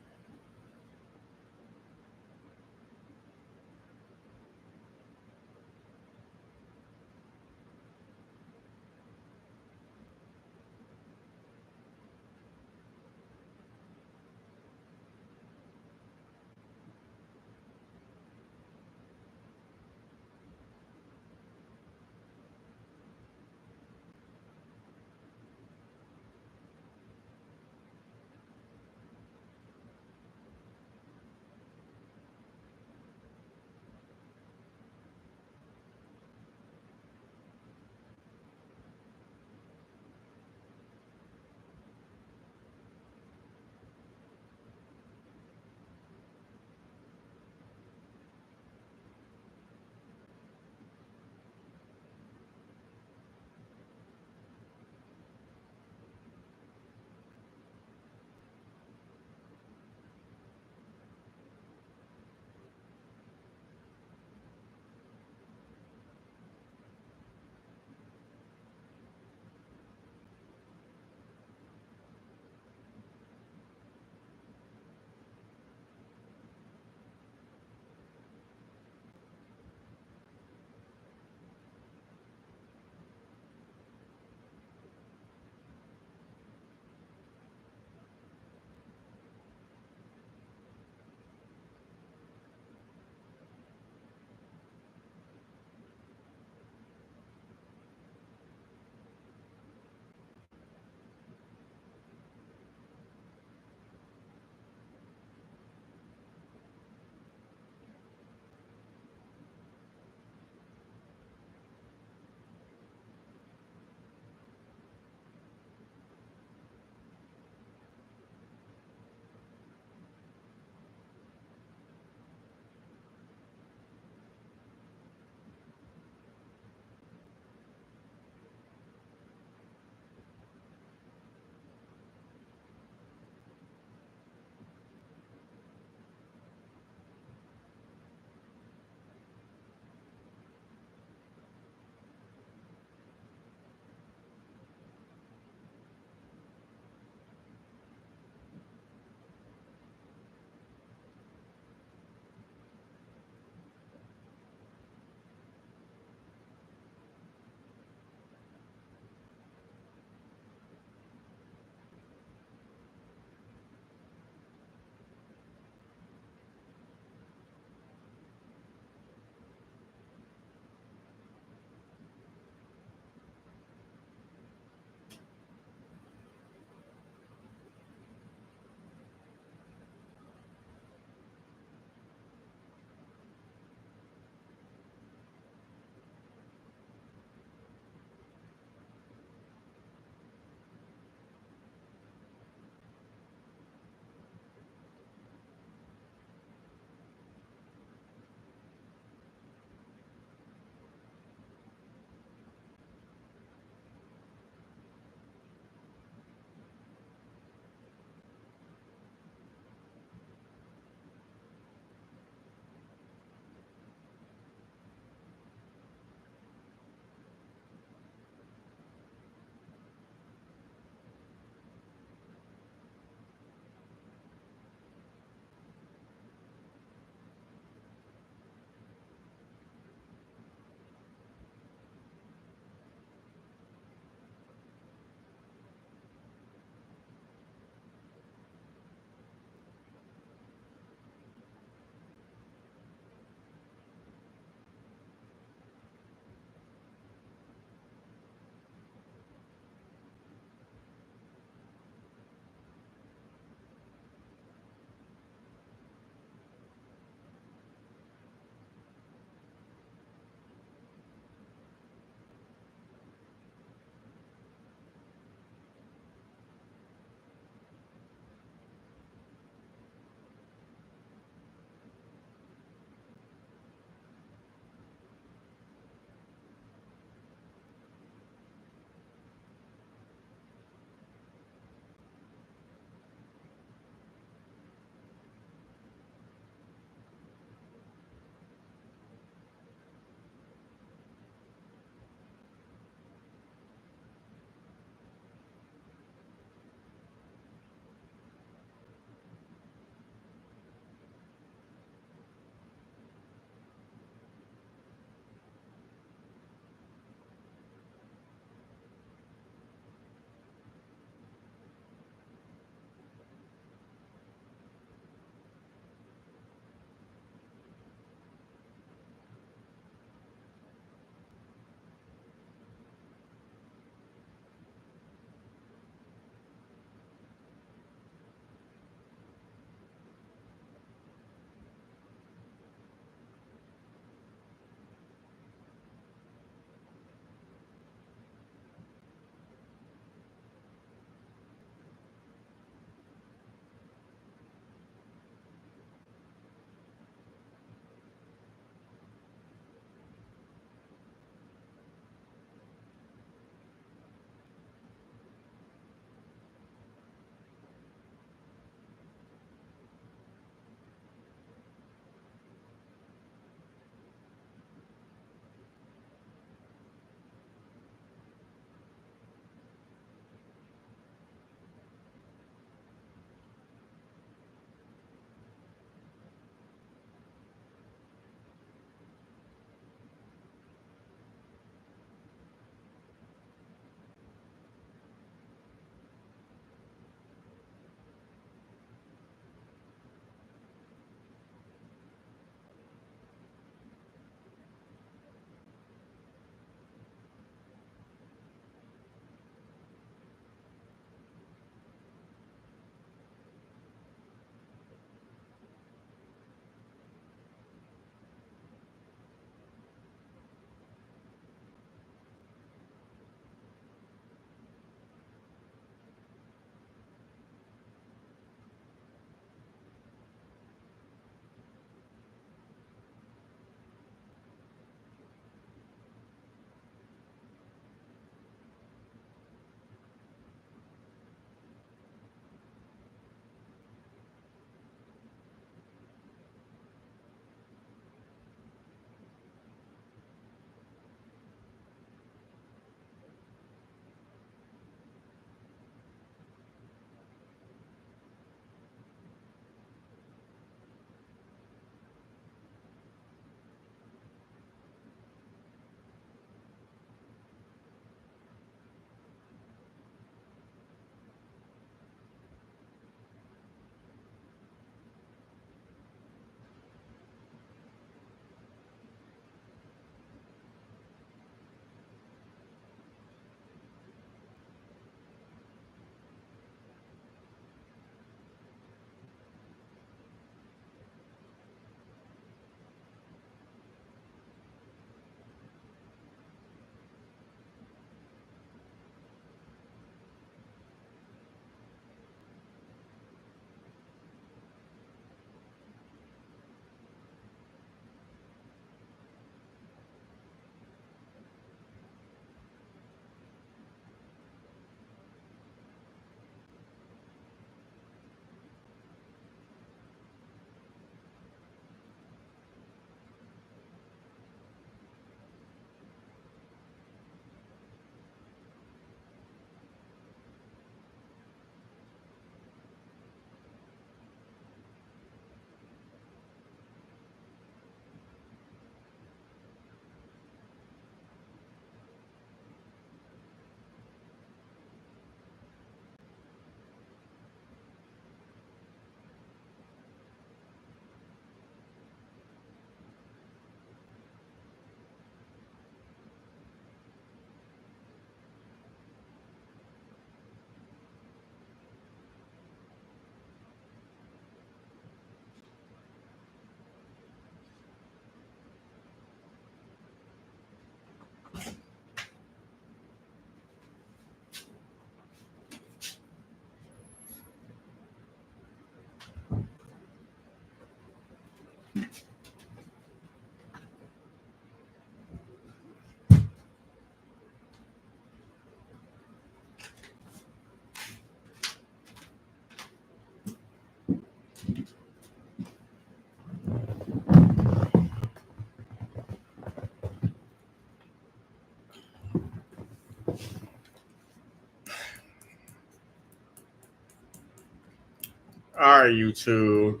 All right, YouTube.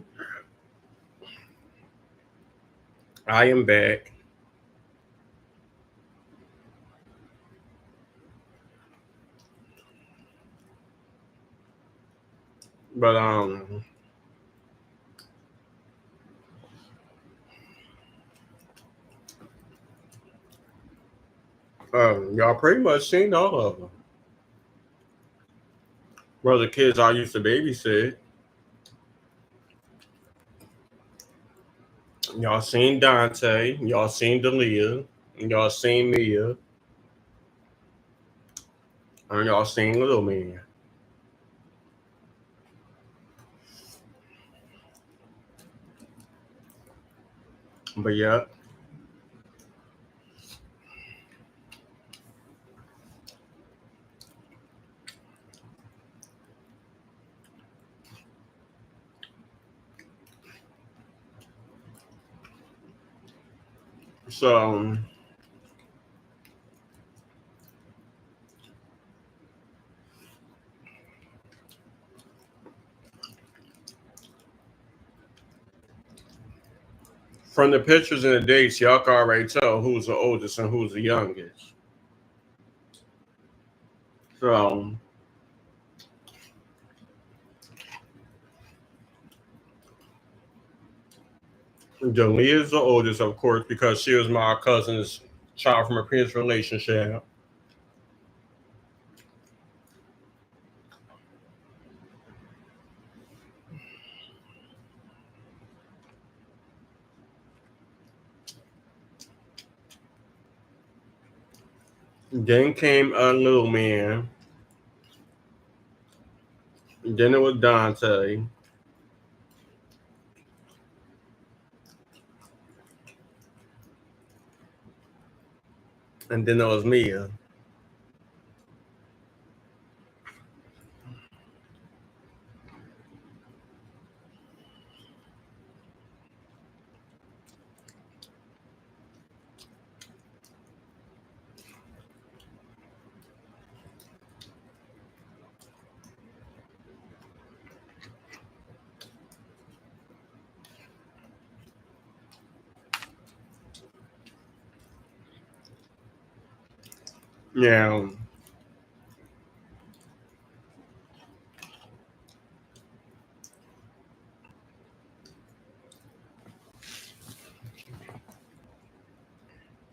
I am back. But y'all pretty much seen all of them. Well, the kids I used to babysit. Y'all seen Dante. Y'all seen Dalia. Y'all seen Mia. And y'all seen Little Man. But yeah. So from the pictures and the dates, y'all can already tell who's the oldest and who's the youngest. So Dalia is the oldest, of course, because she was my cousin's child from a previous relationship. Then came a Little Man. Then it was Dante. And then it was Mia. Yeah.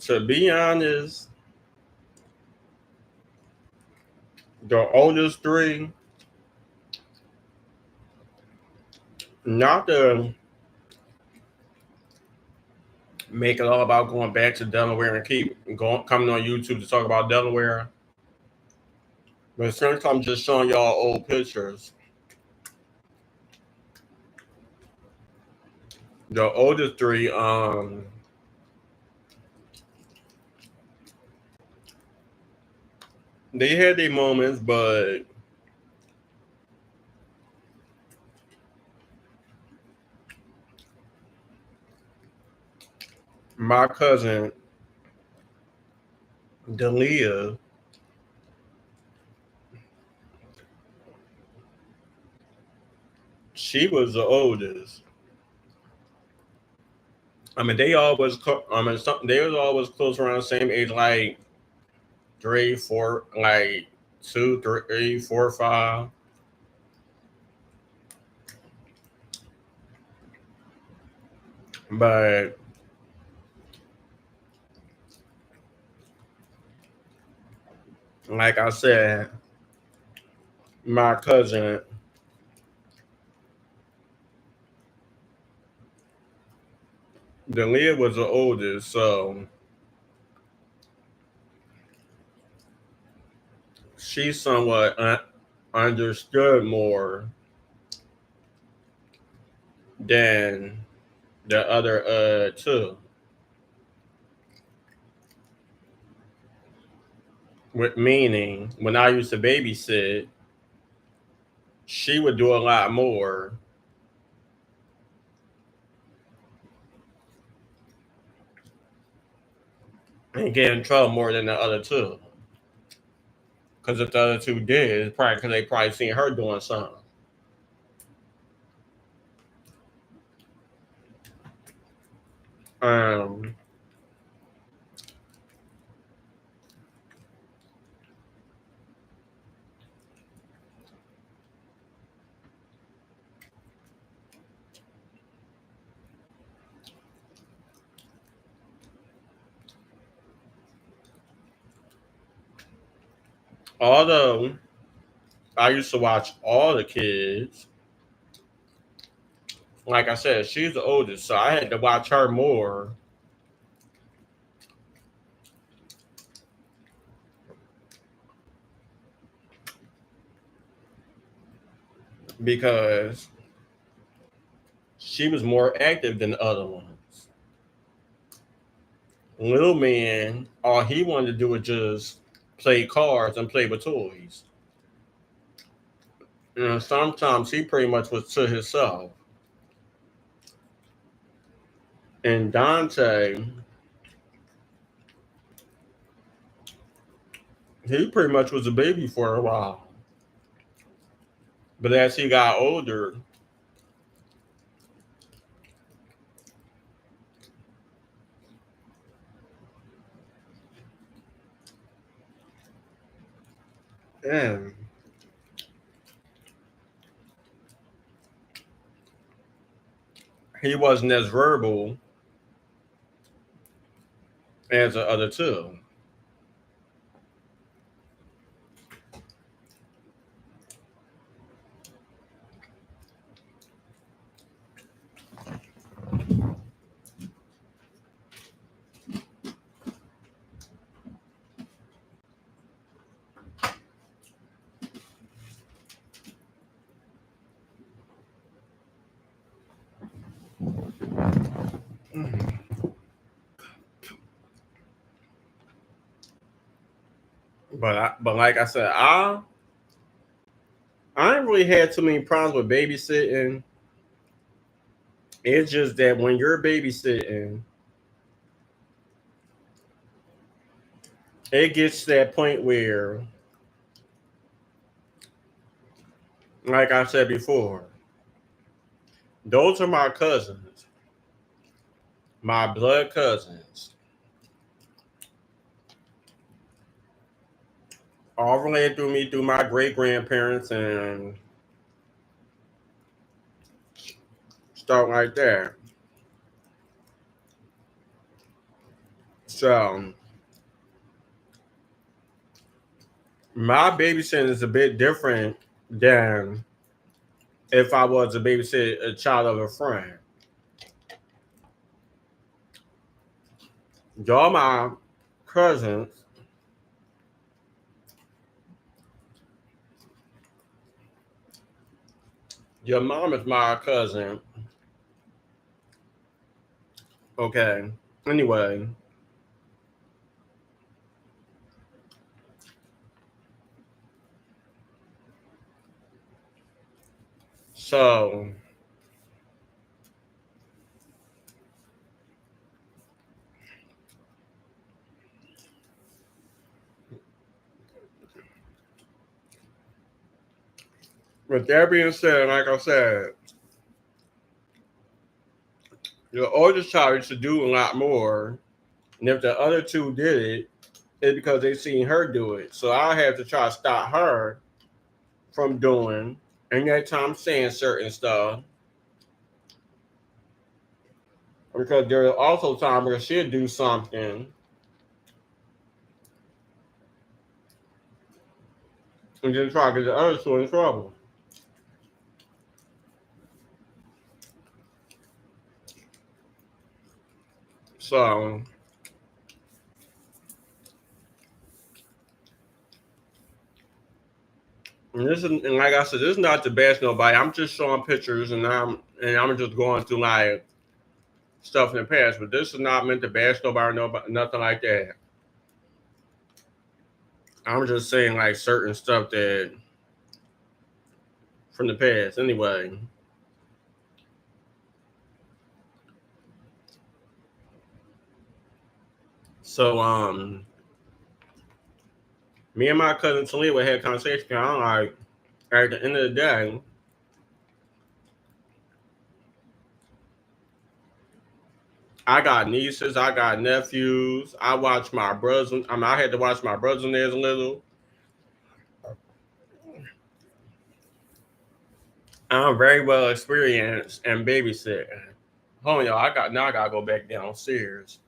To be honest, the oldest three, not to make it all about going back to Delaware and keep going coming on YouTube to talk about Delaware. But since I'm just showing y'all old pictures, the oldest three, they had their moments, but my cousin Dalia, she was the oldest. I mean, they always, they was always close around the same age, like three, four, like two, three, four, five. But like I said, my cousin, Dalia was the oldest, so she somewhat understood more than the other two. With meaning, when I used to babysit, she would do a lot more and get in trouble more than the other two. Because if the other two did, it's probably because they probably seen her doing something. Um, although I used to watch all the kids, like I said, she's the oldest, so I had to watch her more because she was more active than the other ones. Little man, all he wanted to do was just play cards and play with toys. And sometimes he pretty much was to himself. And Dante, he pretty much was a baby for a while. But as he got older, and he wasn't as verbal as the other two. But like I said, I ain't really had too many problems with babysitting. It's just that when you're babysitting, it gets to that point where, like I said before, those are my cousins, my blood cousins, all related through me through my great grandparents and stuff like that. So my babysitting is a bit different than if I was to babysit a child of a friend. Y'all my cousins. Your mom is my cousin. Okay. Anyway, so with that being said, like I said, your oldest child used to do a lot more. And if the other two did it, it's because they seen her do it. So I have to try to stop her from doing and that time saying certain stuff. Because there are also times where she'll do something and then try to get the other two in trouble. So and like I said, this is not to bash nobody. I'm just showing pictures and I'm just going through like stuff in the past, but this is not meant to bash nobody, nothing like that. I'm just saying like certain stuff that from the past. Anyway, so me and my cousin Taliwa had a conversation. I'm like, at the end of the day, I got nieces, I got nephews. I watch my brothers. I had to watch my brothers when they was little. I'm very well experienced in babysitting. Hold on, y'all. I gotta go back downstairs.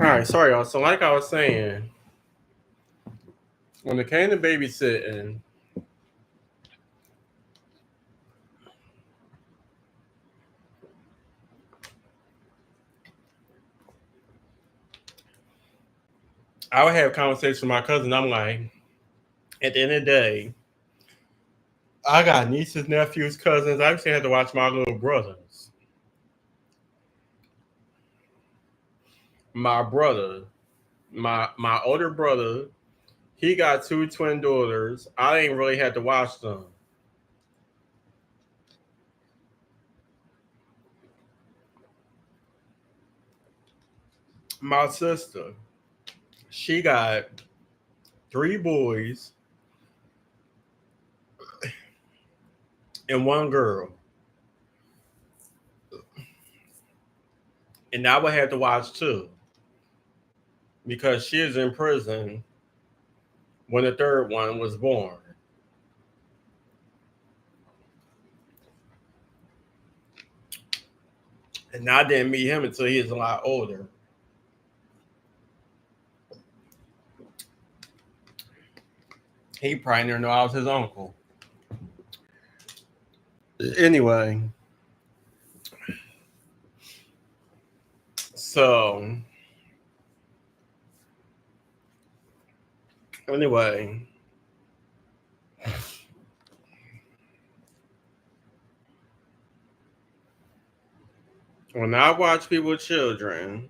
All right, sorry, y'all. So, like I was saying, when it came to babysitting, I would have conversations with my cousin. I'm like, at the end of the day, I got nieces, nephews, cousins. I actually had to watch my little brothers. My brother, my older brother, he got two twin daughters. I ain't really had to watch them. My sister, she got three boys and one girl. And I would have to watch too because she is in prison when the third one was born. And I didn't meet him until he was a lot older. He probably didn't know I was his uncle. Anyway, so anyway, when I watch people with children,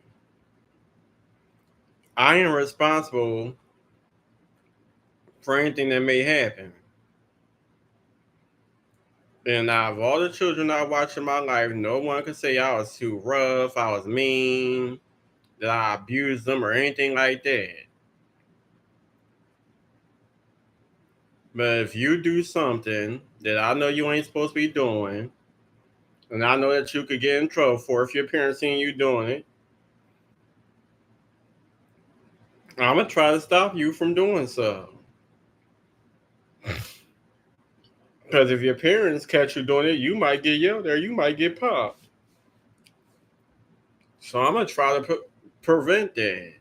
I am responsible for anything that may happen. And out of all the children I watched in my life, no one could say I was too rough, I was mean, that I abused them or anything like that. But if you do something that I know you ain't supposed to be doing, And I know that you could get in trouble for if your parents seen you doing it. I'm gonna try to stop you from doing so. Because if your parents catch you doing it, you might get yelled at, you might get popped. So I'm gonna try to prevent that.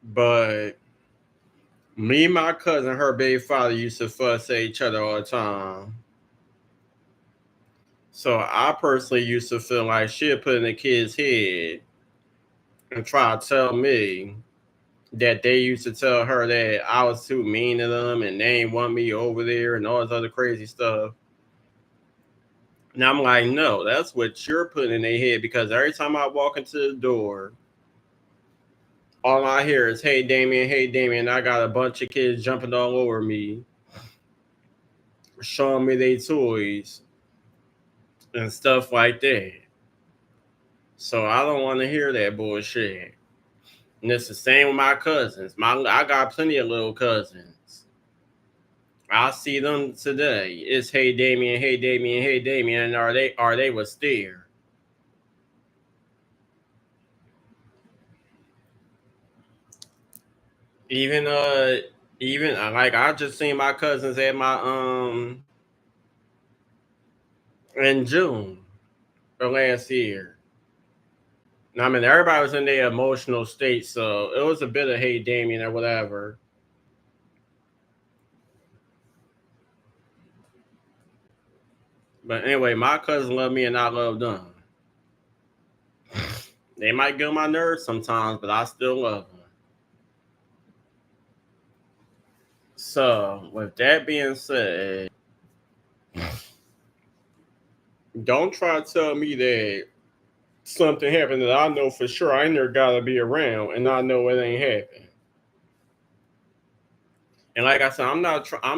But me and my cousin, her baby father, used to fuss at each other all the time. So I personally used to feel like she'd put in the kid's head and try to tell me that they used to tell her that I was too mean to them and they ain't want me over there and all this other crazy stuff. And I'm like, no, that's what you're putting in their head because every time I walk into the door, all I hear is, hey, Damien, hey, Damien. I got a bunch of kids jumping all over me, showing me their toys and stuff like that. So I don't want to hear that bullshit. And it's the same with my cousins. I got plenty of little cousins. I see them today. It's hey Damien, hey Damien, hey Damien, and are they was there. Even like I just seen my cousins at my in June of last year. I mean everybody was in their emotional state, so it was a bit of hey Damien or whatever. But anyway, my cousins love me and I love them. They might get on my nerves sometimes, but I still love them. So, with that being said, don't try to tell me that something happened that I know for sure I ain't never gotta be around and I know it ain't happened. And like I said, I'm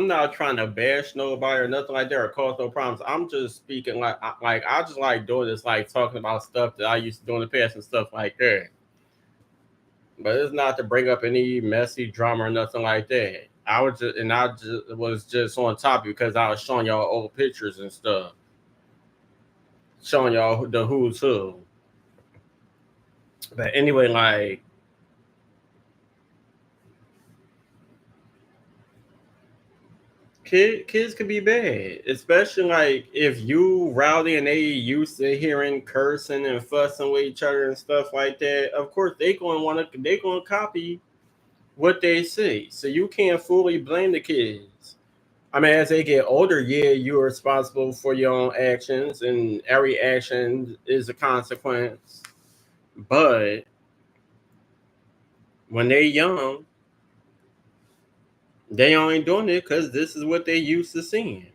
not trying to bash nobody or nothing like that or cause no problems. I'm just speaking like I just like doing this, like talking about stuff that I used to do in the past and stuff like that. But it's not to bring up any messy drama or nothing like that. I just was just on topic because I was showing y'all old pictures and stuff, showing y'all the who's who. But anyway, like kids could be bad, especially like if you rowdy and they used to hearing cursing and fussing with each other and stuff like that. Of course, they gonna copy what they see. So you can't fully blame the kids. I mean, as they get older, yeah, you're responsible for your own actions, and every action is a consequence. But when they're young, they only doing it because this is what they used to seeing.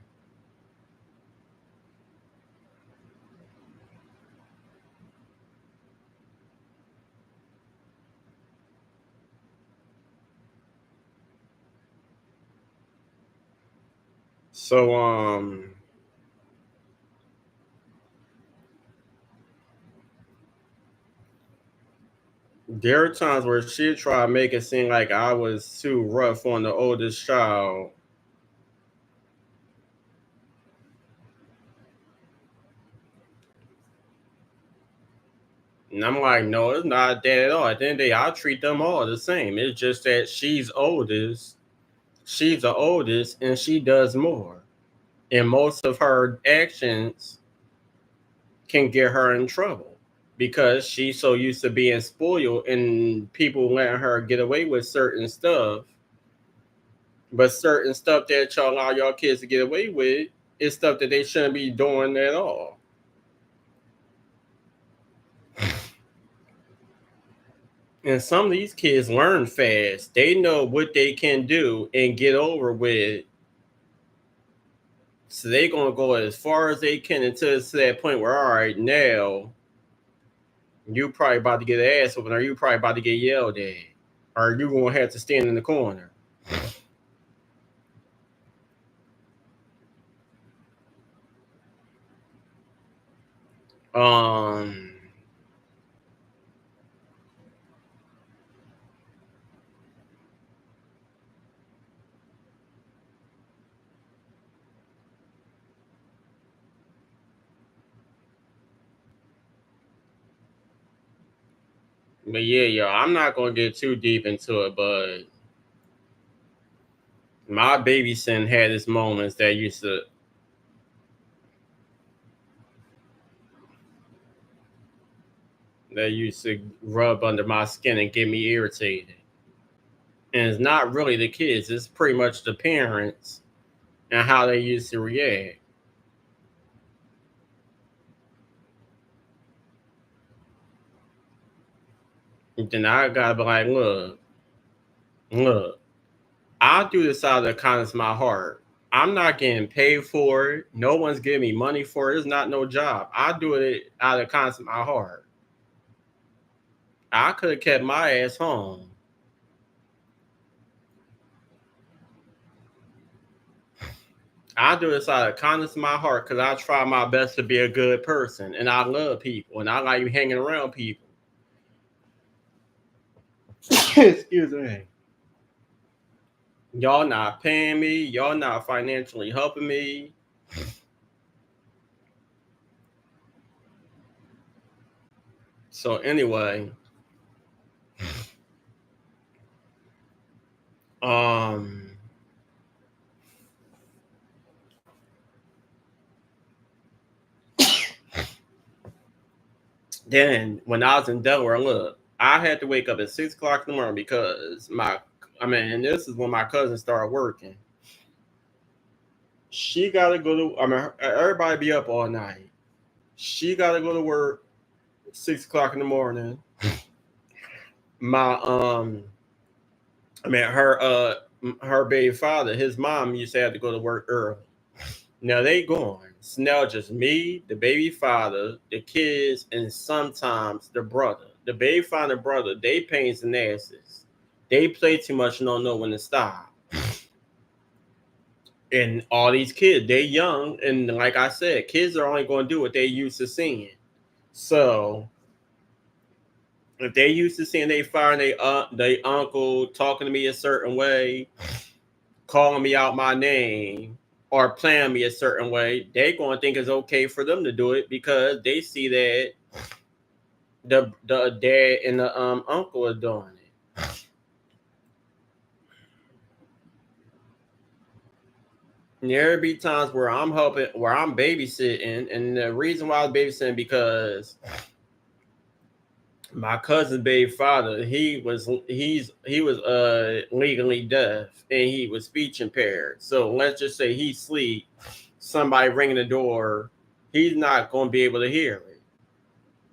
So there are times where she tried to make it seem like I was too rough on the oldest child. And I'm like, no, it's not that at all. At the end of the day, I treat them all the same. It's just that she's the oldest, and she does more. And most of her actions can get her in trouble because she's so used to being spoiled and people letting her get away with certain stuff. But certain stuff that y'all allow y'all kids to get away with is stuff that they shouldn't be doing at all. And some of these kids learn fast. They know what they can do and get over with. So they gonna go as far as they can until it's to that point where, all right, now you probably about to get an ass whooping, or you probably about to get yelled at, or you gonna have to stand in the corner. Um, But yeah, yo, I'm not gonna get too deep into it, but my babysitting had its moments that used to rub under my skin and get me irritated. And it's not really the kids; it's pretty much the parents and how they used to react. And then I gotta be like, look, I do this out of the kindness of my heart. I'm not getting paid for it. No one's giving me money for it. It's not no job. I do it out of the kindness of my heart. I could have kept my ass home. I do this out of the kindness of my heart because I try my best to be a good person and I love people and I like hanging around people. Excuse me. Y'all not paying me. Y'all not financially helping me. So anyway, um, then when I was in Delaware, look, I had to wake up at 6 o'clock in the morning because and this is when my cousin started working. She got to go to, everybody be up all night. She got to go to work 6 o'clock in the morning. My, her baby father, his mom used to have to go to work early. Now they gone. It's now just me, the baby father, the kids, and sometimes the brother. The baby father and brother, they pains and asses. They play too much and don't know when to stop. And all these kids, they young, and like I said, kids are only going to do what they used to seeing. So if they used to seeing they fire they uncle talking to me a certain way, calling me out my name, or playing me a certain way, they gonna think it's okay for them to do it because they see that the dad and the uncle are doing it. And there be times where I'm helping, where I'm babysitting, and the reason why I was babysitting because my cousin's baby father, he was legally deaf and he was speech impaired. So let's just say he sleep, somebody ringing the door, he's not going to be able to hear it.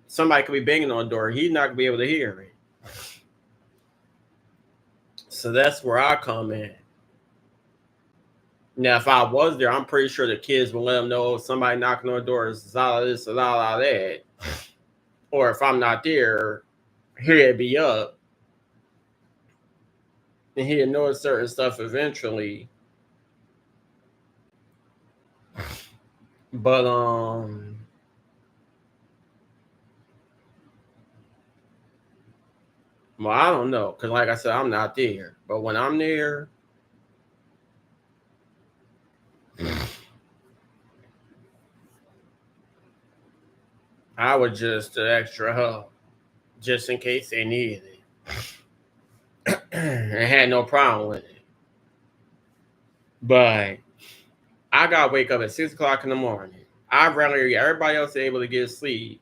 Somebody could be banging on the door, he's not going to be able to hear it. So that's where I come in. Now, if I was there, I'm pretty sure the kids will let them know somebody knocking on the door is all this, all that. Or if I'm not there, he'd be up and he'd know certain stuff eventually. But well, I don't know, because like I said, I'm not there. But when I'm there, I would just extra help, just in case they needed it. I had no problem with it. But I gotta wake up at 6 o'clock in the morning. I'd rather everybody else able to get sleep.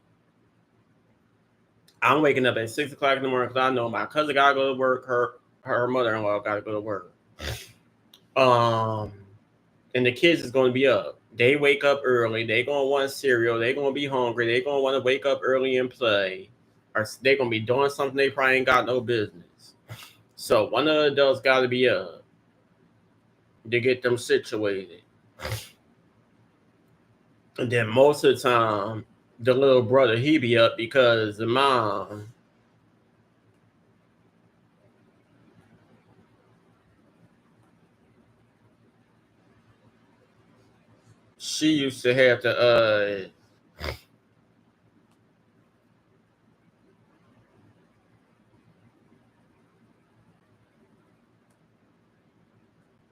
I'm waking up at 6 o'clock in the morning because I know my cousin gotta go to work, her mother-in-law gotta go to work. Um and the kids is gonna be up. They wake up early, they gonna want cereal, they gonna be hungry, they gonna want to wake up early and play. Or they gonna be doing something they probably ain't got no business. So one of the adults gotta be up to get them situated. And then most of the time, the little brother he be up because the mom she used to have to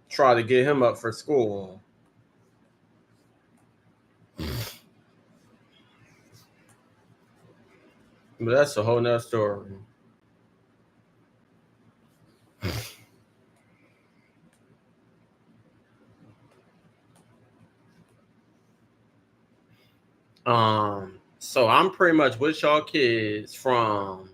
try to get him up for school. But that's a whole nother story. So I'm pretty much with y'all kids from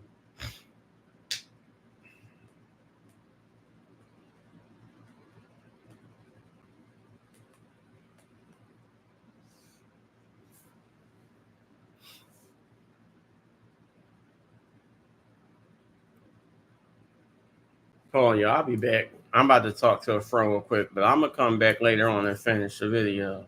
hold on, y'all. I'll be back. I'm about to talk to a friend real quick, but I'm gonna come back later on and finish the video.